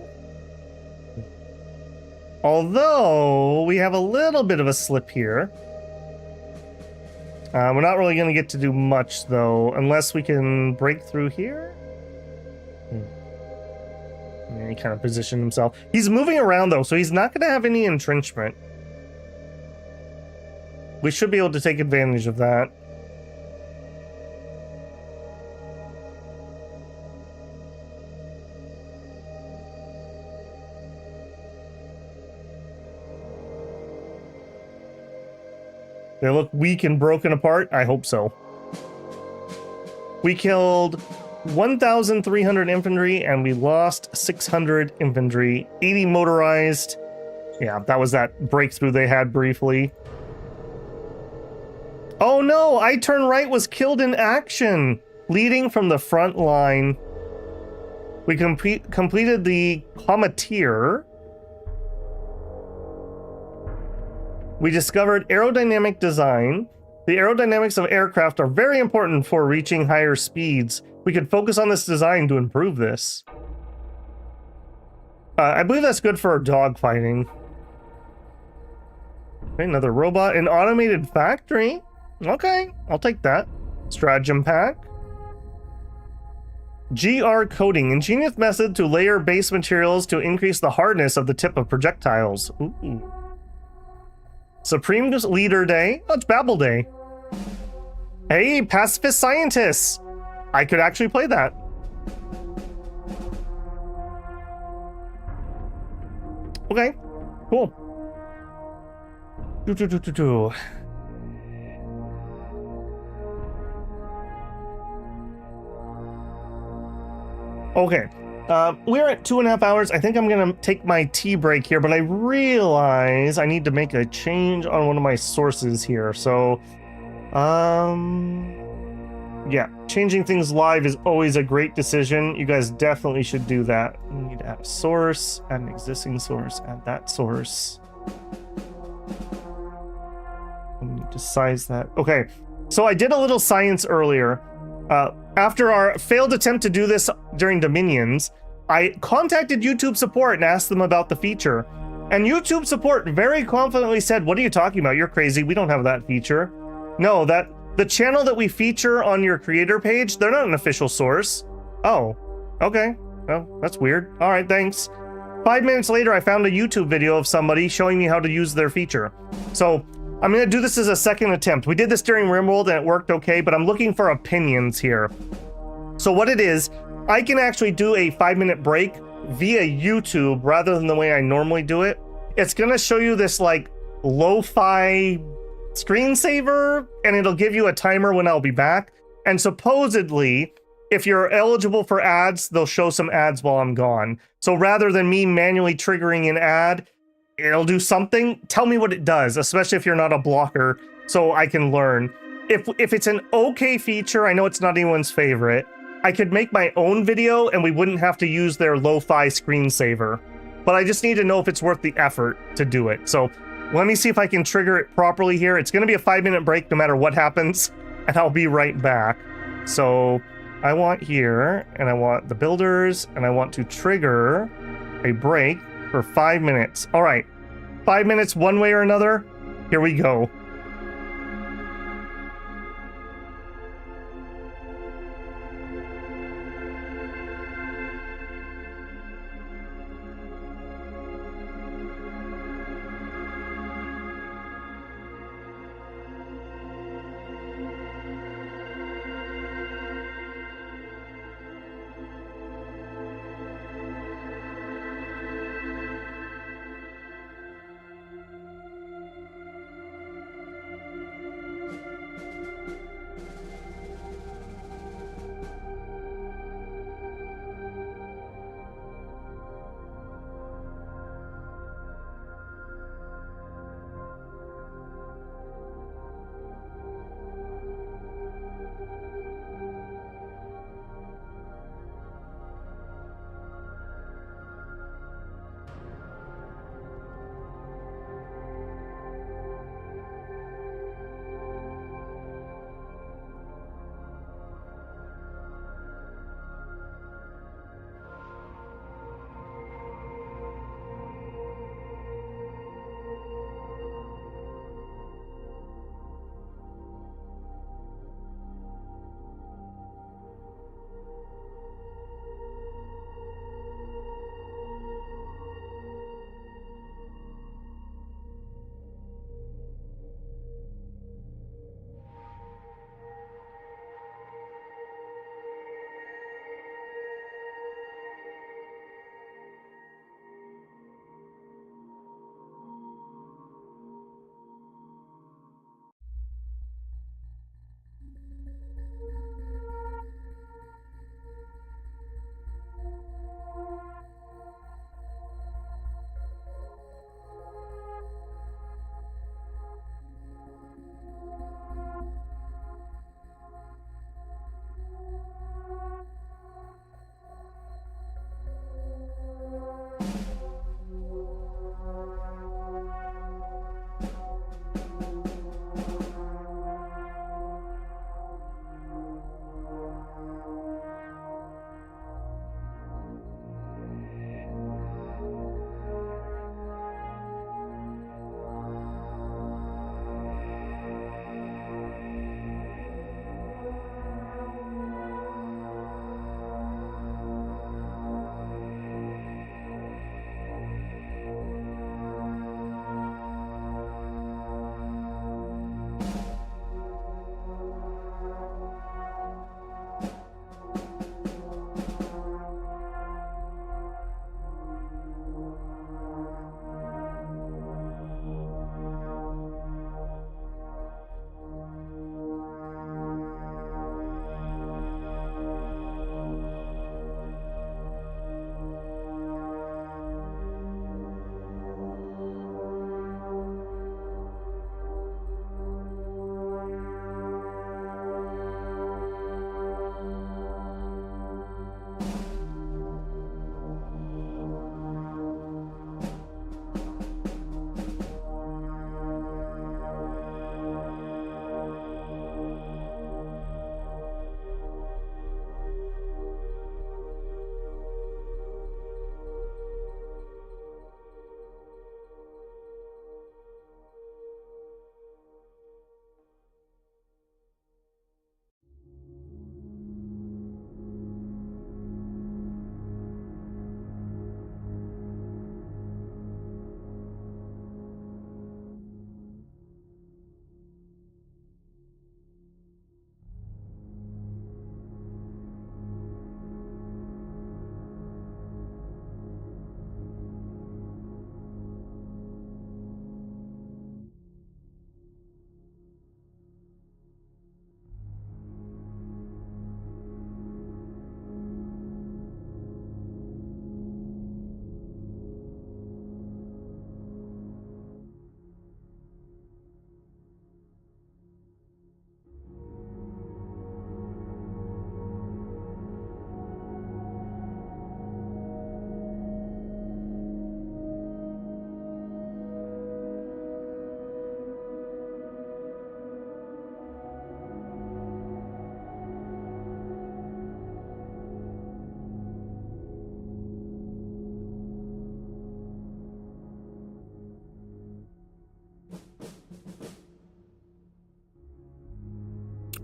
Although, we have a little bit of a slip here. We're not really going to get to do much, though, unless we can break through here. Yeah, he kind of positioned himself. He's moving around, though, so he's not going to have any entrenchment. We should be able to take advantage of that. They look weak and broken apart. I hope so. We killed 1,300 infantry and we lost 600 infantry, 80 motorized. Yeah, that was that breakthrough they had briefly. Oh no, I Turn Right was killed in action, leading from the front line. We completed the Cometeer. We discovered aerodynamic design. The aerodynamics of aircraft are very important for reaching higher speeds. We could focus on this design to improve this. I believe that's good for dogfighting. Okay, another robot. An automated factory. Okay, I'll take that. Stratagem pack. GR coating. Ingenious method to layer base materials to increase the hardness of the tip of projectiles. Ooh. Supreme Leader Day. Oh, it's Babel Day. Hey, Pacifist Scientists. I could actually play that. Okay, cool. Okay. We're at 2.5 hours. I think I'm gonna take my tea break here, but I realize I need to make a change on one of my sources here. So, yeah, changing things live is always a great decision. You guys definitely should do that. We need to add a source, add an existing source, add that source. We need to size that. Okay, so I did a little science earlier. After our failed attempt to do this during Dominions, I contacted YouTube support and asked them about the feature. And YouTube support very confidently said, "What are you talking about? You're crazy. We don't have that feature." No, the channel that we feature on your creator page, they're not an official source. Oh, okay. Well, that's weird. All right, thanks. 5 minutes later, I found a YouTube video of somebody showing me how to use their feature. So I'm going to do this as a second attempt. We did this during RimWorld and it worked okay, but I'm looking for opinions here. So what it is, I can actually do a 5-minute break via YouTube rather than the way I normally do it. It's going to show you this like lo-fi screensaver and it'll give you a timer when I'll be back. And supposedly if you're eligible for ads, they'll show some ads while I'm gone. So rather than me manually triggering an ad, it'll do something. Tell me what it does, especially if you're not a blocker, so I can learn. If it's an okay feature, I know it's not anyone's favorite, I could make my own video and we wouldn't have to use their lo-fi screensaver. But I just need to know if it's worth the effort to do it. So let me see if I can trigger it properly here. It's going to be a 5-minute break no matter what happens, and I'll be right back. So I want here, and I want the builders, and I want to trigger a break for 5 minutes. All right, 5 minutes one way or another. Here we go.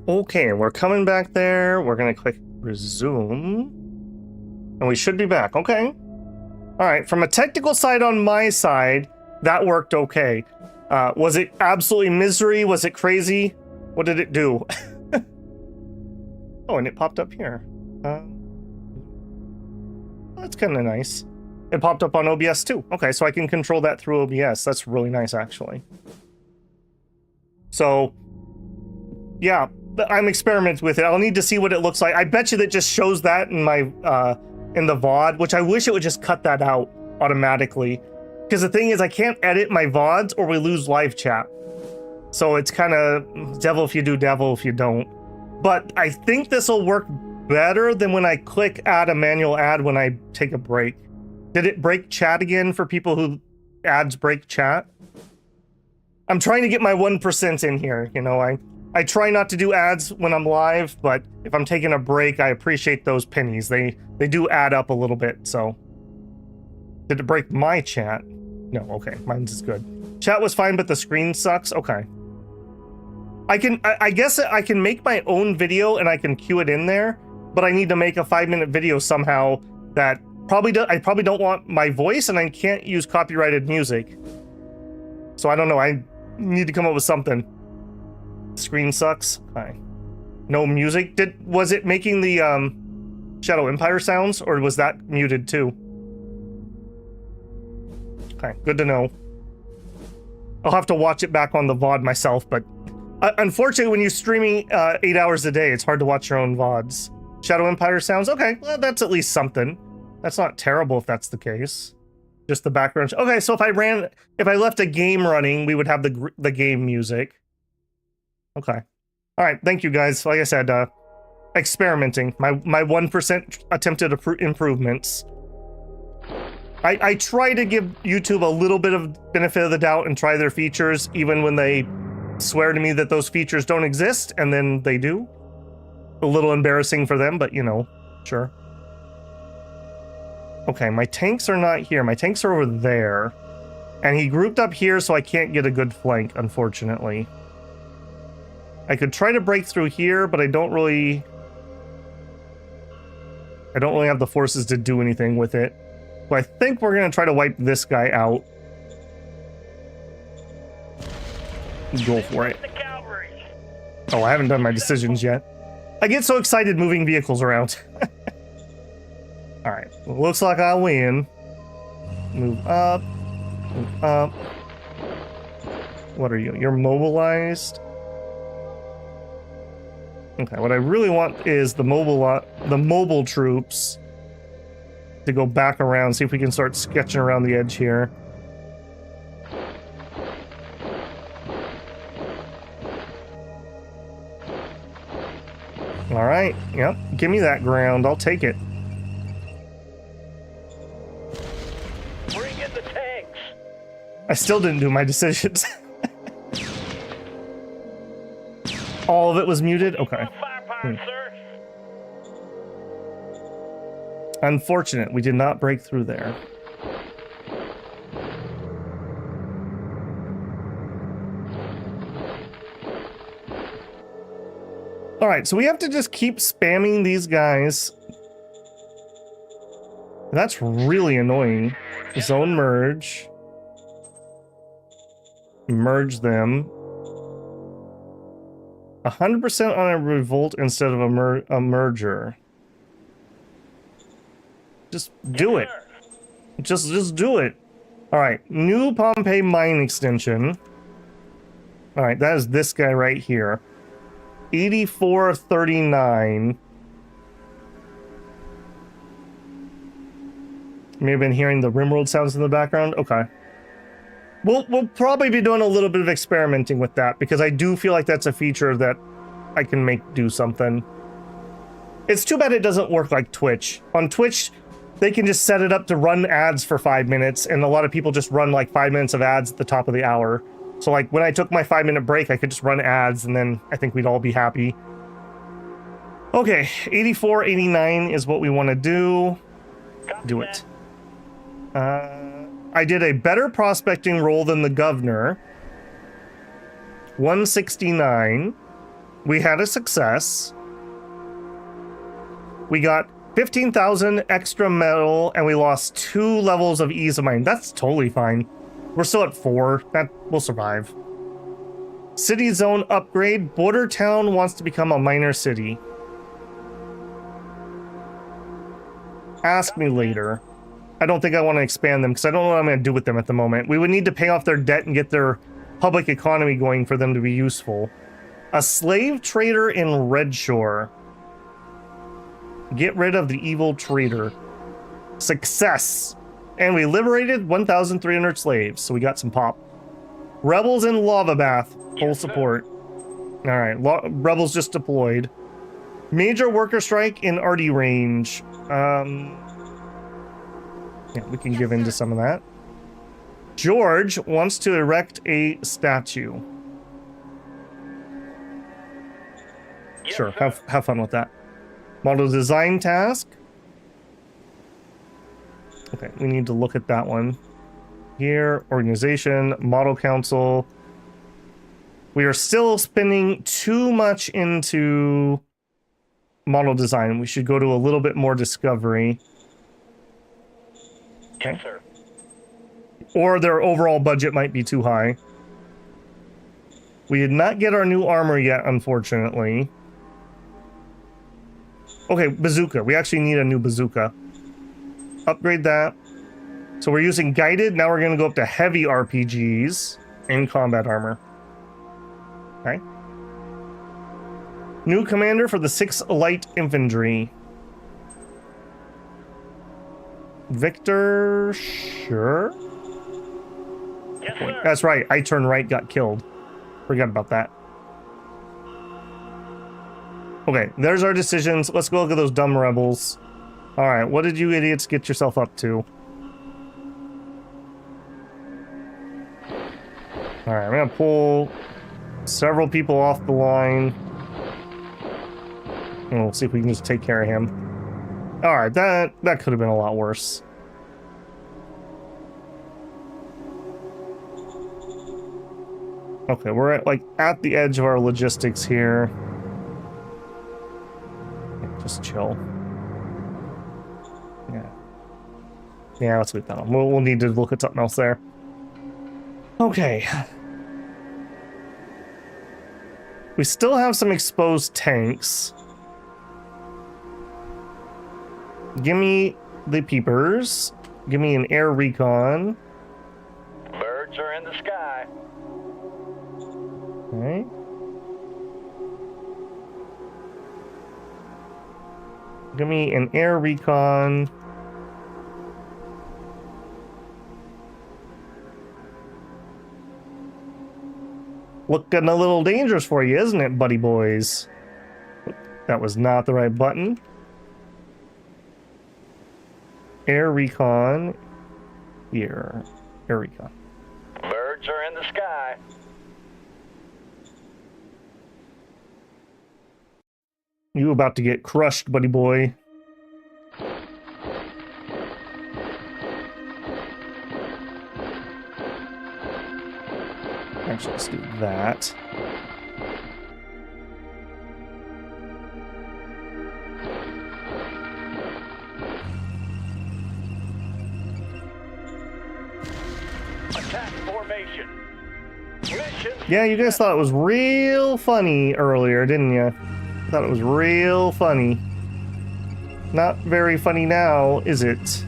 Okay, we're coming back there. We're gonna click resume. And we should be back. Okay. All right, from a technical side on my side, that worked okay. Was it absolutely misery? Was it crazy? What did it do? Oh, and it popped up here. That's kind of nice. It popped up on OBS too. Okay, so I can control that through OBS. That's really nice, actually. So, yeah, I'm experimenting with it. I'll need to see what it looks like. I bet you that just shows that in my in the VOD, which I wish it would just cut that out automatically. Because the thing is, I can't edit my VODs or we lose live chat. So it's kind of devil if you do, devil if you don't. But I think this will work better than when I click add a manual ad when I take a break. Did it break chat again for people who ads break chat? I'm trying to get my 1% in here. You know, I try not to do ads when I'm live, but if I'm taking a break, I appreciate those pennies. They do add up a little bit, so. Did it break my chat? No, okay, mine's is good. Chat was fine, but the screen sucks? Okay. I guess I can make my own video and I can queue it in there, but I need to make a 5-minute video somehow that I probably don't want my voice and I can't use copyrighted music. So I don't know, I need to come up with something. Screen sucks. Okay. No music. Was it making the Shadow Empire sounds, or was that muted too? Okay, good to know. I'll have to watch it back on the VOD myself, but unfortunately when you're streaming 8 hours a day, it's hard to watch your own VODs. Shadow Empire sounds, okay, well, that's at least something. That's not terrible if that's the case. Just the background. Okay, so if I left a game running, we would have the game music. Okay. All right, thank you guys. Like I said, experimenting. My 1% attempted improvements. I try to give YouTube a little bit of benefit of the doubt and try their features, even when they swear to me that those features don't exist, and then they do. A little embarrassing for them, but you know, sure. Okay, my tanks are not here. My tanks are over there. And he grouped up here, so I can't get a good flank, unfortunately. I could try to break through here, but I don't really have the forces to do anything with it. So I think we're going to try to wipe this guy out. Go for it. Oh, I haven't done my decisions yet. I get so excited moving vehicles around. Alright, looks like I win. Move up. Move up. What are you? You're mobilized? Okay, what I really want is the mobile troops to go back around, see if we can start sketching around the edge here. Alright, yep, give me that ground, I'll take it. Bring in the tanks. I still didn't do my decisions. All of it was muted? Okay. Firepower, sir. Unfortunate, we did not break through there. Alright, so we have to just keep spamming these guys. That's really annoying. Zone merge. Merge them. 100% on a revolt instead of a merger. Just do it. Just do it. Alright, new Pompeii mine extension. Alright, that is this guy right here. 8439. May have been hearing the Rimworld sounds in the background. Okay. We'll probably be doing a little bit of experimenting with that, because I do feel like that's a feature that I can make do something. It's too bad it doesn't work like Twitch. On Twitch, they can just set it up to run ads for 5 minutes, and a lot of people just run like 5 minutes of ads at the top of the hour. So like when I took my 5-minute break, I could just run ads, and then I think we'd all be happy. Okay, 84, 89 is what we want to do. Do it. I did a better prospecting roll than the governor. 169. We had a success. We got 15,000 extra metal, and we lost 2 levels of ease of mind. That's totally fine. We're still at 4. That will survive. City zone upgrade. Border town wants to become a minor city. Ask me later. I don't think I want to expand them because I don't know what I'm going to do with them at the moment. We would need to pay off their debt and get their public economy going for them to be useful. A slave trader in Redshore. Get rid of the evil trader. Success. And we liberated 1,300 slaves, so we got some pop. Rebels in Lava Bath. Full support. Alright, rebels just deployed. Major worker strike in RD range. Yeah, we can give in to some of that. George wants to erect a statue. Sure, have fun with that. Model design task. Okay, we need to look at that one. Here, organization, model council. We are still spending too much into model design. We should go to a little bit more discovery. Okay. Yes, sir. Or their overall budget might be too high. We did not get our new armor yet, unfortunately. Okay, bazooka. We actually need a new bazooka. Upgrade that. So we're using guided. Now we're going to go up to heavy RPGs and combat armor. Okay. New commander for the 6th Light Infantry. Victor, sure. Yes, sir. That's right. I turn right, got killed. Forgot about that. Okay, there's our decisions. Let's go look at those dumb rebels. All right, what did you idiots get yourself up to? All right, I'm gonna pull several people off the line. And we'll see if we can just take care of him. All right, that could have been a lot worse. Okay, we're at the edge of our logistics here. Yeah, just chill. Yeah, let's leave that on. We'll need to look at something else there. Okay. We still have some exposed tanks. Give me the peepers. Give me an air recon. Birds are in the sky. Okay. Give me an air recon. Looking a little dangerous for you, isn't it, buddy boys? That was not the right button. Air recon. Here. Air recon. Birds are in the sky. You about to get crushed, buddy boy. Actually, let's do that. Attack formation. Mission. Yeah, you guys thought it was real funny earlier, didn't you? Thought it was real funny. Not very funny now, is it?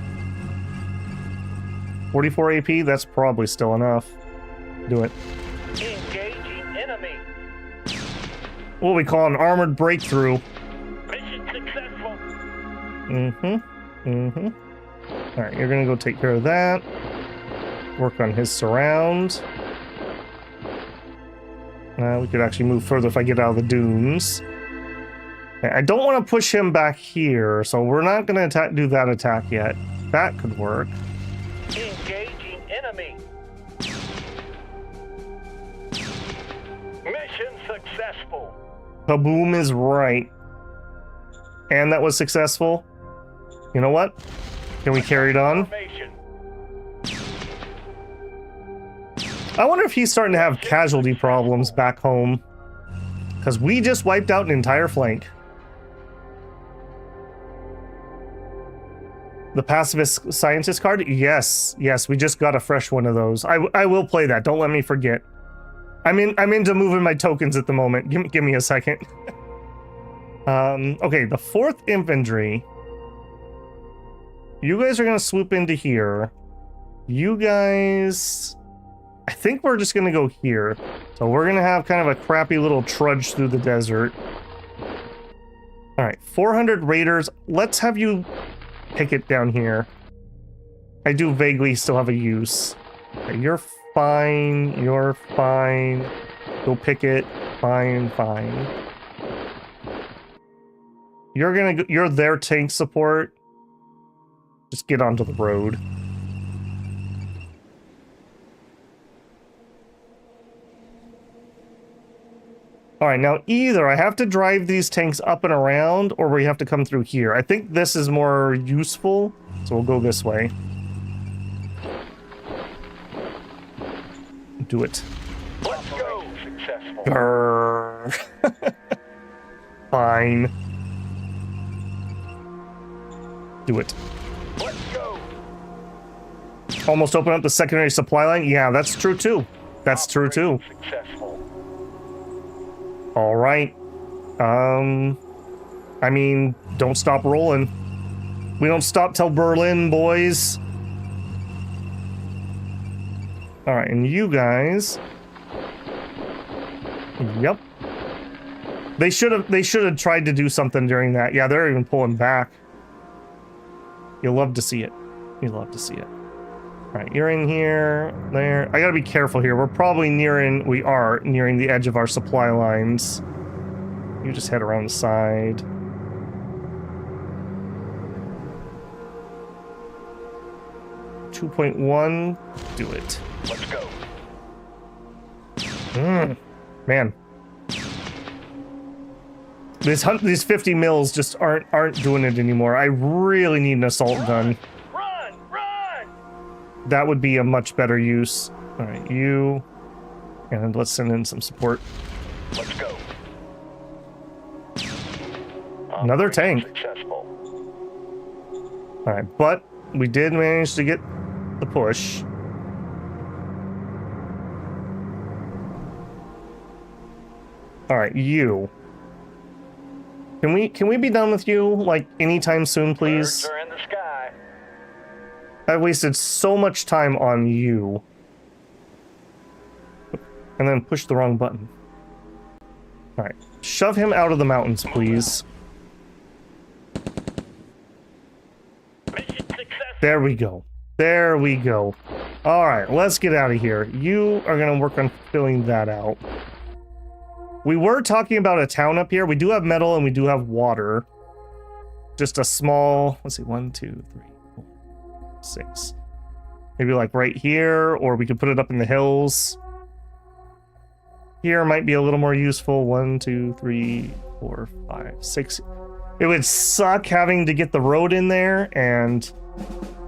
44 AP? That's probably still enough. Do it. Engaging enemy. What we call an armored breakthrough. Mission successful. Alright, you're gonna go take care of that. Work on his surround. We could actually move further if I get out of the dunes. Okay, I don't want to push him back here, so we're not gonna do that attack yet. That could work. Engaging enemy. Mission successful. Kaboom is right. And that was successful. You know what? Can we carry it on? Formation. I wonder if he's starting to have casualty problems back home. Because we just wiped out an entire flank. The pacifist scientist card? Yes, yes, we just got a fresh one of those. I will play that. Don't let me forget. I'm into moving my tokens at the moment. Give me a second. Okay, the 4th infantry. You guys are gonna swoop into here. You guys, I think we're just gonna go here. So we're gonna have kind of a crappy little trudge through the desert. All right, 400 raiders. Let's have you pick it down here. I do vaguely still have a use. Okay, you're fine. You're fine. Go pick it. Fine, fine. You're their tank support. Just get onto the road. All right, now either I have to drive these tanks up and around, or we have to come through here. I think this is more useful, so we'll go this way. Do it. Let's go. Successful. Grrr. Fine. Do it. Let's go. Almost open up the secondary supply line. Yeah, that's true too. That's true too. Successful. All right. I mean, don't stop rolling. We don't stop till Berlin, boys. All right, and you guys. Yep. They should have tried to do something during that. Yeah, they're even pulling back. You'll love to see it. You'll love to see it. All right, you're in here, there. I gotta be careful here. We are nearing the edge of our supply lines. You just head around the side. .1, do it. Let's go. Man. These 50 mils just aren't doing it anymore. I really need an assault gun. Run! Run! That would be a much better use. All right, you. And let's send in some support. Let's go. Another tank. Successful. All right, but we did manage to get the push. All right, you. Can we be done with you like anytime soon, please? Birds are in the sky. I wasted so much time on you. And then push the wrong button. All right, shove him out of the mountains, please. Mission success. There we go. There we go. All right, let's get out of here. You are going to work on filling that out. We were talking about a town up here. We do have metal and we do have water. Just a small, let's see, 1, 2, 3, 4, 6. Maybe like right here, or we could put it up in the hills. Here might be a little more useful. 1, 2, 3, 4, 5, 6. It would suck having to get the road in there, and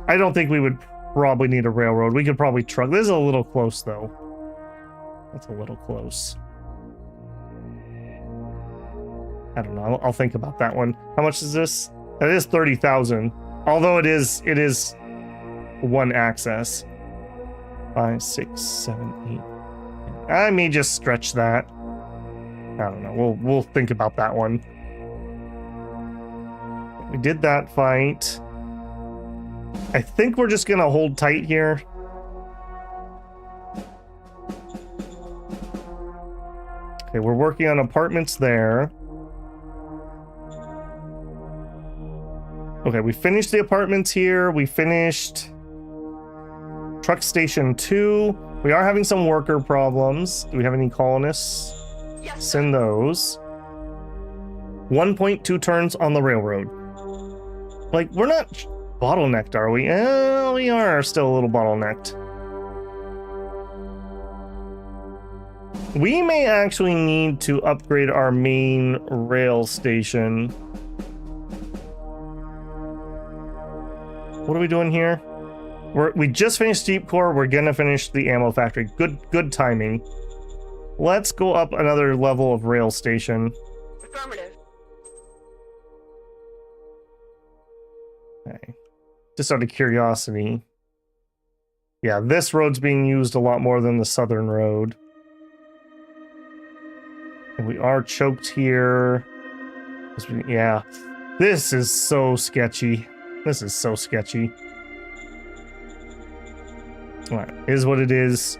I don't think we would probably need a railroad. We could probably truck. This is a little close, though. That's a little close. I don't know. I'll think about that one. How much is this? That is 30,000. Although it is one access. 5, 6, 7, 8. I may just stretch that. I don't know. We'll think about that one. We did that fight. I think we're just gonna hold tight here. Okay, we're working on apartments there. Okay, we finished the apartments here. We finished truck station 2. We are having some worker problems. Do we have any colonists? Yes. Send those. 1.2 turns on the railroad. Like, we're not bottlenecked, are we? We are still a little bottlenecked. We may actually need to upgrade our main rail station. What are we doing here? We just finished Deep Core. We're gonna finish the ammo factory. Good timing. Let's go up another level of rail station. Affirmative. Okay. Just out of curiosity. Yeah, this road's being used a lot more than the southern road. And we are choked here. Yeah. This is so sketchy. This is so sketchy. Alright, is what it is.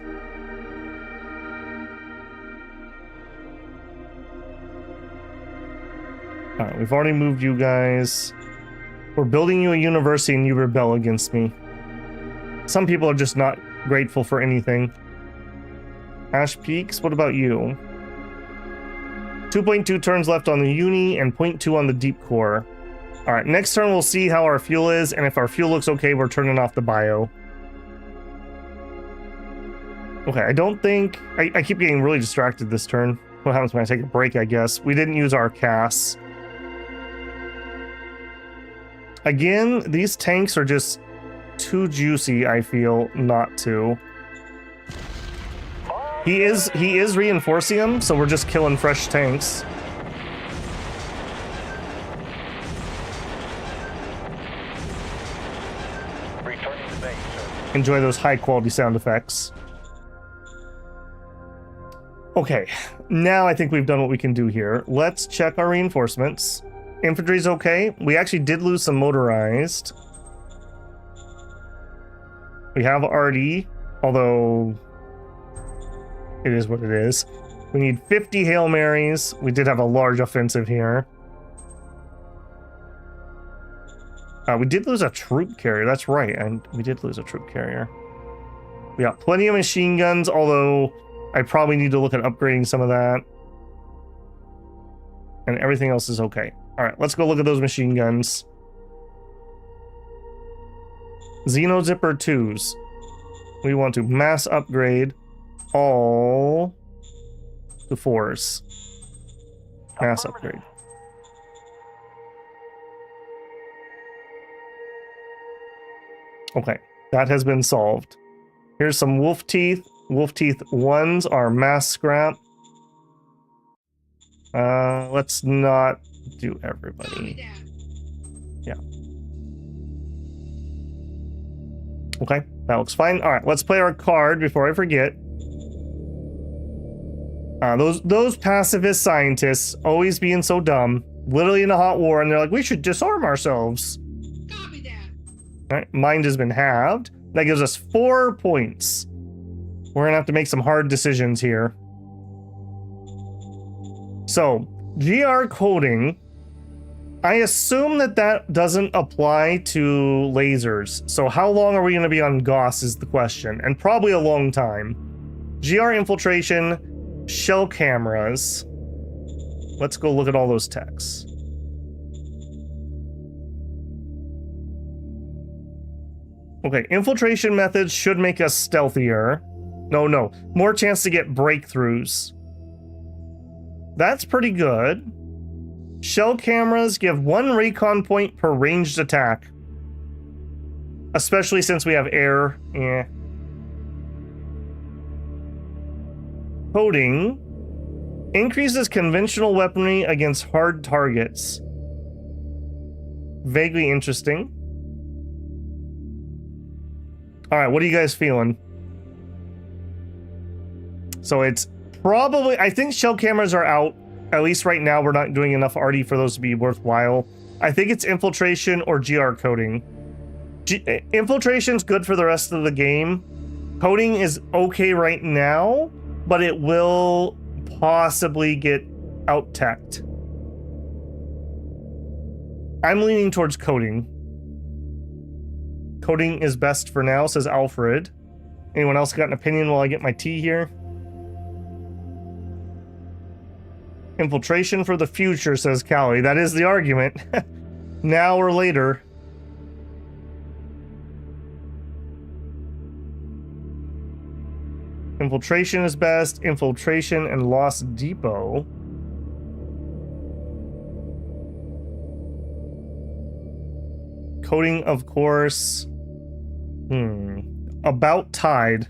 Alright, we've already moved you guys. We're building you a university and you rebel against me. Some people are just not grateful for anything. Ash Peaks, what about you? 2.2 turns left on the uni and 0.2 on the deep core. Alright, next turn we'll see how our fuel is, and if our fuel looks okay, we're turning off the bio. Okay, I don't think... I keep getting really distracted this turn. What happens when I take a break, I guess? We didn't use our CAS. Again, these tanks are just too juicy, I feel, not to. He is reinforcing them, so we're just killing fresh tanks. Returning to base, sir. Enjoy those high-quality sound effects. Okay, now I think we've done what we can do here. Let's check our reinforcements. Infantry's okay. We actually did lose some motorized. We have RD, although it is what it is. We need 50 Hail Marys. We did have a large offensive here. We did lose a troop carrier, that's right, and we did lose a troop carrier. We got plenty of machine guns, although I probably need to look at upgrading some of that. And everything else is okay. Alright, let's go look at those machine guns. Xeno Zipper 2s. We want to mass upgrade all the 4s. Mass upgrade. Okay, that has been solved. Here's some wolf teeth. Wolf teeth 1s are mass scrap. Let's not do everybody. Yeah. Okay, that looks fine. All right, let's play our card before I forget. Those pacifist scientists always being so dumb, literally in a hot war, and they're like, we should disarm ourselves. Copy that. All right, mind has been halved. That gives us 4 points. We're gonna have to make some hard decisions here. So, GR coding, I assume that doesn't apply to lasers. So how long are we going to be on Gauss is the question, and probably a long time. GR infiltration, shell cameras. Let's go look at all those techs. Okay, infiltration methods should make us stealthier. No, more chance to get breakthroughs. That's pretty good. Shell cameras give 1 recon point per ranged attack. Especially since we have air. Eh. Coding increases conventional weaponry against hard targets. Vaguely interesting. Alright, what are you guys feeling? So it's probably, I think shell cameras are out. At least right now, we're not doing enough RD for those to be worthwhile. I think it's infiltration or GR coding. Infiltration's good for the rest of the game. Coding is okay right now, but it will possibly get out-teched. I'm leaning towards coding. Coding is best for now, says Alfred. Anyone else got an opinion while I get my tea here? Infiltration for the future, says Callie. That is the argument. Now or later. Infiltration is best. Infiltration and Lost Depot. Coding, of course. About tied.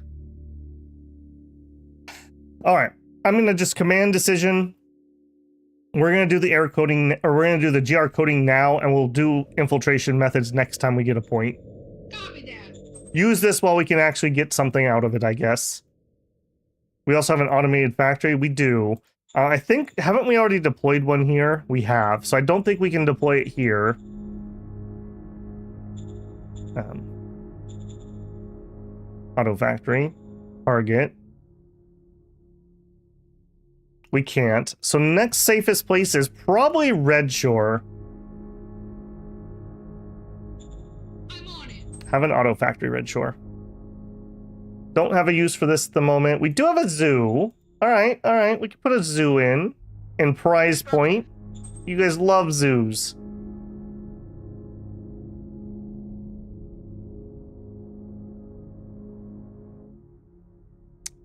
Alright. I'm going to just command decision. We're going to do the air coding, or we're going to do the GR coding now, and we'll do infiltration methods next time we get a point. Copy that. Use this while we can actually get something out of it, I guess. We also have an automated factory. We do. I think, haven't we already deployed one here? We have. So I don't think we can deploy it here. Auto factory. Target. We can't. So next safest place is probably Red Shore. I'm on it. Have an auto factory, Red Shore. Don't have a use for this at the moment. We do have a zoo. All right. We can put a zoo in Prize Point. You guys love zoos.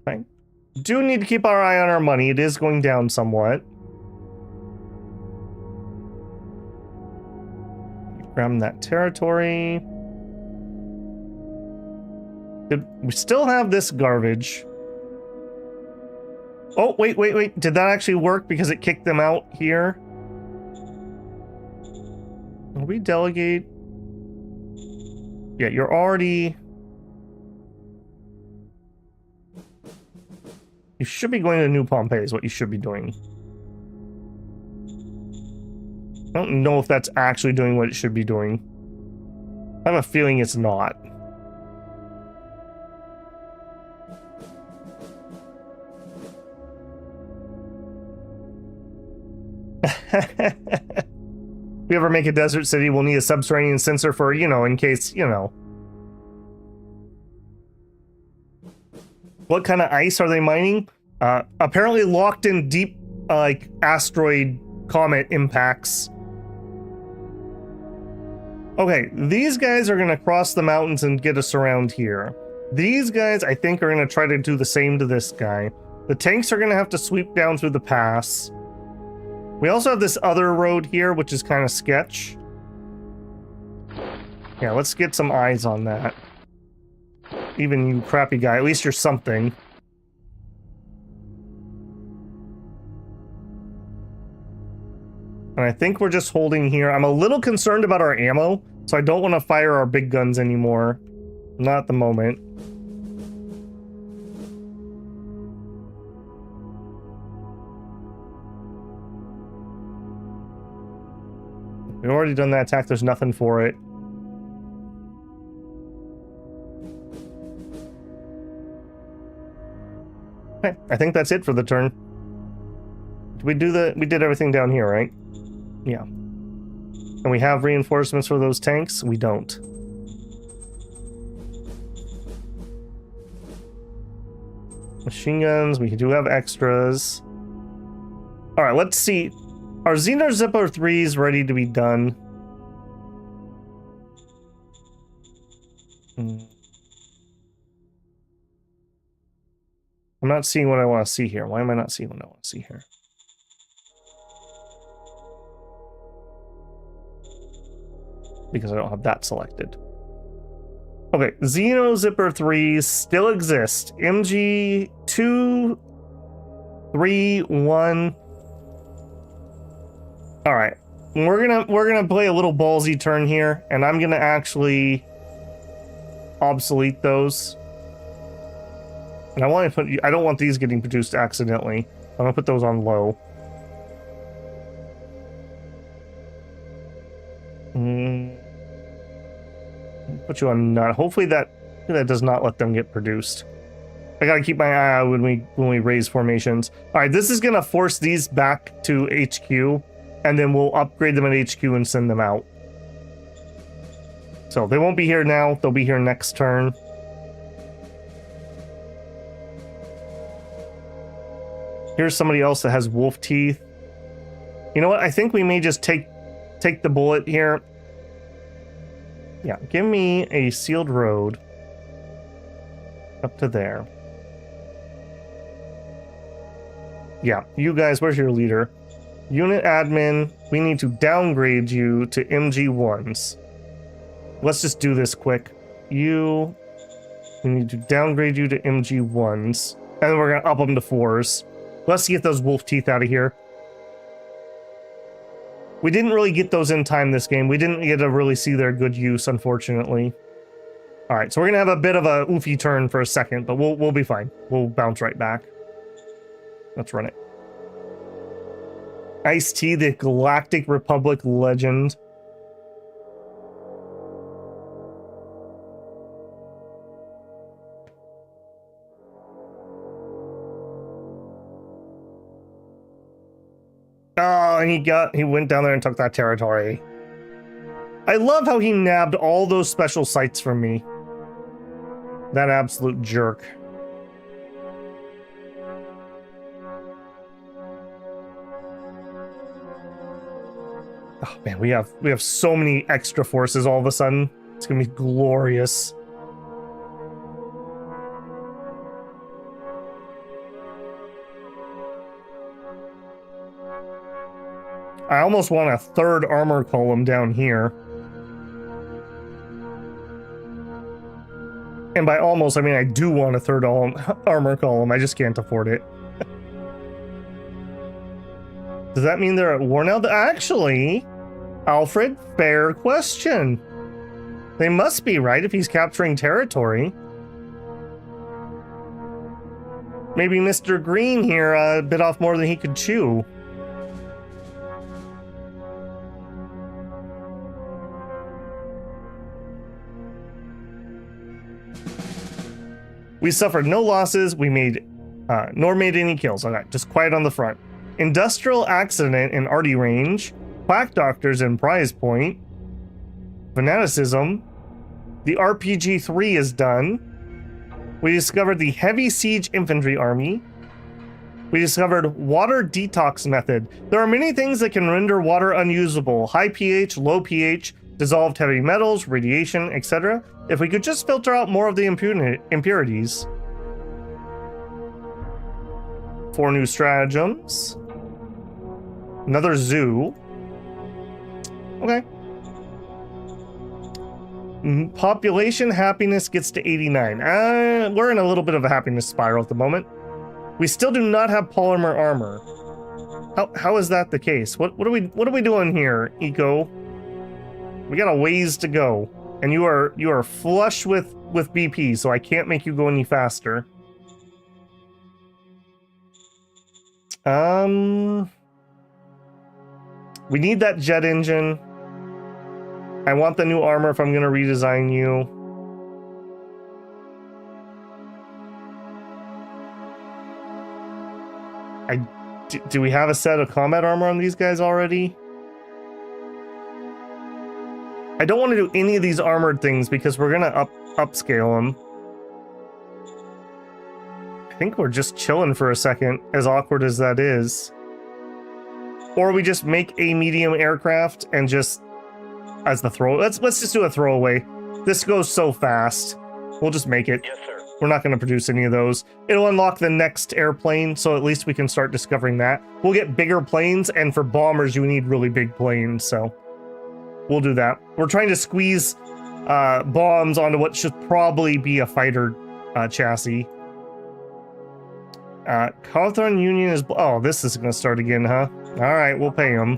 Okay. Do need to keep our eye on our money. It is going down somewhat. Grab that territory. We still have this garbage. Oh, wait. Did that actually work because it kicked them out here? Will we delegate? Yeah, you're already... You should be going to New Pompeii is what you should be doing. I don't know if that's actually doing what it should be doing. I have a feeling it's not. If we ever make a desert city, we'll need a subterranean sensor for, in case, What kind of ice are they mining? Apparently locked in deep, asteroid comet impacts. Okay, these guys are gonna cross the mountains and get us around here. These guys, I think, are gonna try to do the same to this guy. The tanks are gonna have to sweep down through the pass. We also have this other road here, which is kind of sketch. Yeah, let's get some eyes on that. Even you crappy guy, at least you're something. And I think we're just holding here. I'm a little concerned about our ammo, so I don't want to fire our big guns anymore. Not at the moment. We've already done that attack, there's nothing for it. Okay, I think that's it for the turn. We did everything down here, right? Yeah. And we have reinforcements for those tanks? We don't. Machine guns, we do have extras. Alright, let's see. Are Xenar Zipper 3s ready to be done? I'm not seeing what I want to see here. Why am I not seeing what I want to see here? Because I don't have that selected. Okay, Xeno Zipper 3s still exist. MG 2, 3, 1. Alright. We're gonna play a little ballsy turn here, and I'm gonna actually obsolete those. And I don't want these getting produced accidentally. I'm gonna put those on low. Put you on none. Hopefully that does not let them get produced. I gotta keep my eye out when we raise formations. Alright, this is gonna force these back to HQ, and then we'll upgrade them at HQ and send them out. So they won't be here now, they'll be here next turn. Here's somebody else that has wolf teeth. You know what? I think we may just take the bullet here. Yeah, give me a sealed road up to there. Yeah, you guys, where's your leader? Unit admin, we need to downgrade you to MG1s. Let's just do this quick. We need to downgrade you to MG1s. And then we're going to up them to 4s. Let's get those wolf teeth out of here. We didn't really get those in time this game. We didn't get to really see their good use, unfortunately. All right, so we're gonna have a bit of a oofy turn for a second, but we'll be fine. We'll bounce right back. Let's run it. Ice-T, the Galactic Republic legend. Oh, and he went down there and took that territory. I love how he nabbed all those special sites from me. That absolute jerk. Oh man, we have so many extra forces all of a sudden. It's gonna be glorious. I almost want a third armor column down here. And by almost, I mean I do want a third armor column. I just can't afford it. Does that mean they're at war now? Actually, Alfred, fair question. They must be, right, if he's capturing territory. Maybe Mr. Green here bit off more than he could chew. We suffered no losses, nor made any kills. Okay, just quiet on the front. Industrial accident in Arty range, quack doctors in prize point, fanaticism, the RPG-3 is done. We discovered the heavy siege infantry army. We discovered water detox method. There are many things that can render water unusable. High pH, low pH, dissolved heavy metals, radiation, etc. If we could just filter out more of the impurities. 4 new stratagems. Another zoo. Okay. Population happiness gets to 89. We're in a little bit of a happiness spiral at the moment. We still do not have polymer armor. How is that the case? What are we doing here, Eco? We got a ways to go. And you are flush with BP, so I can't make you go any faster. We need that jet engine. I want the new armor if I'm gonna redesign you. Do we have a set of combat armor on these guys already? I don't want to do any of these armored things because we're gonna upscale them. I think we're just chilling for a second, as awkward as that is. Or we just make a medium aircraft and just as the throw. Let's just do a throwaway. This goes so fast. We'll just make it. Yes, sir. We're not going to produce any of those. It'll unlock the next airplane, so at least we can start discovering that. We'll get bigger planes, and for bombers, you need really big planes, so we'll do that. We're trying to squeeze bombs onto what should probably be a fighter chassis. Cawthorn Union is... Oh, this is going to start again, huh? All right, we'll pay them.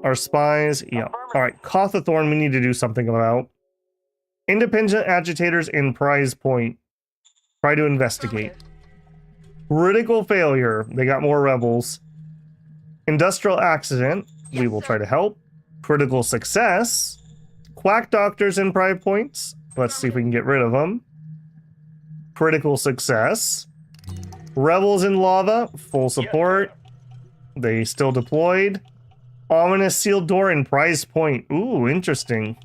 Our spies, yeah. All right, Cawthorn we need to do something about. Independent agitators in prize point. Try to investigate. Critical failure. They got more rebels. Industrial accident. We will try to help. Critical success. Quack doctors in prize points. Let's see if we can get rid of them. Critical success. Rebels in lava. Full support. They still deployed. Ominous sealed door in prize point. Ooh, interesting.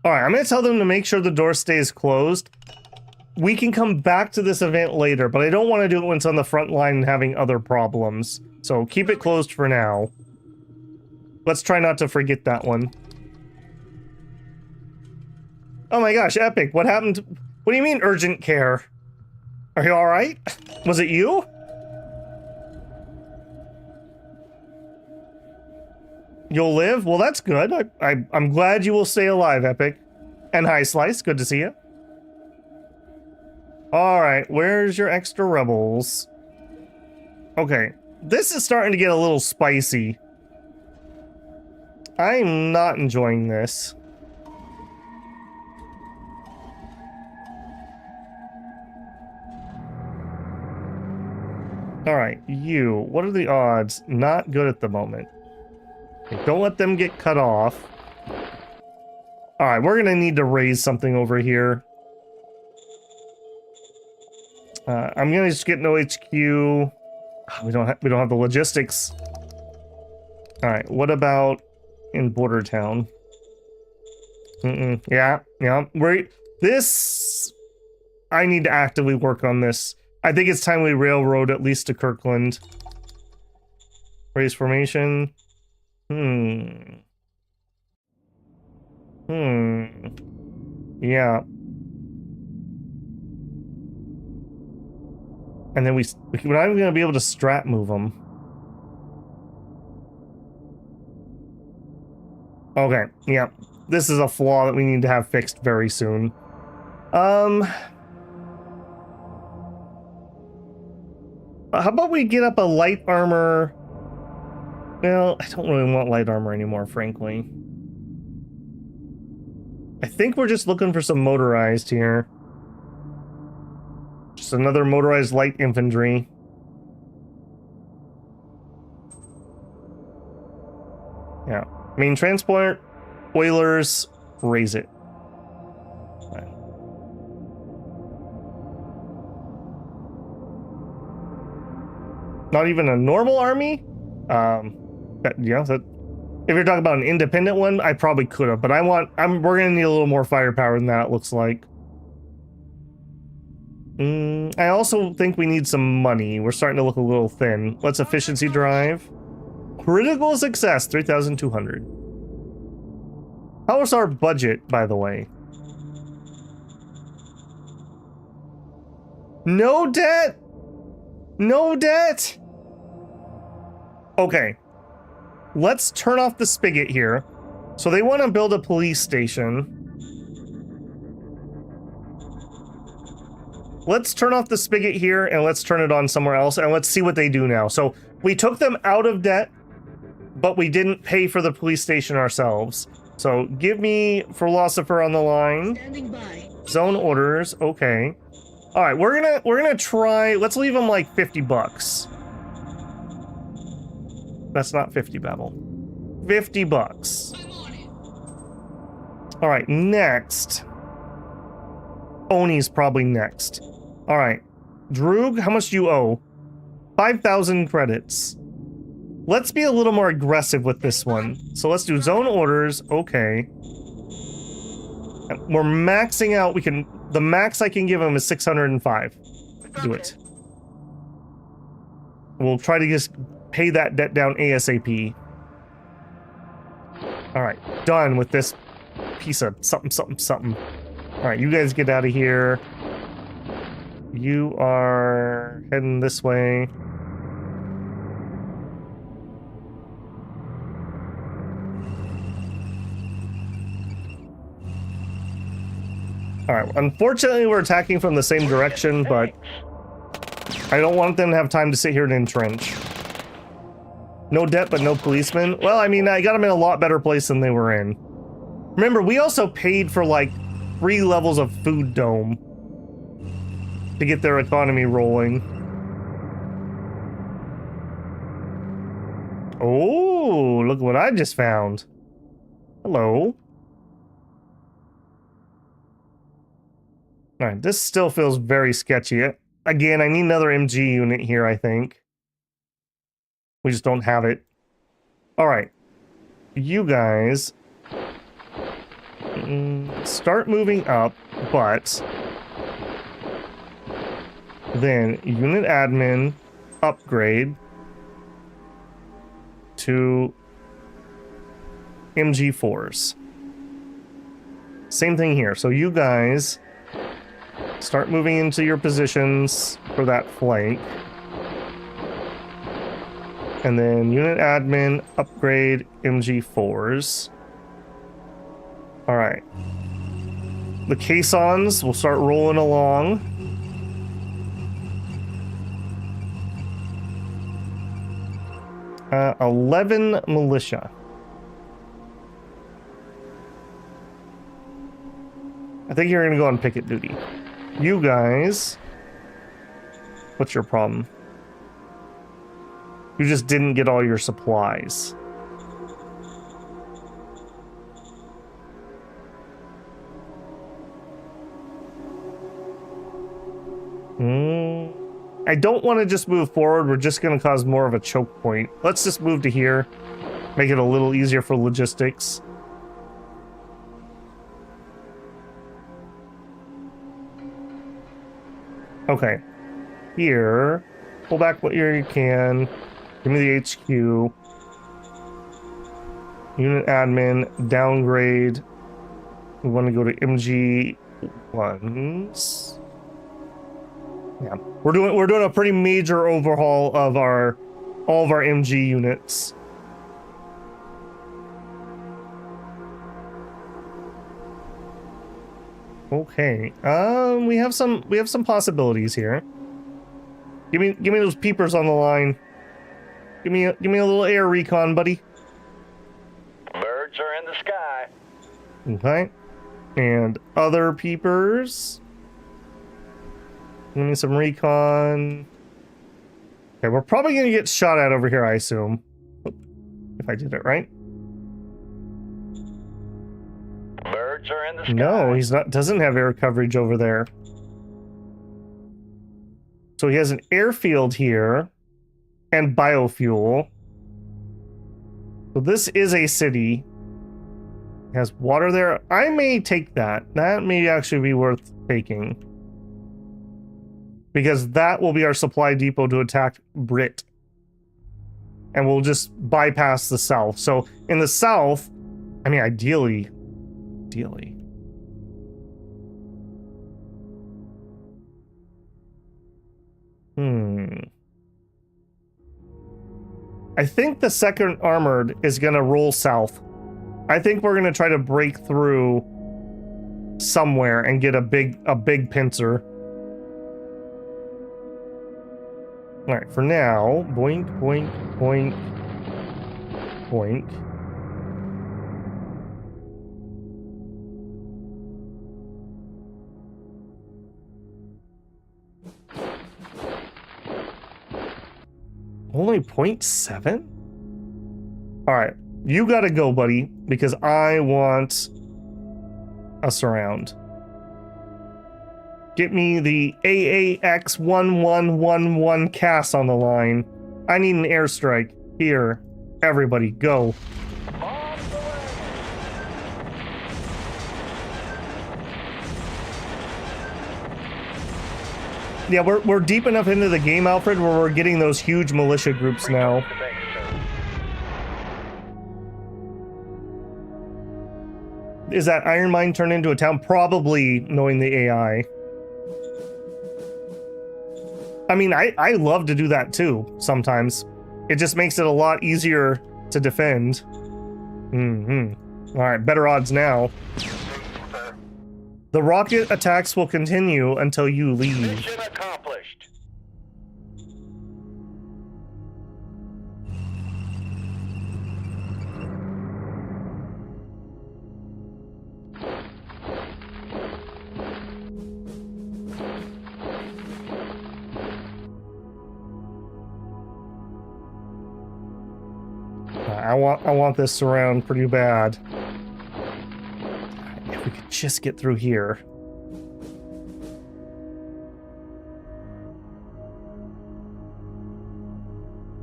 Alright, I'm going to tell them to make sure the door stays closed. We can come back to this event later, but I don't want to do it when it's on the front line and having other problems. So keep it closed for now. Let's try not to forget that one. Oh my gosh, Epic, what happened? What do you mean urgent care? Are you alright? Was it you? You'll live? Well, that's good. I'm glad you will stay alive, Epic. And hi, Slice. Good to see you. All right, where's your extra rebels? Okay, this is starting to get a little spicy. I'm not enjoying this. All right, you, what are the odds? Not good at the moment. Okay, don't let them get cut off. All right, we're gonna need to raise something over here. I'm gonna just get no HQ. We don't have the logistics. All right, what about in Border Town? Yeah. This. I need to actively work on this. I think it's time we railroad at least to Kirkland. Raise formation. Yeah. And then we're not even going to be able to strat move them. Okay, yeah. This is a flaw that we need to have fixed very soon. How about we get up a light armor? Well, I don't really want light armor anymore, frankly. I think we're just looking for some motorized here. Just another motorized light infantry. Yeah. Main transport, Oilers, raise it. Right. Not even a normal army? Yeah, if you're talking about an independent one, I probably could have, but we're gonna need a little more firepower than that, it looks like. I also think we need some money. We're starting to look a little thin. Let's efficiency drive. Critical success, 3,200. How was our budget, by the way? No debt? No debt? Okay. Let's turn off the spigot here. So they want to build a police station. Let's turn off the spigot here and let's turn it on somewhere else and let's see what they do now. So we took them out of debt, but we didn't pay for the police station ourselves. So give me Philosopher on the line. Standing by. Zone orders, okay. All right, we're gonna try. Let's leave them like 50 bucks. That's not 50, Babel. 50 bucks. I'm on it. All right, next. Oni's probably next. All right, Droog, how much do you owe? 5,000 credits. Let's be a little more aggressive with this one. So let's do zone orders, okay. We're maxing out, the max I can give him is 605. Do it. We'll try to just pay that debt down ASAP. All right, done with this piece of something. All right, you guys get out of here. You are heading this way. All right, unfortunately we're attacking from the same direction, but I don't want them to have time to sit here and entrench. No debt, but no policemen. Well, I mean, I got them in a lot better place than they were in. Remember, we also paid for like 3 levels of food dome to get their economy rolling. Oh, look what I just found. Hello. All right, this still feels very sketchy. Again, I need another MG unit here, I think. We just don't have it. All right. You guys start moving up, but then unit admin upgrade to MG4s. Same thing here. So you guys start moving into your positions for that flank. And then unit admin upgrade MG4s. All right. The caissons will start rolling along. 11 militia. I think you're gonna go on picket duty. You guys, what's your problem? You just didn't get all your supplies. I don't want to just move forward. We're just going to cause more of a choke point. Let's just move to here. Make it a little easier for logistics. Okay. Here. Pull back what you can. Give me the HQ. Unit admin. Downgrade. We want to go to MG1s. Yeah, we're doing a pretty major overhaul of all of our MG units. Okay, we have some possibilities here. Give me those peepers on the line. Give me a little air recon, buddy. Birds are in the sky. Okay, and other peepers. Give me some recon. Okay, we're probably gonna get shot at over here, I assume. If I did it right. Birds are in the sky. No, he's not. Doesn't have air coverage over there. So he has an airfield here and biofuel. So this is a city. It has water there. I may take that. That may actually be worth taking. Because that will be our supply depot to attack Brit. And we'll just bypass the south. So in the south, I mean, ideally. I think the second armored is going to roll south. I think we're going to try to break through somewhere and get a big pincer. All right, for now, boink, boink, boink, boink. Only 0.7? All right, you gotta go, buddy, because I want a surround. Get me the AAX1111 CAS on the line. I need an airstrike. Here, everybody, go. Yeah, we're deep enough into the game, Alfred, where we're getting those huge militia groups now. Is that iron mine turned into a town? Probably, knowing the AI. I mean, I love to do that too, sometimes. It just makes it a lot easier to defend. Alright, better odds now. The rocket attacks will continue until you leave. Mission accomplished. I want this surround pretty bad. If we could just get through here.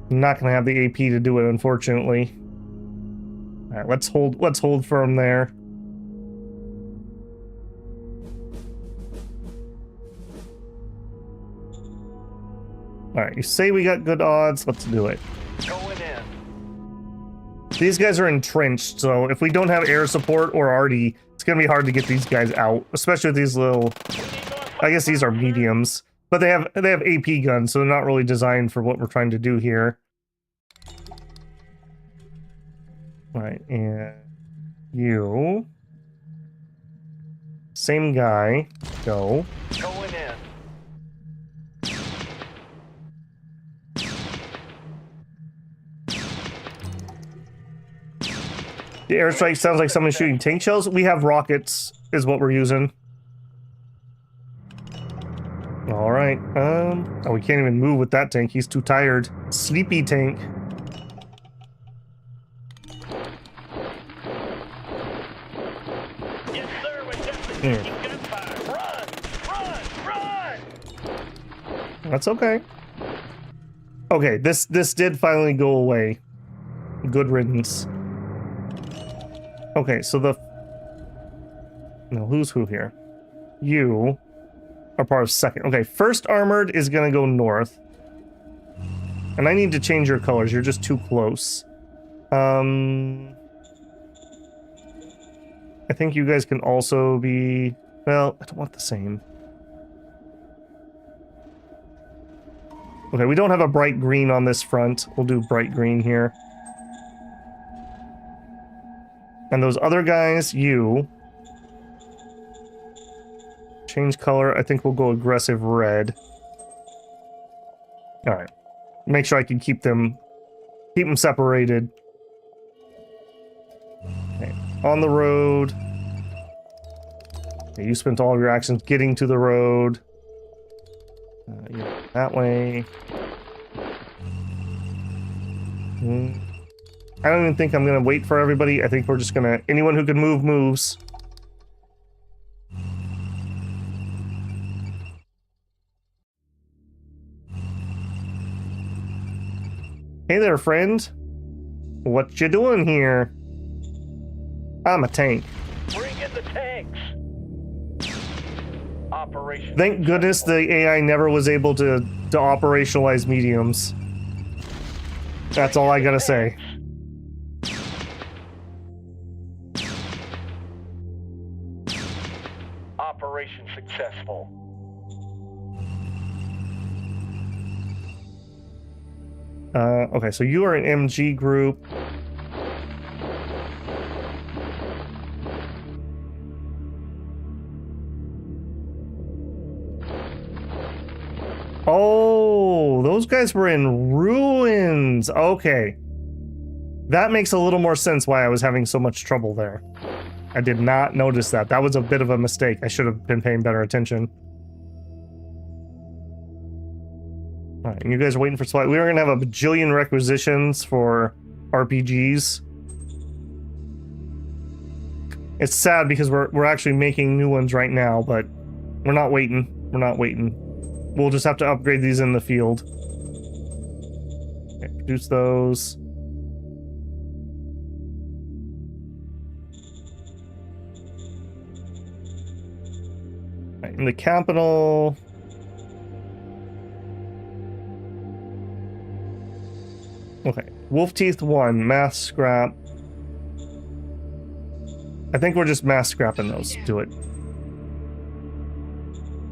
I'm not gonna have the AP to do it, unfortunately. All right, let's hold firm there. All right, you say we got good odds. Let's do it. Going in. These guys are entrenched, so if we don't have air support or RD, it's gonna be hard to get these guys out, especially with these little. I guess these are mediums, but they have AP guns, so they're not really designed for what we're trying to do here. All right, and you, same guy, go. Going in. The airstrike sounds like someone shooting tank shells. We have rockets, is what we're using. All right. Oh, we can't even move with that tank. He's too tired. Sleepy tank. Yes, sir. We're definitely taking gunfire. Run! That's okay. Okay, this did finally go away. Good riddance. Okay, so no, who's who here? You are part of second. Okay, first armored is gonna go north. And I need to change your colors. You're just too close. I think you guys can also be... Well, I don't want the same. Okay, we don't have a bright green on this front. We'll do bright green here. And those other guys, you... Change color. I think we'll go aggressive red. Alright. Make sure I can keep them separated. Okay. On the road. Okay, you spent all of your actions getting to the road. Yeah, that way. I don't even think I'm gonna wait for everybody. I think we're just gonna... Anyone who can move, moves. Hey there, friend. What you doing here? I'm a tank. Bring in the tanks. Operation. Thank goodness the AI never was able to operationalize mediums. That's all I gotta say. Operation successful. Okay, so you are an MG group. Oh, those guys were in ruins. Okay. That makes a little more sense why I was having so much trouble there. I did not notice that. That was a bit of a mistake. I should have been paying better attention. Alright, and you guys are waiting for supply. We were going to have a bajillion requisitions for RPGs. It's sad because we're actually making new ones right now, but we're not waiting. We're not waiting. We'll just have to upgrade these in the field. Okay, produce those. Right, in the capital... Okay, Wolf Teeth 1, mass scrap. I think we're just mass scrapping those. Do it.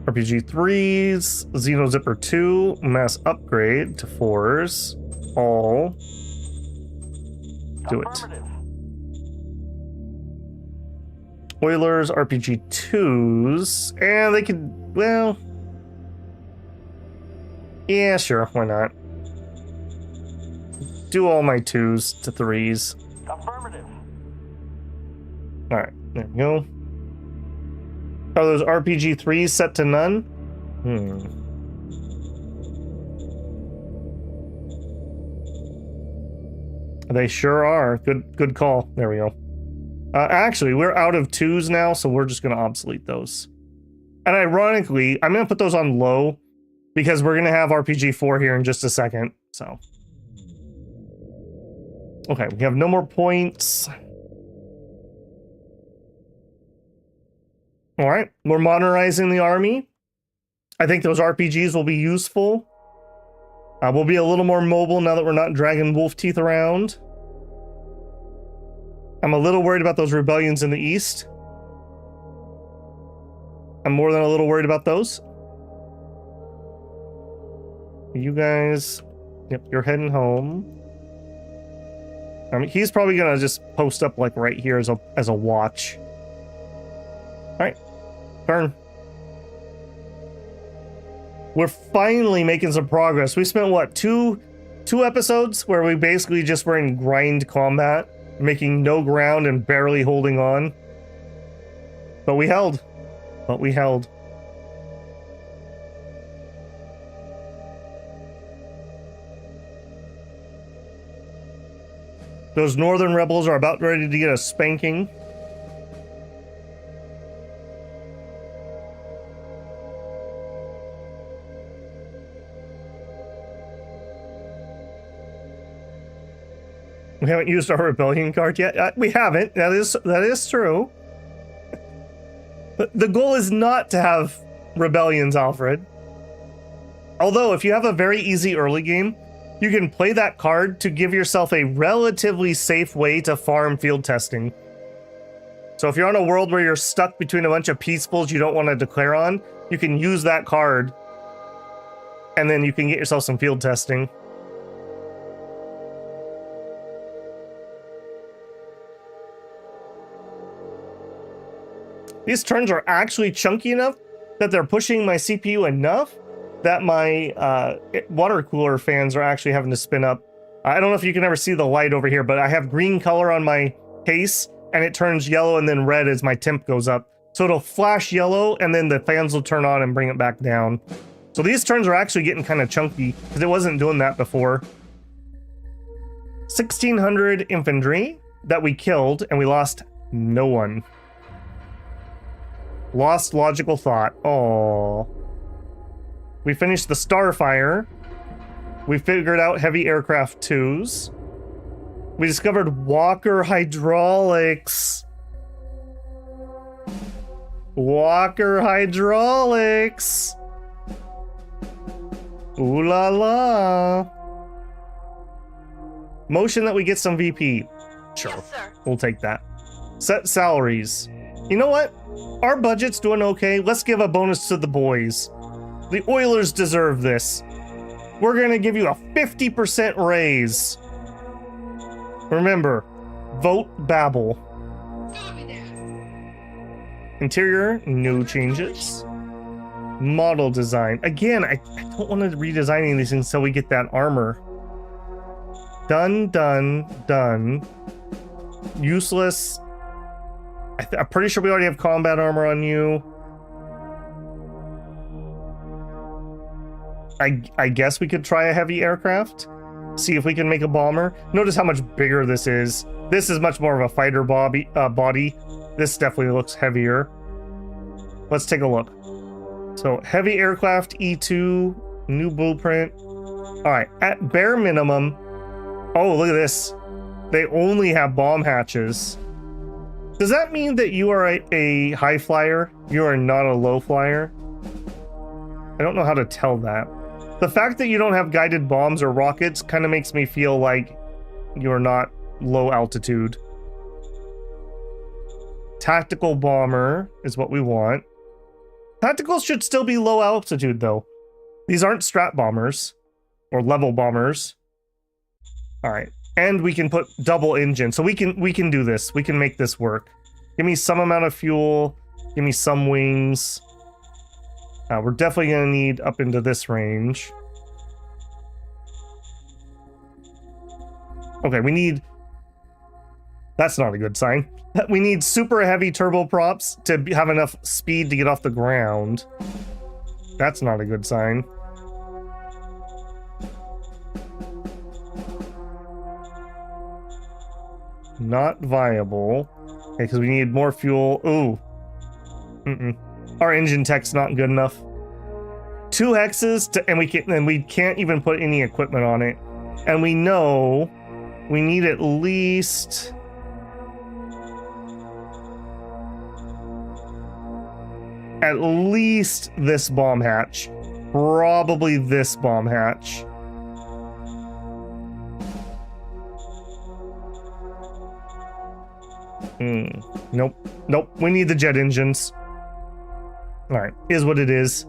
RPG 3s, Xeno Zipper 2, mass upgrade to 4s. All. Do it. Oilers, RPG 2s, and they could, well... Yeah, sure, why not? Do all my 2s to 3s. Affirmative. Alright, there we go. Are those RPG 3s set to none? They sure are. Good call. There we go. Actually, we're out of 2s now, so we're just going to obsolete those. And ironically, I'm going to put those on low because we're going to have RPG 4 here in just a second, so... Okay, we have no more points. Alright, we're modernizing the army. I think those RPGs will be useful. We'll be a little more mobile now that we're not dragging wolf teeth around. I'm a little worried about those rebellions in the east. I'm more than a little worried about those. You guys... Yep, you're heading home. I mean, he's probably gonna just post up like right here as a watch. All right, turn. We're finally making some progress. We spent what two episodes where we basically just were in grind combat, making no ground and barely holding on. But we held. But we held. Those northern rebels are about ready to get a spanking. We haven't used our rebellion card yet. We haven't. That is true. But the goal is not to have rebellions, Alfred. Although, if you have a very easy early game, you can play that card to give yourself a relatively safe way to farm field testing. So if you're on a world where you're stuck between a bunch of peacefuls you don't want to declare on, you can use that card, and then you can get yourself some field testing. These turns are actually chunky enough that they're pushing my CPU enough that my water cooler fans are actually having to spin up. I don't know if you can ever see the light over here, but I have green color on my case, and it turns yellow and then red as my temp goes up. So it'll flash yellow, and then the fans will turn on and bring it back down. So these turns are actually getting kind of chunky, because it wasn't doing that before. 1,600 infantry that we killed, and we lost no one. Lost logical thought. Oh. We finished the Starfire. We figured out heavy aircraft 2s. We discovered Walker hydraulics. Walker hydraulics. Ooh la la. Motion that we get some VP. Sure. Yes, sir. We'll take that. Set salaries. You know what? Our budget's doing okay. Let's give a bonus to the boys. The Oilers deserve this. We're going to give you a 50% raise. Remember, vote Babel. Copy that. Interior, no changes. Model design. Again, I don't want to redesign any of these things until we get that armor. Done, done, done. Useless. I'm pretty sure we already have combat armor on you. I guess we could try a heavy aircraft. See if we can make a bomber. Notice how much bigger this is. This is much more of a fighter body. This definitely looks heavier. Let's take a look. So heavy aircraft E2, new blueprint. All right, at bare minimum. Oh, look at this. They only have bomb hatches. Does that mean that you are a high flyer? You are not a low flyer? I don't know how to tell that. The fact that you don't have guided bombs or rockets kind of makes me feel like you're not low altitude. Tactical bomber is what we want. Tacticals should still be low altitude though. These aren't strat bombers or level bombers. All right. And we can put double engine. So we can do this. We can make this work. Give me some amount of fuel. Give me some wings. We're definitely going to need up into this range. Okay, we need... That's not a good sign. We need super heavy turboprops to have enough speed to get off the ground. That's not a good sign. Not viable. Okay, because we need more fuel. Ooh. Our engine tech's not good enough. 2 hexes, and we can't even put any equipment on it. And we know we need at least... this bomb hatch. Probably this bomb hatch. Nope. Nope. We need the jet engines. Alright. Is what it is.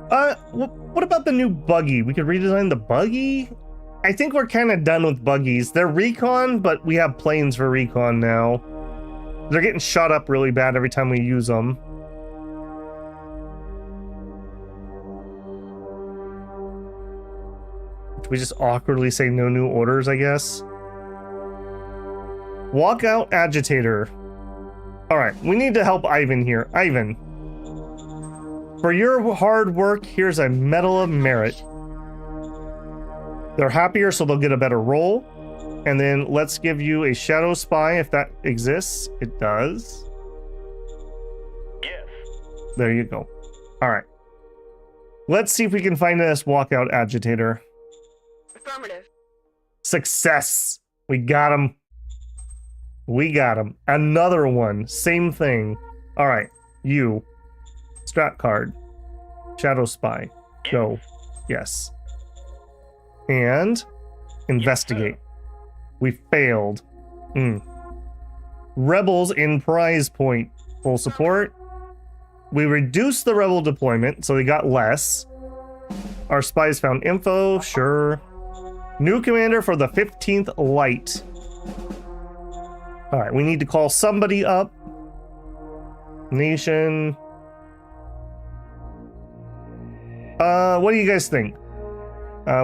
What about the new buggy? We could redesign the buggy? I think we're kind of done with buggies. They're recon, but we have planes for recon now. They're getting shot up really bad every time we use them. We just awkwardly say no new orders, I guess. Walkout agitator. All right, we need to help Ivan here. Ivan, for your hard work, here's a Medal of Merit. They're happier, so they'll get a better roll. And then let's give you a Shadow Spy if that exists. It does. Yes. There you go. All right. Let's see if we can find this walkout agitator. Affirmative. Success. We got him. We got him. Another one. Same thing. All right. You. Strat card. Shadow Spy. Go. Yes. And investigate. We failed. Rebels in prize point. Full support. We reduced the rebel deployment, so they got less. Our spies found info. Sure. New commander for the 15th Light. All right, we need to call somebody up. Nation. What do you guys think?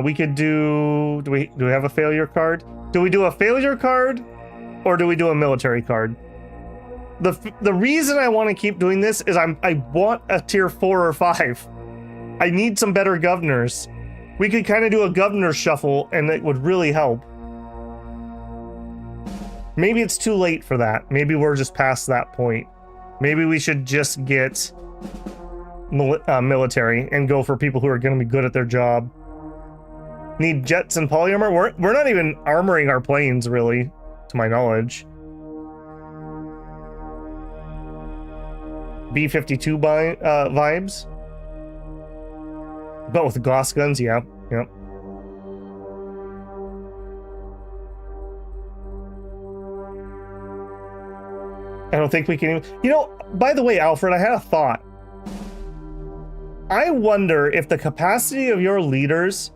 We could do. Do we have a failure card? Do we do a failure card, or do we do a military card? The reason I want to keep doing this is I want a tier 4 or 5. I need some better governors. We could kind of do a governor shuffle, and it would really help. Maybe it's too late for that. Maybe we're just past that point. Maybe we should just get military and go for people who are going to be good at their job. Need jets and polyarmor? We're not even armoring our planes, really, to my knowledge. B-52 vibes. But with Gauss guns, yeah. Yep. I don't think we can even... You know, by the way, Alfred, I had a thought. I wonder if the capacity of your leaders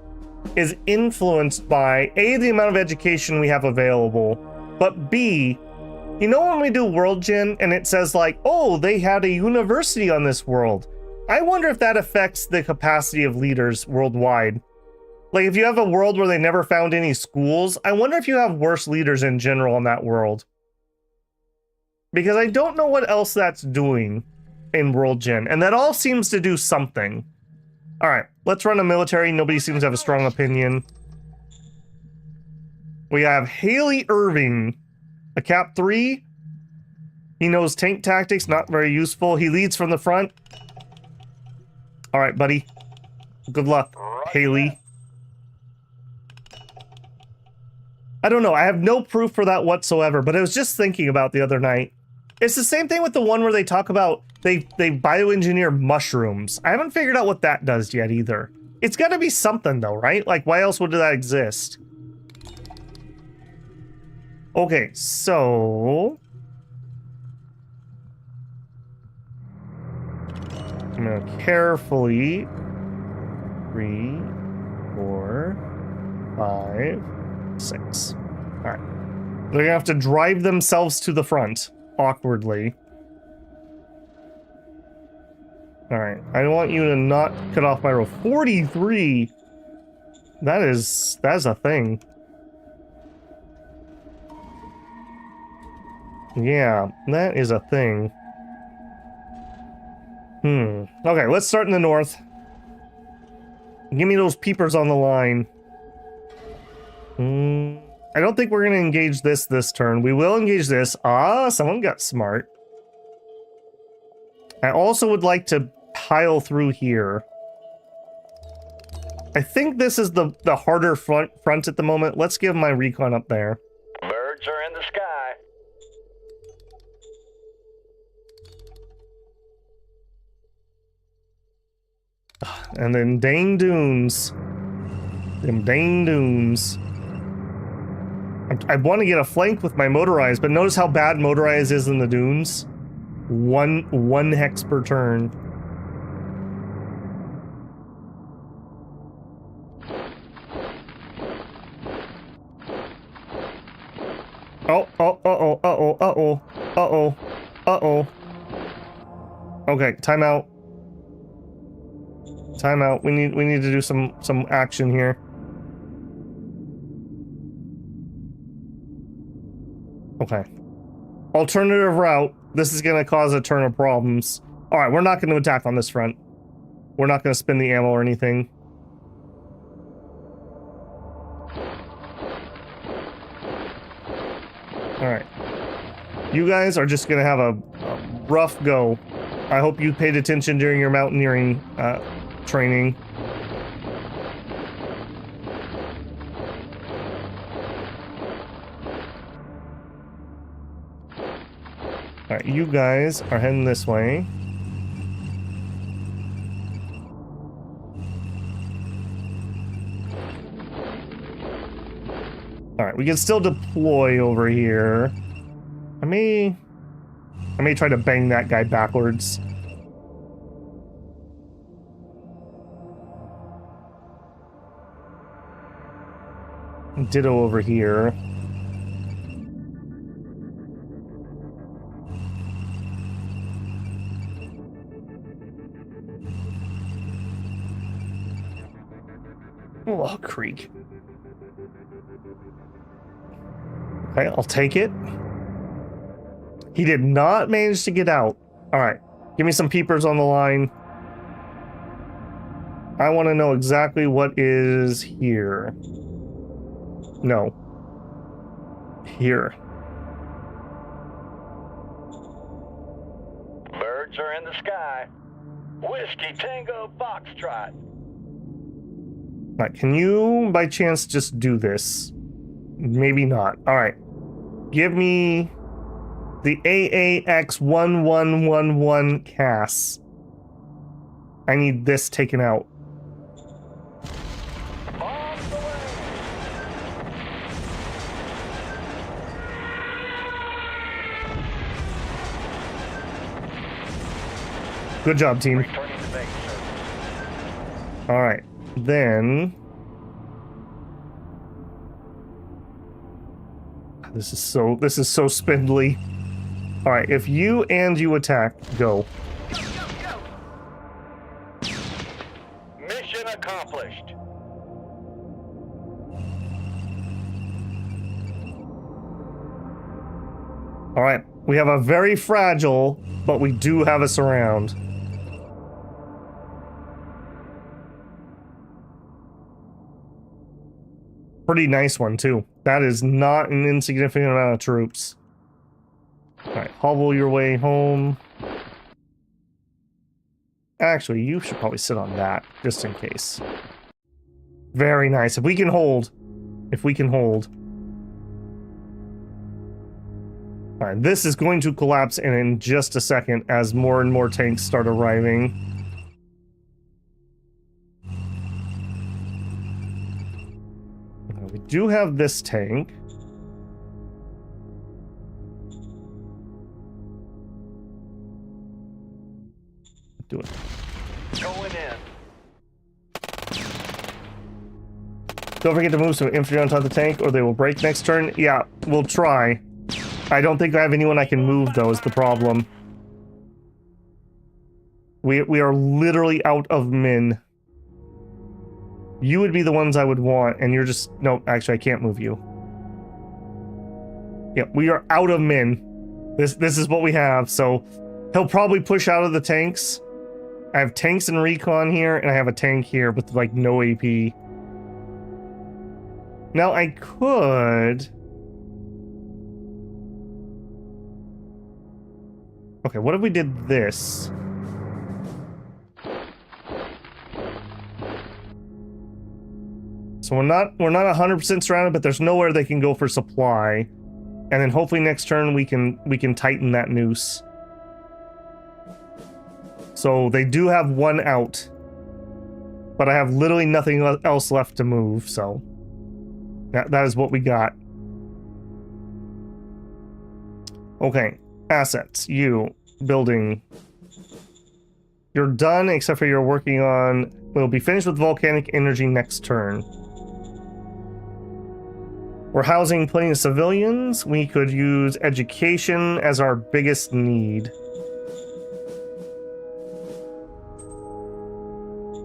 is influenced by A, the amount of education we have available, but B, you know when we do World Gen and it says like, oh, they had a university on this world. I wonder if that affects the capacity of leaders worldwide. Like if you have a world where they never found any schools, I wonder if you have worse leaders in general in that world. Because I don't know what else that's doing in World Gen, and that all seems to do something. All right, let's run a military. Nobody seems to have a strong opinion. We have Haley Irving, a Cap 3. He knows tank tactics, not very useful. He leads from the front. All right, buddy. Good luck, Haley. I don't know. I have no proof for that whatsoever, but I was just thinking about the other night. It's the same thing with the one where they talk about they bioengineer mushrooms. I haven't figured out what that does yet either. It's got to be something though, right? Like why else would that exist? Okay, so I'm gonna carefully 3, 4, 5, 6. All right, they're gonna have to drive themselves to the front awkwardly. All right, I want you to not cut off my roll. 43. That's a thing. Yeah, that is a thing. Okay, let's start in the north. Give me those peepers on the line. I don't think we're going to engage this turn. We will engage this. Ah, someone got smart. I also would like to pile through here. I think this is the harder front at the moment. Let's give my recon up there. Birds are in the sky. And then dang dunes. Them dang dunes. I want to get a flank with my motorized, but notice how bad motorized is in the dunes. One hex per turn. Uh-oh. Okay, timeout. Timeout. We need to do some action here. Okay. Alternative route. This is going to cause a turn of problems. All right, we're not going to attack on this front. We're not going to spend the ammo or anything. All right. You guys are just going to have a rough go. I hope you paid attention during your mountaineering training. All right, you guys are heading this way. All right, we can still deploy over here. I may try to bang that guy backwards. Ditto over here. Oh, creek. Okay, I'll take it. He did not manage to get out. All right, give me some peepers on the line. I want to know exactly what is here. No. Here. Birds are in the sky. Whiskey Tango Foxtrot. All right, can you, by chance, just do this? Maybe not. All right. Give me the AAX1111 CAS. I need this taken out. On the way. Good job, team. Returning to base, sir. All right. Then this is so spindly. All right, if you attack, go. Go. Mission accomplished. All right, we have a very fragile, but we do have a surround. Pretty nice one, too. That is not an insignificant amount of troops. Alright, hobble your way home. Actually, you should probably sit on that, just in case. Very nice. If we can hold. Alright, this is going to collapse in just a second as more and more tanks start arriving. We do have this tank. Do it. Going in. Don't forget to move some infantry on top of the tank or they will break next turn. Yeah, we'll try. I don't think I have anyone I can move, though, is the problem. We are literally out of min. You would be the ones I would want, and you're just... No, actually, I can't move you. Yeah, we are out of min. This is what we have, so... He'll probably push out of the tanks. I have tanks and recon here, and I have a tank here with, like, no AP. Now, I could... Okay, what if we did this? So we're not 100% surrounded, but there's nowhere they can go for supply. And then hopefully next turn we can tighten that noose. So they do have one out. But I have literally nothing else left to move, so that is what we got. Okay, assets. You building. You're done, except for you're working on... We'll be finished with volcanic energy next turn. We're housing plenty of civilians. We could use education as our biggest need.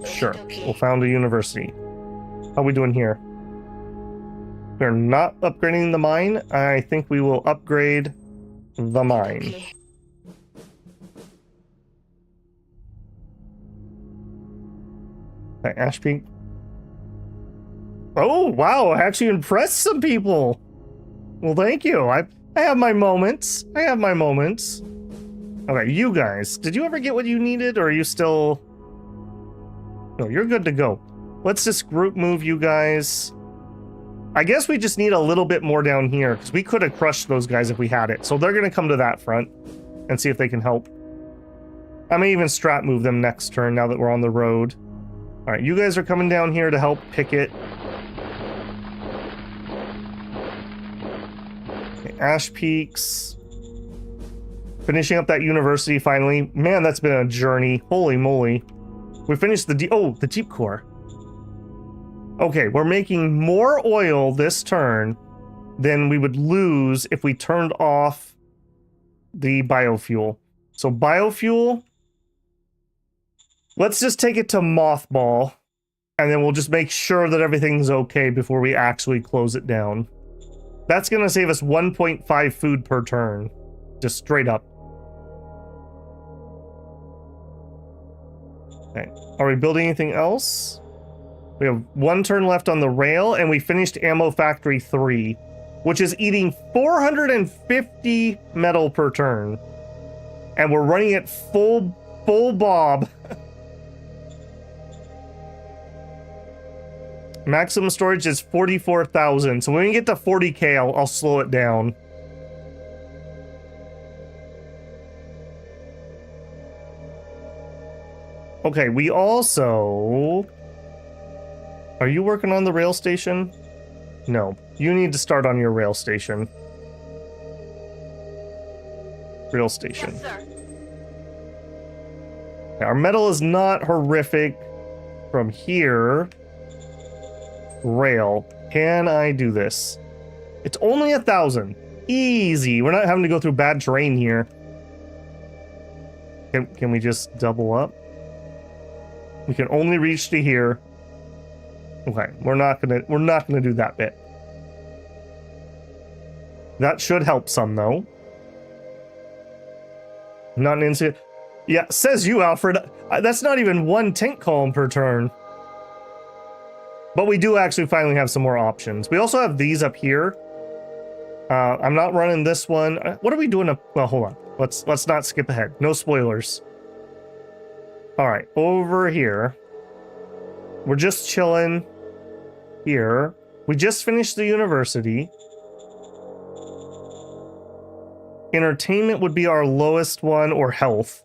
Sure, we'll found a university. How are we doing here? We're not upgrading the mine. I think we will upgrade the mine. Okay. Okay, Ash Peak. Oh, wow. I actually impressed some people. Well, thank you. I have my moments. I have my moments. Okay, you guys. Did you ever get what you needed, or are you still... No, you're good to go. Let's just group move you guys. I guess we just need a little bit more down here, because we could have crushed those guys if we had it. So they're going to come to that front and see if they can help. I may even strat move them next turn now that we're on the road. All right, you guys are coming down here to help picket. Okay, Ash Peaks. Finishing up that university finally. Man, that's been a journey. Holy moly. We finished the the Deep Core. Okay, we're making more oil this turn than we would lose if we turned off the biofuel. So biofuel, let's just take it to mothball, and then we'll just make sure that everything's okay before we actually close it down. That's going to save us 1.5 food per turn. Just straight up. Okay, are we building anything else? We have 1 turn left on the rail, and we finished Ammo Factory 3, which is eating 450 metal per turn. And we're running it full bob. Maximum storage is 44,000. So when we get to 40k, I'll slow it down. Okay, we also... Are you working on the rail station? No. You need to start on your rail station. Rail station. Yes, sir. Okay, our metal is not horrific from here. Rail. Can I do this? It's only 1,000. Easy. We're not having to go through bad terrain here. Can we just double up? We can only reach to here. Okay, we're not gonna do that bit. That should help some though. Not an incident. Yeah, says you, Alfred. That's not even 1 tank column per turn. But we do actually finally have some more options. We also have these up here. I'm not running this one. What are we doing? Well, hold on. Let's not skip ahead. No spoilers. All right, over here. We're just chilling here. We just finished the university. Entertainment would be our lowest one, or health.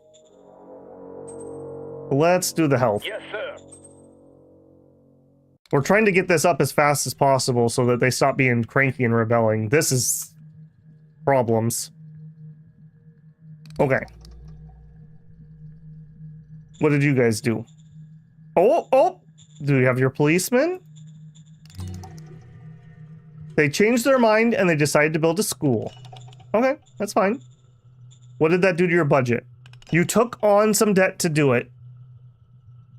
Let's do the health. Yes, sir. We're trying to get this up as fast as possible so that they stop being cranky and rebelling. This is problems. Okay. What did you guys do? Oh! Do you have your policeman? They changed their mind and they decided to build a school. Okay, that's fine. What did that do to your budget? You took on some debt to do it.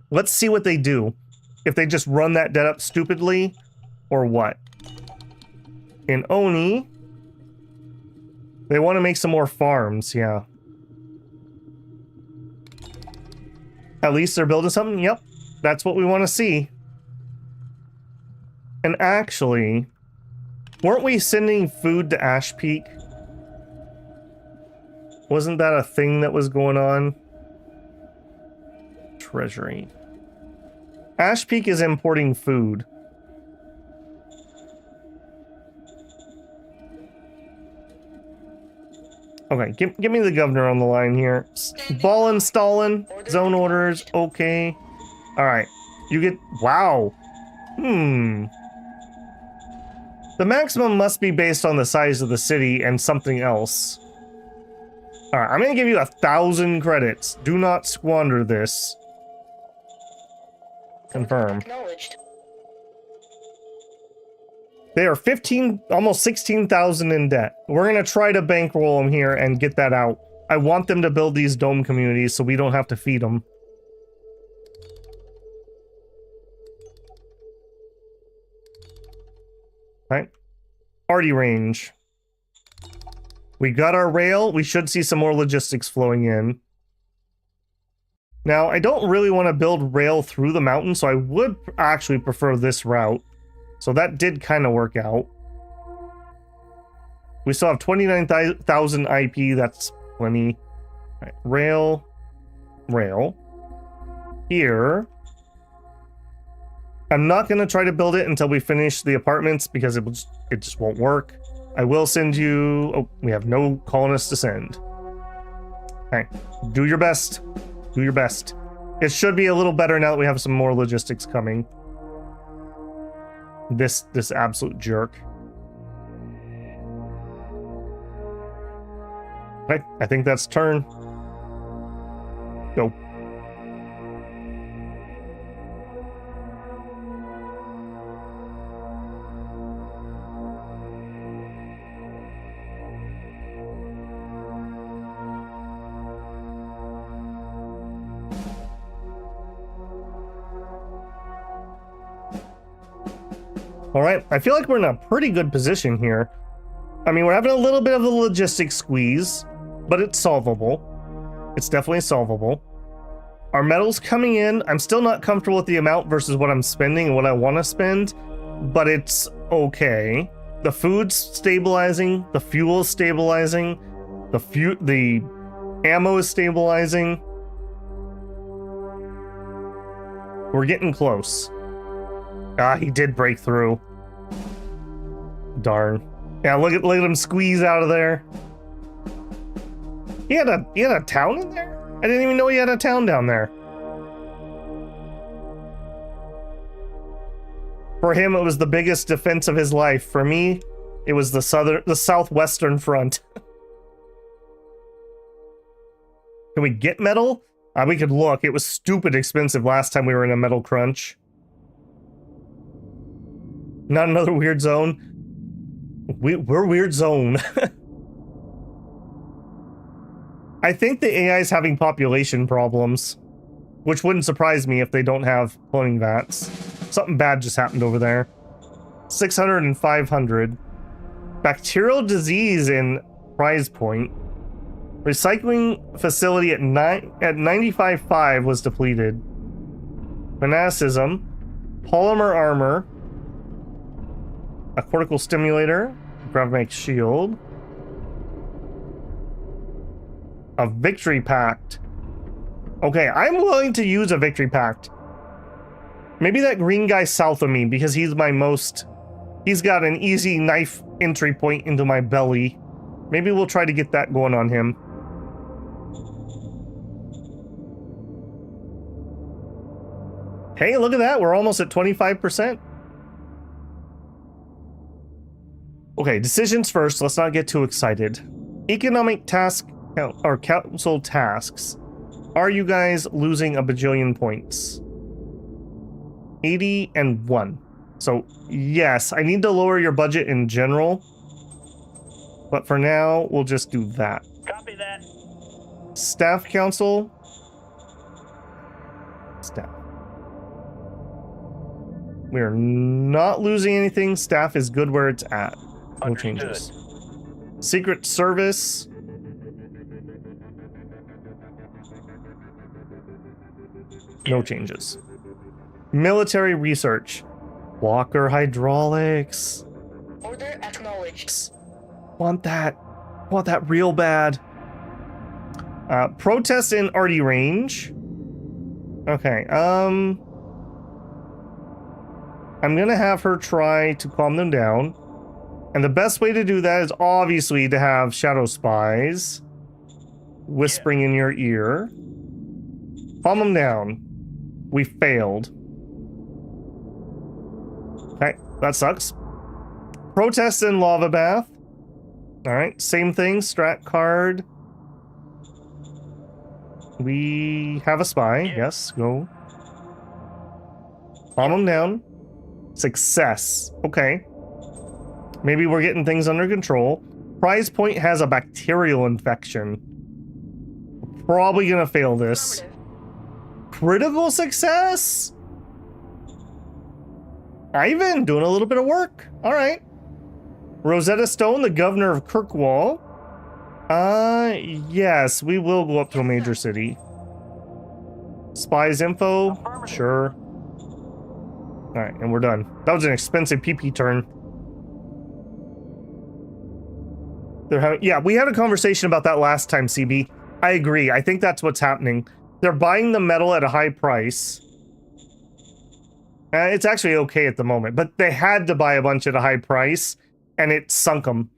Let's see what they do. If they just run that debt up stupidly, or what? In Oni, they want to make some more farms, yeah. At least they're building something? Yep, that's what we want to see. And actually, weren't we sending food to Ash Peak? Wasn't that a thing that was going on? Treasury. Ash Peak is importing food. Okay, give me the governor on the line here. Ball installing. Zone orders. Okay. Alright. You get... Wow. The maximum must be based on the size of the city and something else. Alright, I'm gonna give you 1,000 credits. Do not squander this. Confirm. Acknowledged. They are 15, almost 16,000 in debt. We're gonna try to bankroll them here and get that out. I want them to build these dome communities so we don't have to feed them. Right? Arty range. We got our rail. We should see some more logistics flowing in. Now, I don't really want to build rail through the mountain, so I would actually prefer this route. So that did kind of work out. We still have 29,000 IP. That's plenty. All right, rail. Rail. Here. I'm not going to try to build it until we finish the apartments because it just won't work. I will send you... Oh, we have no colonists to send. Okay. Do your best. Do your best. It should be a little better now that we have some more logistics coming. This absolute jerk. Okay, I think that's turn. Go. All right, I feel like we're in a pretty good position here. I mean, we're having a little bit of a logistics squeeze, but it's solvable. It's definitely solvable. Our metal's coming in. I'm still not comfortable with the amount versus what I'm spending and what I want to spend, but it's okay. The food's stabilizing. The fuel is stabilizing. The ammo is stabilizing. We're getting close. Ah, he did break through. Darn. Yeah, look at him squeeze out of there. He had a town in there? I didn't even know he had a town down there. For him, it was the biggest defense of his life. For me, it was the southwestern front. Can we get metal? We could look. It was stupid expensive last time we were in a metal crunch. Not another weird zone. We're weird zone. I think the AI is having population problems, which wouldn't surprise me if they don't have cloning vats. Something bad just happened over there. 600 and 500. Bacterial disease in prize point. Recycling facility at 95.5 was depleted. Fanaticism. Polymer armor. A cortical stimulator. Gravmake shield. A victory pact. Okay, I'm willing to use a victory pact. Maybe that green guy south of me, because he's my most... He's got an easy knife entry point into my belly. Maybe we'll try to get that going on him. Hey, look at that. We're almost at 25%. Okay, decisions first. Let's not get too excited. Economic task or council tasks. Are you guys losing a bajillion points? 80 and 1. So, yes, I need to lower your budget in general. But for now, we'll just do that. Copy that. Staff council. Staff. We're not losing anything. Staff is good where it's at. No changes. Secret Service. No changes. Military research. Walker hydraulics. Order acknowledged. Want that. Want that real bad. Protest in arty range. Okay, I'm gonna have her try to calm them down. And the best way to do that is obviously to have shadow spies whispering in your ear. Calm them down. We failed. Okay, that sucks. Protest in lava bath. Alright, same thing, strat card. We have a spy, yes, go. Calm them down. Success, okay. Maybe we're getting things under control. Prize point has a bacterial infection. Probably gonna fail this. Critical success? Ivan, doing a little bit of work. All right. Rosetta Stone, the governor of Kirkwall. Yes, we will go up to a major city. Spies info? Sure. Alright, and we're done. That was an expensive PP turn. They're having, yeah, we had a conversation about that last time, CB. I agree. I think that's what's happening. They're buying the metal at a high price. It's actually okay at the moment, but they had to buy a bunch at a high price, and it sunk them.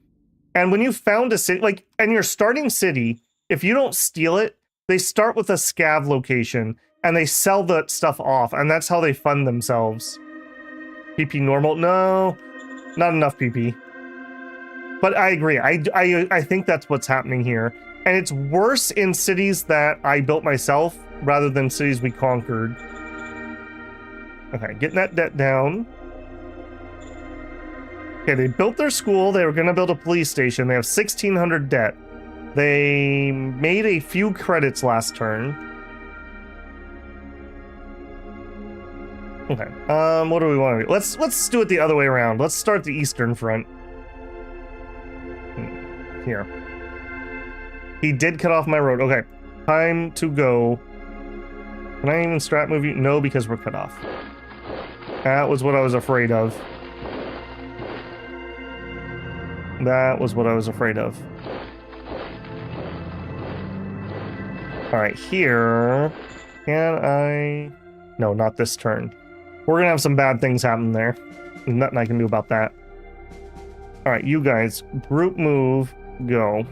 And when you found a city, like, and your starting city, if you don't steal it, they start with a scav location, and they sell the stuff off, and that's how they fund themselves. PP normal? No, not enough PP. But I agree. I think that's what's happening here. And it's worse in cities that I built myself rather than cities we conquered. Okay, getting that debt down. Okay, they built their school. They were going to build a police station. They have 1,600 debt. They made a few credits last turn. Okay, what do we want to do? Let's do it the other way around. Let's start the Eastern Front. Here. He did cut off my road. Okay, time to go. Can I even strat move you? No, because we're cut off. That was what I was afraid of. That was what I was afraid of. Alright, here. Can I... No, not this turn. We're gonna have some bad things happen there. There's nothing I can do about that. Alright, you guys. Group move. Go.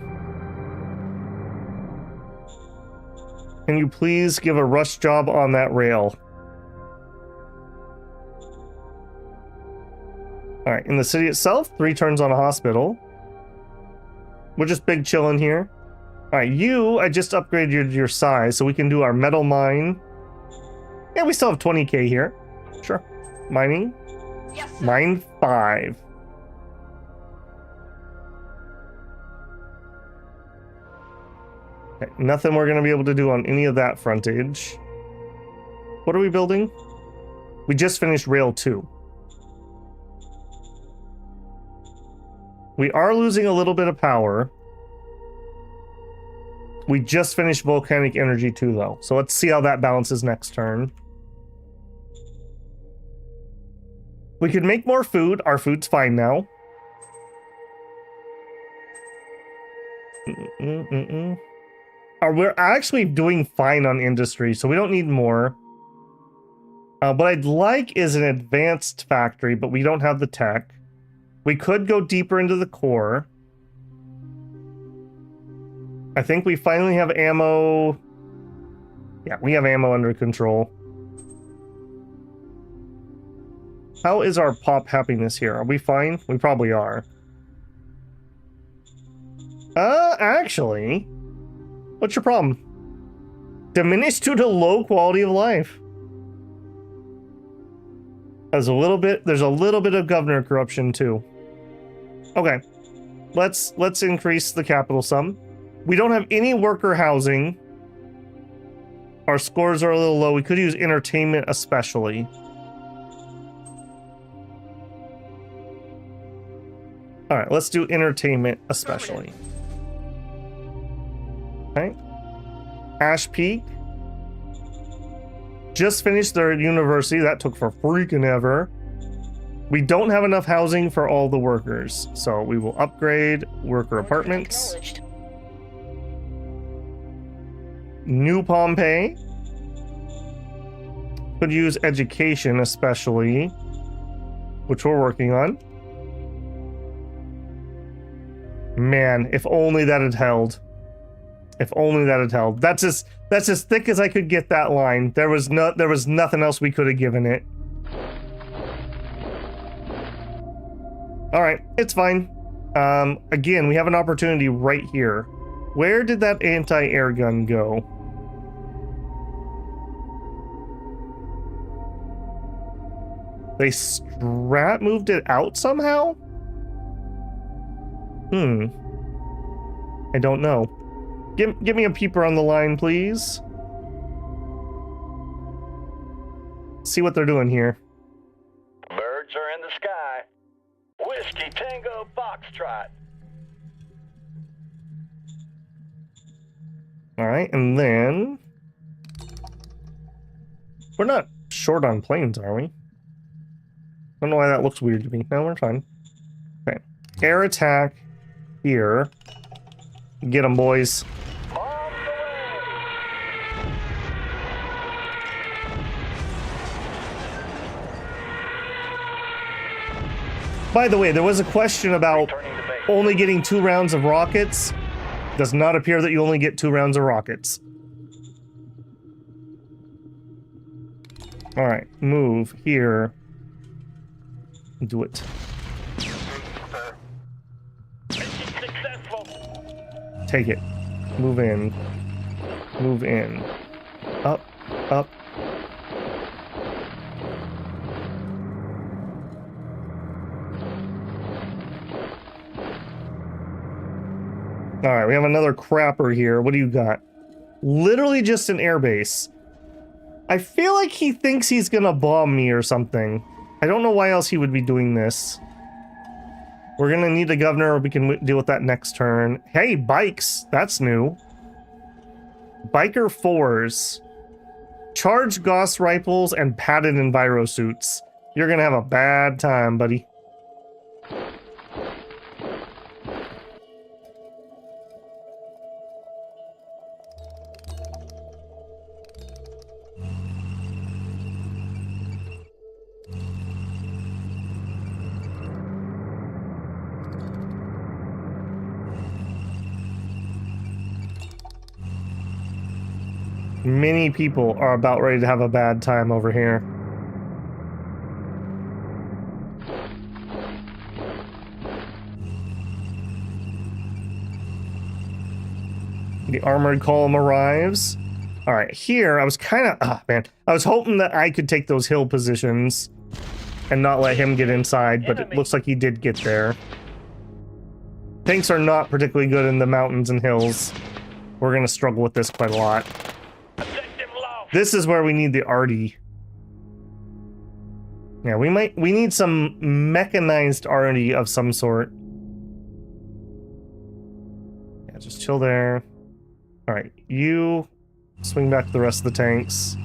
Can you please give a rush job on that rail? Alright, in the city itself, 3 turns on a hospital. We're just big chilling here. Alright, I just upgraded your size so we can do our metal mine. Yeah, we still have 20k here. Sure. Mining? Yes, sir. Mine 5. Okay, nothing we're going to be able to do on any of that frontage. What are we building? We just finished Rail 2. We are losing a little bit of power. We just finished Volcanic Energy 2, though. So let's see how that balances next turn. We could make more food. Our food's fine now. We're actually doing fine on industry, so we don't need more. What I'd like is an advanced factory, but we don't have the tech. We could go deeper into the core. I think we finally have ammo. Yeah, we have ammo under control. How is our pop happiness here? Are we fine? We probably are. Actually, what's your problem? Diminished due to low quality of life. There's a little bit of governor corruption too. Okay, let's increase the capital sum. We don't have any worker housing. Our scores are a little low. We could use entertainment especially. All right, let's do entertainment especially. Okay. Ash Peak. Just finished their university. That took for freaking ever. We don't have enough housing for all the workers, so we will upgrade worker apartments. New Pompeii. Could use education especially, which we're working on. Man, if only that had held. If only that had held. That's as thick as I could get that line. There was nothing else we could have given it. All right, it's fine. Again, we have an opportunity right here. Where did that anti-air gun go? They strat moved it out somehow? I don't know. Give me a peeper on the line, please. See what they're doing here. Birds are in the sky. Whiskey Tango Foxtrot. try it. All right, and then we're not short on planes, are we? I don't know why that looks weird to me. No, we're fine. Okay, air attack here. Get them, boys. Bombs away! By the way, there was a question about Returning to base. only getting 2 rounds of rockets. Does not appear that you only get 2 rounds of rockets. All right, move here. Do it. Mission successful. Take it. Move in. Move in. Up, up. All right, we have another crapper here. What do you got? Literally just an airbase. I feel like he thinks he's gonna bomb me or something. I don't know why else he would be doing this. We're gonna need a governor, or we can deal with that next turn. Hey, bikes. That's new. Biker 4s. Charged Gauss rifles and padded enviro suits. You're gonna have a bad time, buddy. Many people are about ready to have a bad time over here. The armored column arrives. All right, here I was kind of, I was hoping that I could take those hill positions and not let him get inside, but it looks like he did get there. Tanks are not particularly good in the mountains and hills. We're gonna struggle with this quite a lot. Objective lost. This is where we need the arty. Yeah, we need some mechanized arty of some sort. Yeah, just chill there. All right, you swing back to the rest of the tanks.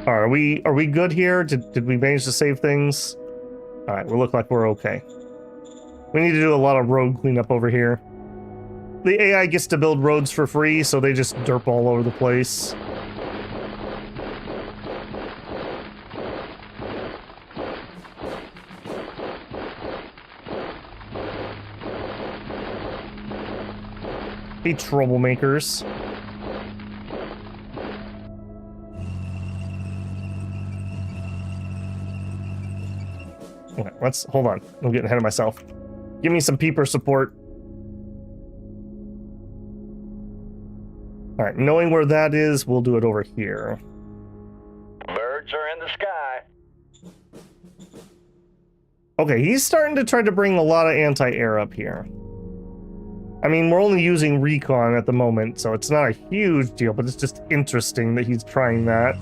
All right, are we good here? Did we manage to save things? All right, we look like we're okay. We need to do a lot of road cleanup over here. The AI gets to build roads for free, so they just derp all over the place. Hey, troublemakers. Okay, hold on. I'm getting ahead of myself. Give me some peeper support. All right, knowing where that is, we'll do it over here. Birds are in the sky. Okay, he's starting to try to bring a lot of anti-air up here. I mean, we're only using recon at the moment, so it's not a huge deal, but it's just interesting that he's trying that.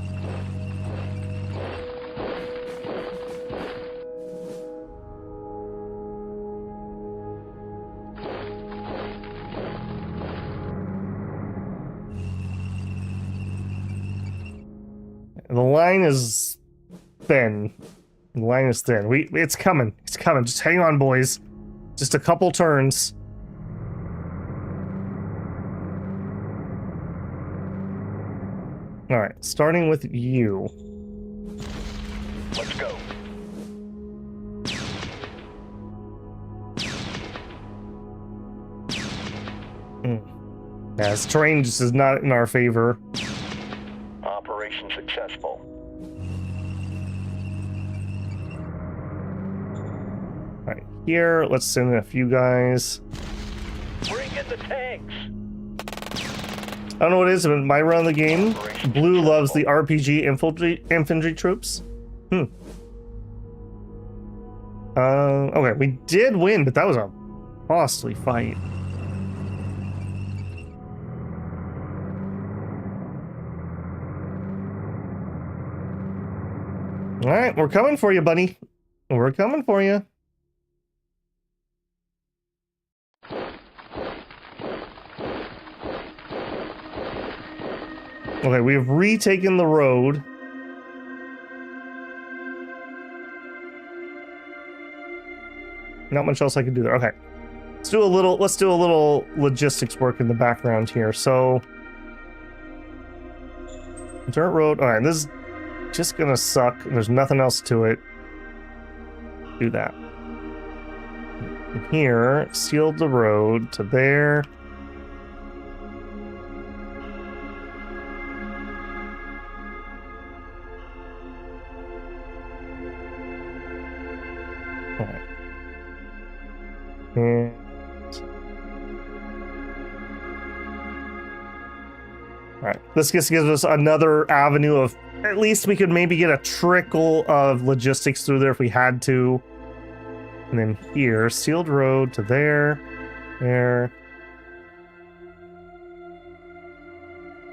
The line is thin. The line is thin. It's coming. It's coming. Just hang on, boys. Just a couple turns. All right, starting with you. Let's go. Yeah, this terrain just is not in our favor. Operation successful. All right, here, let's send in a few guys. Bring in the tanks. I don't know what it is, but my run of the game, Blue loves the RPG infantry troops. Okay, we did win, but that was a costly fight. All right, we're coming for you, buddy. We're coming for you. Okay, we've retaken the road. Not much else I can do there. Okay. Let's do a little logistics work in the background here. So dirt road. All right, this is just gonna suck. There's nothing else to it. Do that. And here, sealed the road to there. All right. And all right, this just gives us another avenue of, at least we could maybe get a trickle of logistics through there if we had to. And then here, sealed road to there.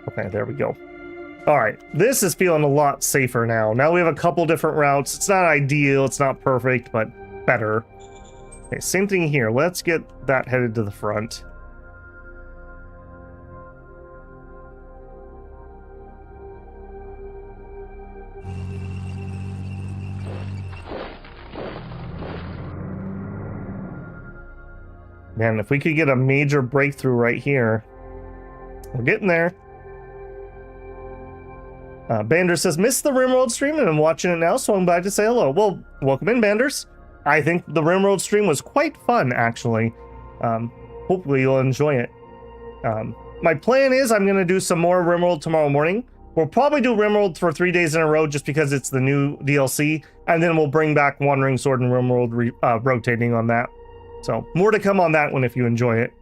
Okay, there we go. All right, this is feeling a lot safer now. Now we have a couple different routes. It's not ideal, it's not perfect, but better. Okay, same thing here. Let's get that headed to the front. Man, if we could get a major breakthrough right here. We're getting there. Bander says, missed the Rimworld stream and I'm watching it now, so I'm glad to say hello. Well, welcome in, Banders. I think the Rimworld stream was quite fun, actually. Hopefully you'll enjoy it. My plan is I'm going to do some more Rimworld tomorrow morning. We'll probably do Rimworld for 3 days in a row just because it's the new DLC, and then we'll bring back Wandering Sword and Rimworld rotating on that. So, more to come on that one if you enjoy it.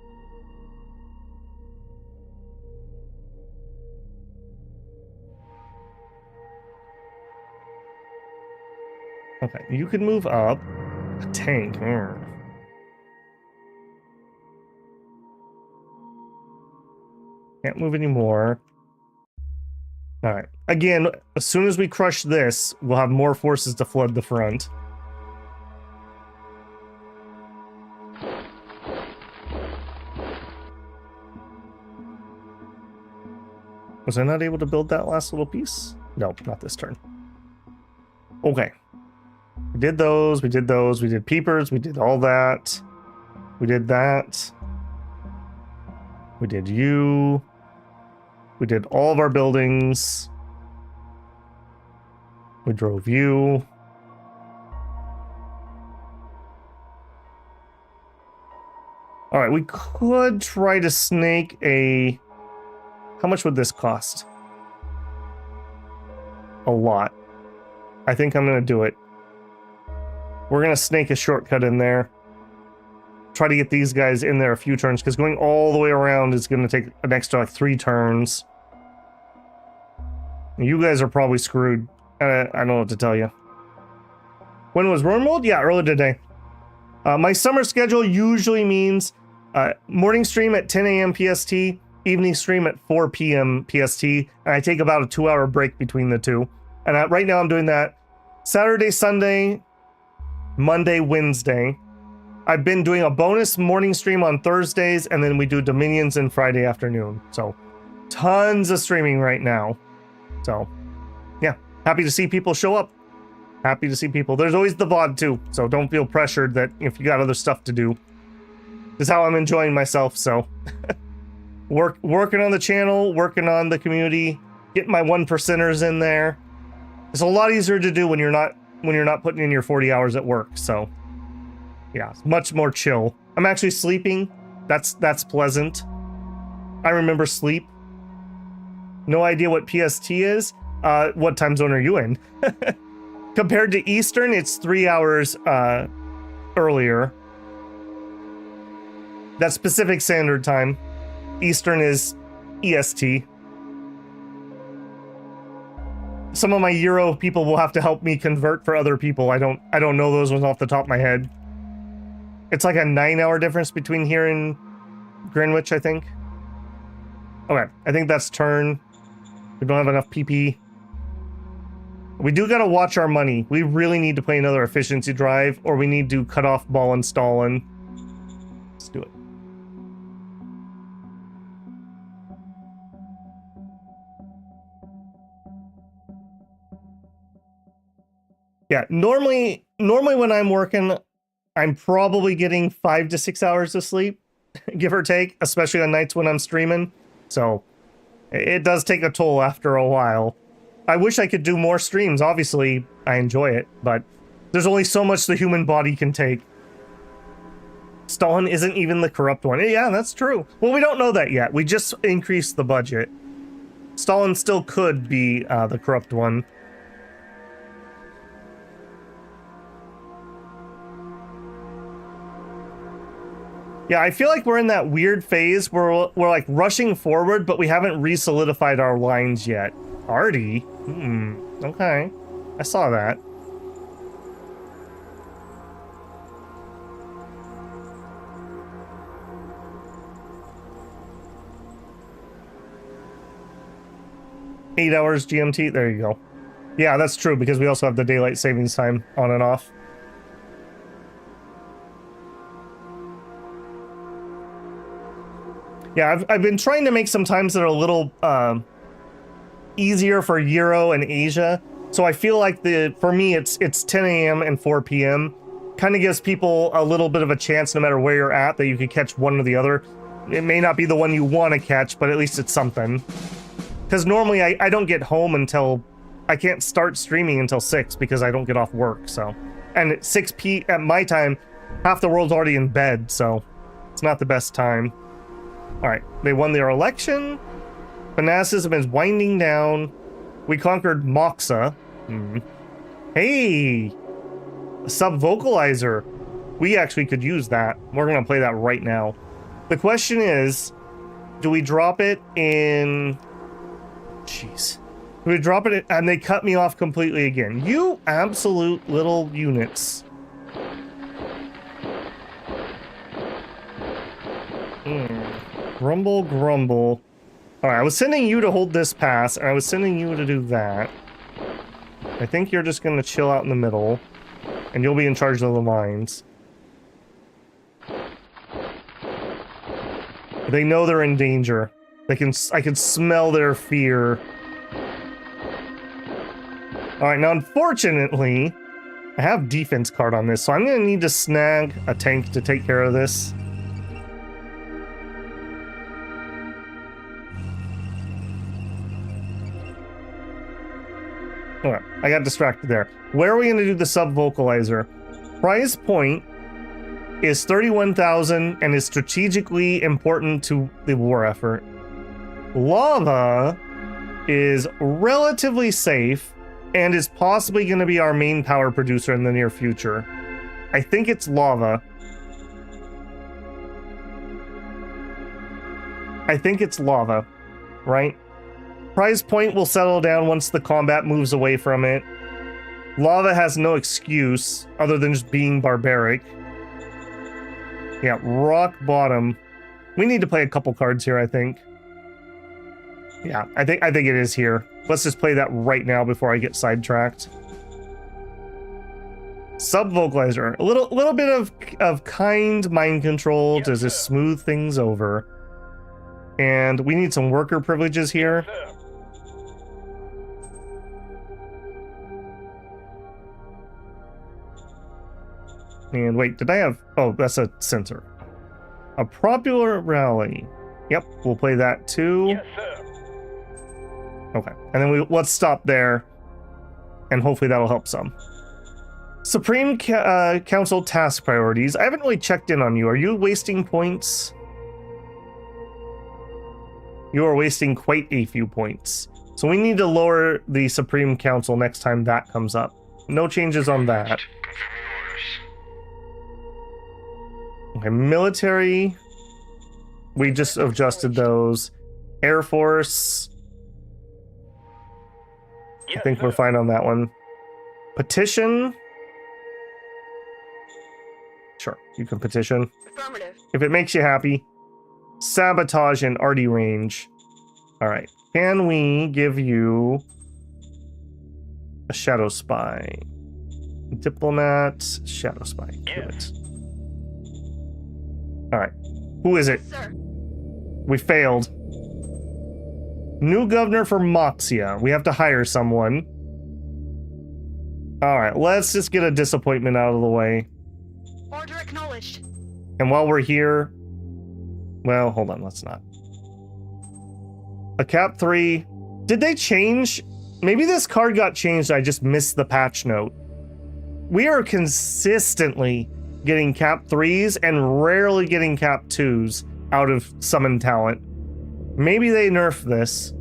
Okay, you can move up. A tank. Can't move anymore. Alright. Again, as soon as we crush this, we'll have more forces to flood the front. Was I not able to build that last little piece? No, not this turn. Okay. We did those, we did peepers, we did all that. We did that. We did you. We did all of our buildings. We drove you. All right, we could try to snake a... How much would this cost? A lot. I think I'm going to do it. We're going to snake a shortcut in there. Try to get these guys in there a few turns, because going all the way around is going to take an extra like 3 turns. You guys are probably screwed. I don't know what to tell you. When was Rimworld? Yeah, earlier today. My summer schedule usually means morning stream at 10 a.m. PST, evening stream at 4 p.m. PST, and I take about a 2-hour break between the two. And right now I'm doing that Saturday, Sunday, Monday, Wednesday. I've been doing a bonus morning stream on Thursdays, and then we do Dominions and Friday afternoon. So tons of streaming right now. So yeah, happy to see people show up. Happy to see people. There's always the VOD too, so don't feel pressured that if you got other stuff to do. This is how I'm enjoying myself, so working on the channel, working on the community, getting my 1%ers in there. It's a lot easier to do when you're not putting in your 40 hours at work, so yeah, it's much more chill. I'm actually sleeping. That's pleasant. I remember sleep. No idea what PST is. What time zone are you in? Compared to Eastern, it's 3 hours earlier. That's Pacific Standard Time. Eastern is EST. Some of my Euro people will have to help me convert for other people. I don't know those ones off the top of my head. It's like a 9-hour difference between here and Greenwich, I think. Okay, I think that's turn. We don't have enough PP. We do gotta watch our money. We really need to play another efficiency drive, or we need to cut off ball and Stalin. Let's do it. Yeah, normally when I'm working, I'm probably getting 5 to 6 hours of sleep, give or take, especially on nights when I'm streaming. So it does take a toll after a while. I wish I could do more streams. Obviously, I enjoy it, but there's only so much the human body can take. Stalin isn't even the corrupt one. Yeah, that's true. Well, we don't know that yet. We just increased the budget. Stalin still could be the corrupt one. Yeah, I feel like we're in that weird phase where we're like rushing forward, but we haven't re-solidified our lines yet. Artie? Okay. I saw that. Eight hours GMT? There you go. Yeah, that's true, because we also have the daylight savings time on and off. Yeah, I've been trying to make some times that are a little easier for Euro and Asia. So I feel like for me it's 10 a.m. and 4 p.m. Kind of gives people a little bit of a chance, no matter where you're at, that you could catch one or the other. It may not be the one you want to catch, but at least it's something. Because normally I don't get home until... I can't start streaming until 6 because I don't get off work, so... And at 6 p.m. at my time, half the world's already in bed, so... It's not the best time. Alright, they won their election. Fanaticism is winding down. We conquered Moxa. Hey! A sub-vocalizer. We actually could use that. We're gonna play that right now. The question is, do we drop it in... Jeez. Do we drop it in... And they cut me off completely again. You absolute little units. Grumble, grumble. Alright, I was sending you to hold this pass, and I was sending you to do that. I think you're just gonna chill out in the middle, and you'll be in charge of the lines. They know they're in danger. I can smell their fear. Alright, now unfortunately, I have defense card on this, so I'm gonna need to snag a tank to take care of this. Alright, I got distracted there. Where are we going to do the sub-vocalizer? Prize point is 31,000 and is strategically important to the war effort. Lava is relatively safe and is possibly going to be our main power producer in the near future. I think it's lava. I think it's lava, right? Prize point will settle down once the combat moves away from it. Lava has no excuse other than just being barbaric. Yeah, rock bottom. We need to play a couple cards here, I think. Yeah, I think it is here. Let's just play that right now before I get sidetracked. Sub-vocalizer. A little bit of kind mind control to just smooth things over. And we need some worker privileges here. And wait, did I have... Oh, that's a sensor. A popular rally. Yep, we'll play that too. Yes, sir. Okay, and then let's stop there. And hopefully that'll help some. Supreme Council task priorities. I haven't really checked in on you. Are you wasting points? You are wasting quite a few points. So we need to lower the Supreme Council next time that comes up. No changes on that. Okay, military. We just adjusted those. Air Force. I think we're fine on that one. Petition. Sure, you can petition. Affirmative. If it makes you happy. Sabotage and arty range. Alright. Can we give you a shadow spy. Diplomat, shadow spy. Do Yes. it. All right. Who is it? Sir. We failed. New governor for Moxia. We have to hire someone. All right, let's just get a disappointment out of the way. Order acknowledged. And while we're here, well, hold on, let's not. A cap 3. Did they change? Maybe this card got changed. I just missed the patch note. We are consistently getting cap 3s and rarely getting cap 2s out of summon talent. Maybe they nerfed this.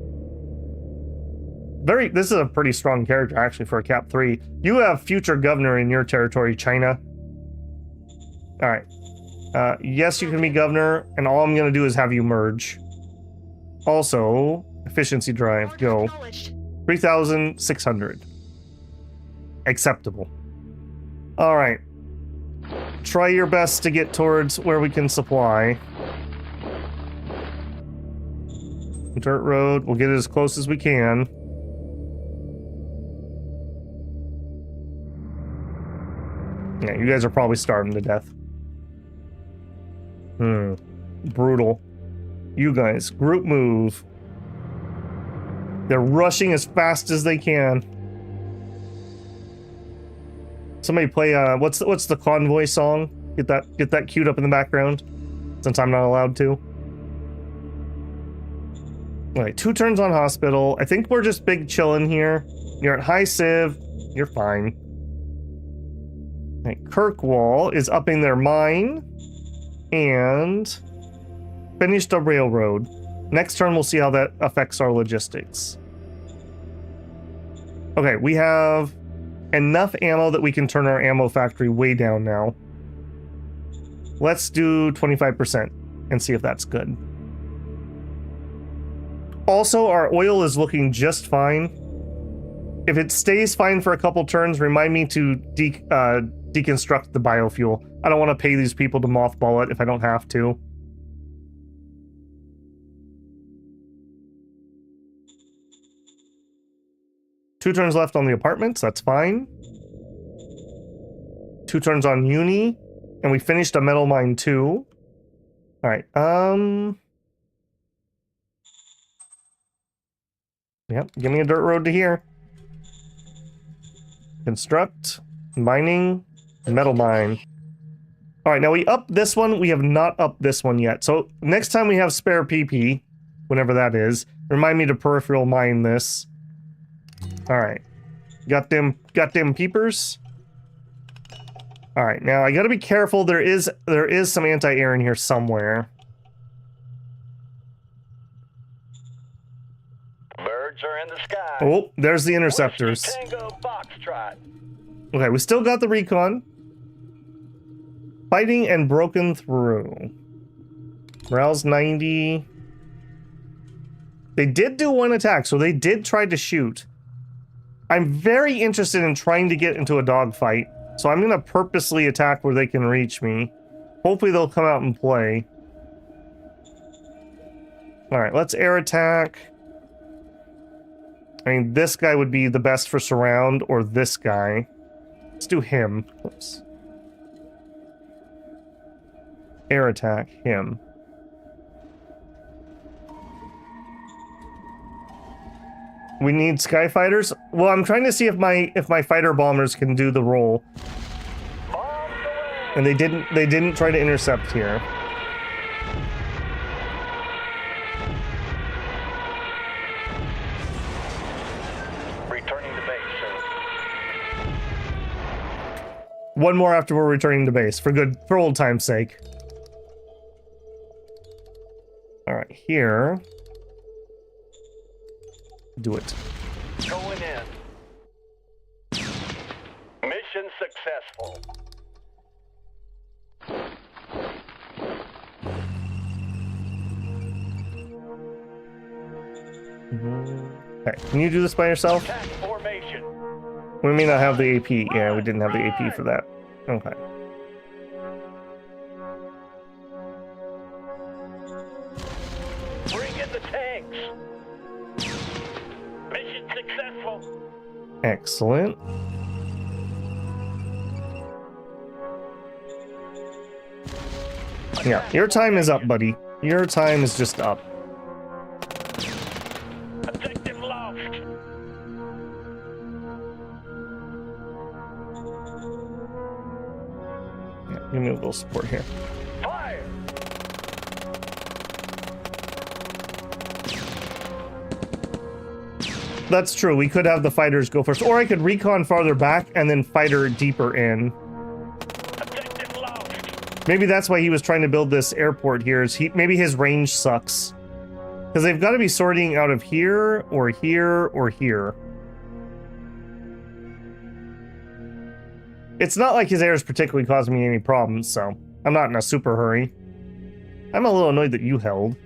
This is a pretty strong character actually for a cap 3. You have future governor in your territory, China. All right. Yes, you can be governor, and all I'm gonna do is have you merge. Also, efficiency drive, Order go. acknowledged. 3,600. Acceptable. All right. Try your best to get towards where we can supply. Dirt road, we'll get it as close as we can. Yeah, you guys are probably starving to death. Brutal. You guys, group move. They're rushing as fast as they can. Somebody play what's the convoy song? Get that queued up in the background, since I'm not allowed to. All right, 2 turns on hospital. I think we're just big chilling here. You're at high civ. You're fine. All right, Kirkwall is upping their mine and finished a railroad. Next turn, we'll see how that affects our logistics. Okay, we have enough ammo that we can turn our ammo factory way down now. Let's do 25% and see if that's good. Also, our oil is looking just fine. If it stays fine for a couple turns, remind me to deconstruct the biofuel. I don't want to pay these people to mothball it if I don't have to. Two turns left on the apartments, that's fine. 2 turns on uni, and we finished a metal mine too. All right, yep, give me a dirt road to here. Construct, mining, metal mine. All right, now we up this one. We have not upped this one yet. So next time we have spare PP, whenever that is, remind me to peripheral mine this. All right, got them peepers. All right, now I gotta be careful. There is some anti-air in here somewhere. Birds are in the sky. Oh, there's the interceptors. Whiskey Tango Foxtrot. Okay, we still got the recon. Fighting and broken through. Morale's 90. They did do 1 attack, so they did try to shoot. I'm very interested in trying to get into a dogfight, so I'm going to purposely attack where they can reach me. Hopefully they'll come out and play. Alright, let's air attack. I mean, this guy would be the best for surround, or this guy. Let's do him. Oops. Air attack him. We need skyfighters. Well, I'm trying to see if my fighter bombers can do the roll. And they didn't try to intercept here. Returning to base, sir. One more after we're returning to base for old time's sake. All right, here. Do it. Going in. Mission successful. Okay, can you do this by yourself? Attack formation. We may not have the AP. Yeah, we didn't have the AP for that. Okay. Bring in the tanks. Mission successful. Excellent. Yeah, your time is up, buddy. Your time is just up. Objective lost. Yeah, give me a little support here. Fire. That's true. We could have the fighters go first, or I could recon farther back and then fighter deeper in. Objective lost. Maybe that's why he was trying to build this airport here. Is maybe his range sucks, because they've got to be sorting out of here or here or here. It's not like his air is particularly causing me any problems, so I'm not in a super hurry. I'm a little annoyed that you held.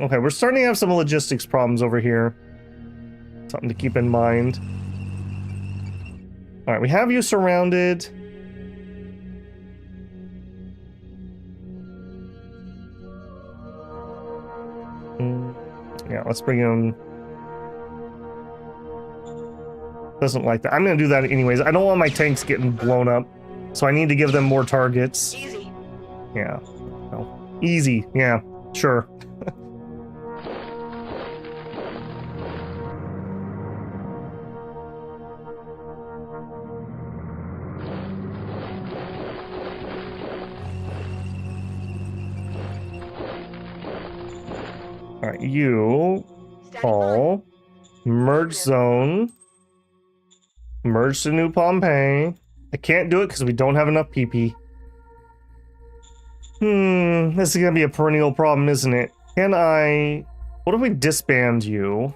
Okay, we're starting to have some logistics problems over here. Something to keep in mind. All right, we have you surrounded. Yeah, let's bring in. Doesn't like that. I'm gonna do that anyways. I don't want my tanks getting blown up, so I need to give them more targets. Easy. Yeah. Well, easy. Yeah, sure. All right, you call merge zone, merge to New Pompeii. I can't do it because we don't have enough PP. This is gonna be a perennial problem, isn't it? Can I? What if we disband you?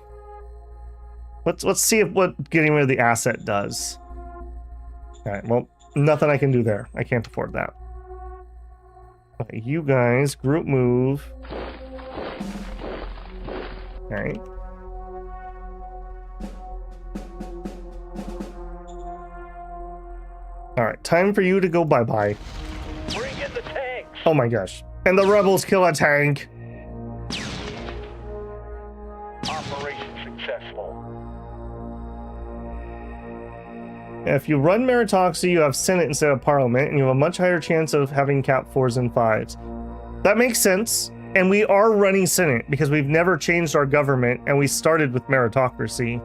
Let's see if what getting rid of the asset does. All right, well, nothing I can do there. I can't afford that. Okay, you guys, group move. All right. All right, time for you to go bye-bye. Bring in the tanks. Oh my gosh. And the rebels kill a tank. Operation successful. If you run meritocracy, you have Senate instead of Parliament, and you have a much higher chance of having cap 4s and 5s. That makes sense. And we are running Senate because we've never changed our government and we started with meritocracy.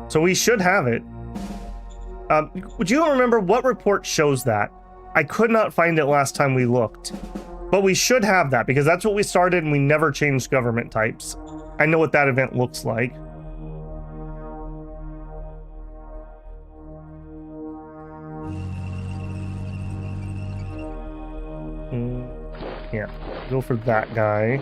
So we should have it. Would you remember what report shows that? I could not find it last time we looked. But we should have that because that's what we started and we never changed government types. I know what that event looks like. Yeah, go for that guy.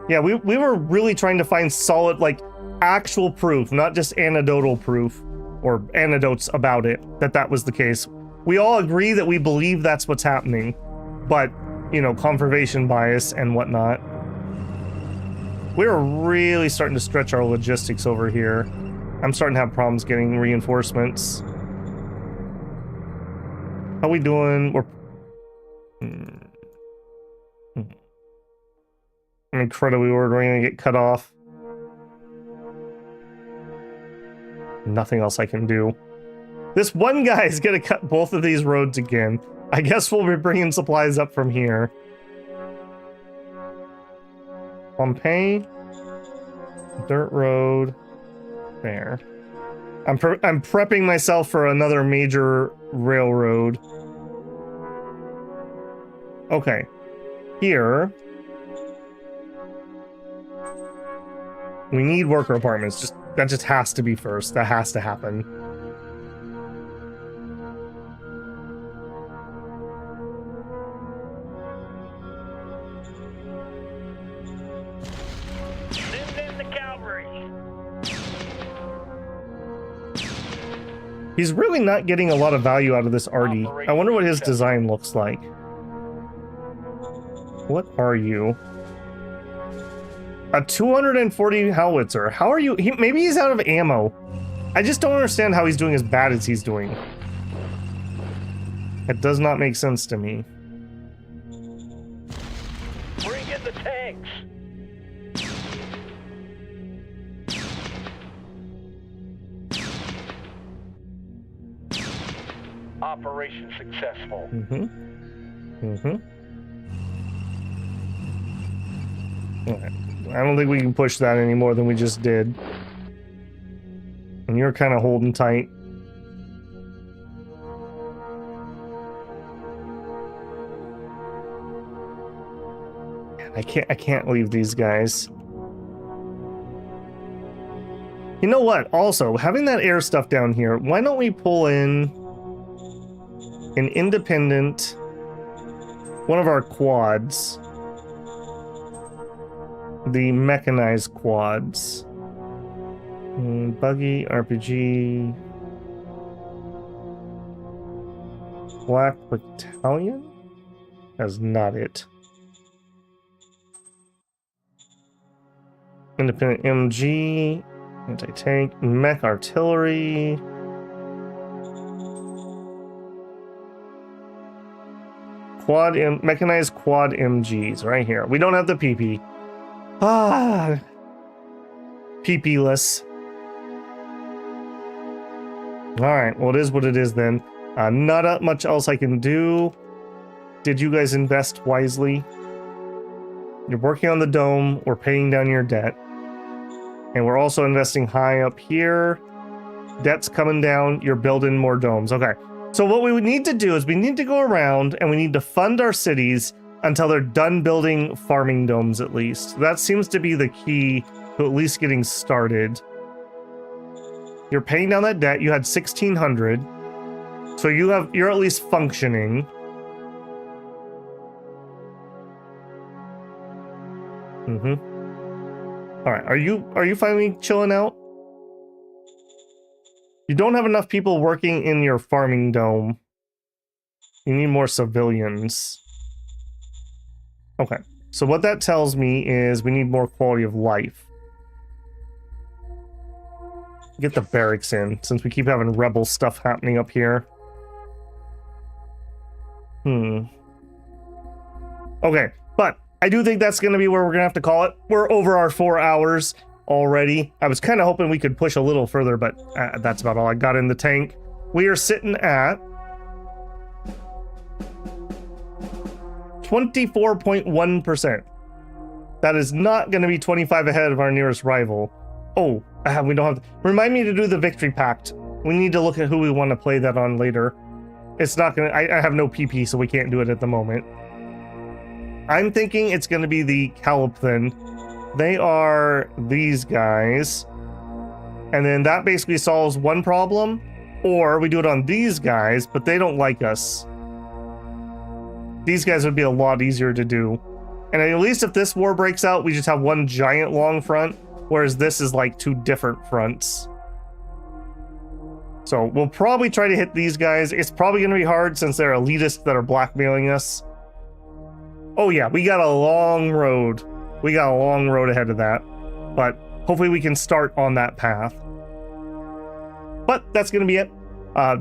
Yeah, we were really trying to find solid, like, actual proof, not just anecdotal proof or anecdotes about it, that was the case. We all agree that we believe that's what's happening, but, you know, confirmation bias and whatnot. We're really starting to stretch our logistics over here. I'm starting to have problems getting reinforcements. How we doing? We're... I'm incredibly worried we're going to get cut off. Nothing else I can do. This one guy is going to cut both of these roads again. I guess we'll be bringing supplies up from here. Pompeii. Dirt road. There. I'm prepping myself for another major railroad. Okay. Here. We need worker apartments. That just has to be first. That has to happen. Send in the cavalry. He's really not getting a lot of value out of this Artie. I wonder what his design looks like. What are you? A 240 howitzer. How are you? Maybe he's out of ammo. I just don't understand how he's doing as bad as he's doing. It does not make sense to me. Bring in the tanks. Operation successful. Okay. I don't think we can push that any more than we just did. And you're kind of holding tight. I can't leave these guys. You know what? Also, having that air stuff down here, why don't we pull in an independent, one of our quads, the mechanized quads. Buggy, RPG, Black Battalion? That's not it. Independent MG, anti-tank, mech artillery. Mechanized quad MGs right here. We don't have the PP. PP-less. Alright, well it is what it is then. Not much else I can do. Did you guys invest wisely? You're working on the dome, we're paying down your debt. And we're also investing high up here. Debt's coming down, you're building more domes. Okay, so what we would need to do is we need to go around and we need to fund our cities until they're done building farming domes at least. That seems to be the key to at least getting started. You're paying down that debt. You had 1,600. So you're at least functioning. Alright, are you finally chilling out? You don't have enough people working in your farming dome. You need more civilians. Okay, so what that tells me is we need more quality of life. Get the barracks in, since we keep having rebel stuff happening up here. Okay, but I do think that's going to be where we're going to have to call it. We're over our 4 hours already. I was kind of hoping we could push a little further, but that's about all I got in the tank. We are sitting at 24.1%. That is not going to be 25 ahead of our nearest rival. Oh, we don't have to. Remind me to do the victory pact. We need to look at who we want to play that on later. It's not gonna, I have no PP, so we can't do it at the moment. I'm thinking it's gonna be the Calipthan. They are these guys. And then that basically solves one problem. Or we do it on these guys, but they don't like us. These guys would be a lot easier to do. And at least if this war breaks out, we just have one giant long front. Whereas this is like two different fronts. So we'll probably try to hit these guys. It's probably going to be hard since they're elitists that are blackmailing us. Oh yeah, we got a long road. We got a long road ahead of that. But hopefully we can start on that path. But that's going to be it.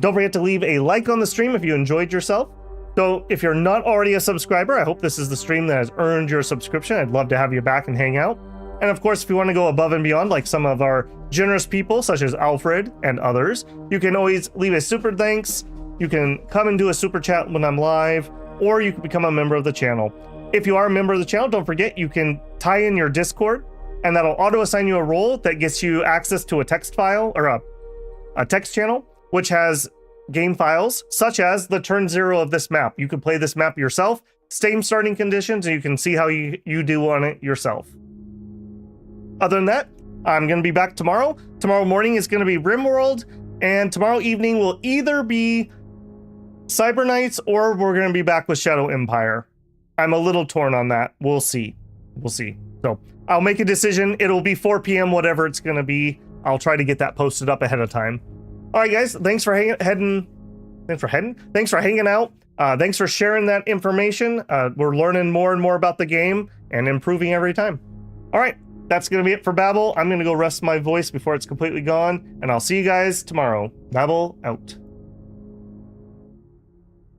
Don't forget to leave a like on the stream if you enjoyed yourself. So if you're not already a subscriber, I hope this is the stream that has earned your subscription. I'd love to have you back and hang out. And of course, if you want to go above and beyond, like some of our generous people, such as Alfred and others, you can always leave a super thanks. You can come and do a super chat when I'm live, or you can become a member of the channel. If you are a member of the channel, don't forget you can tie in your Discord, and that'll auto-assign you a role that gets you access to a text file, or a text channel, which has game files, such as the turn 0 of this map. You can play this map yourself, same starting conditions, and you can see how you do on it yourself. Other than that, I'm going to be back tomorrow. Tomorrow morning is going to be RimWorld, and tomorrow evening will either be Cyber Knights or we're going to be back with Shadow Empire. I'm a little torn on that. We'll see. We'll see. So I'll make a decision. It'll be 4 p.m., whatever it's going to be. I'll try to get that posted up ahead of time. All right, guys. Thanks for hanging out. Thanks for sharing that information. We're learning more and more about the game and improving every time. All right. that's going to be it for Babel. I'm going to go rest my voice before it's completely gone, and I'll see you guys tomorrow. Babel out.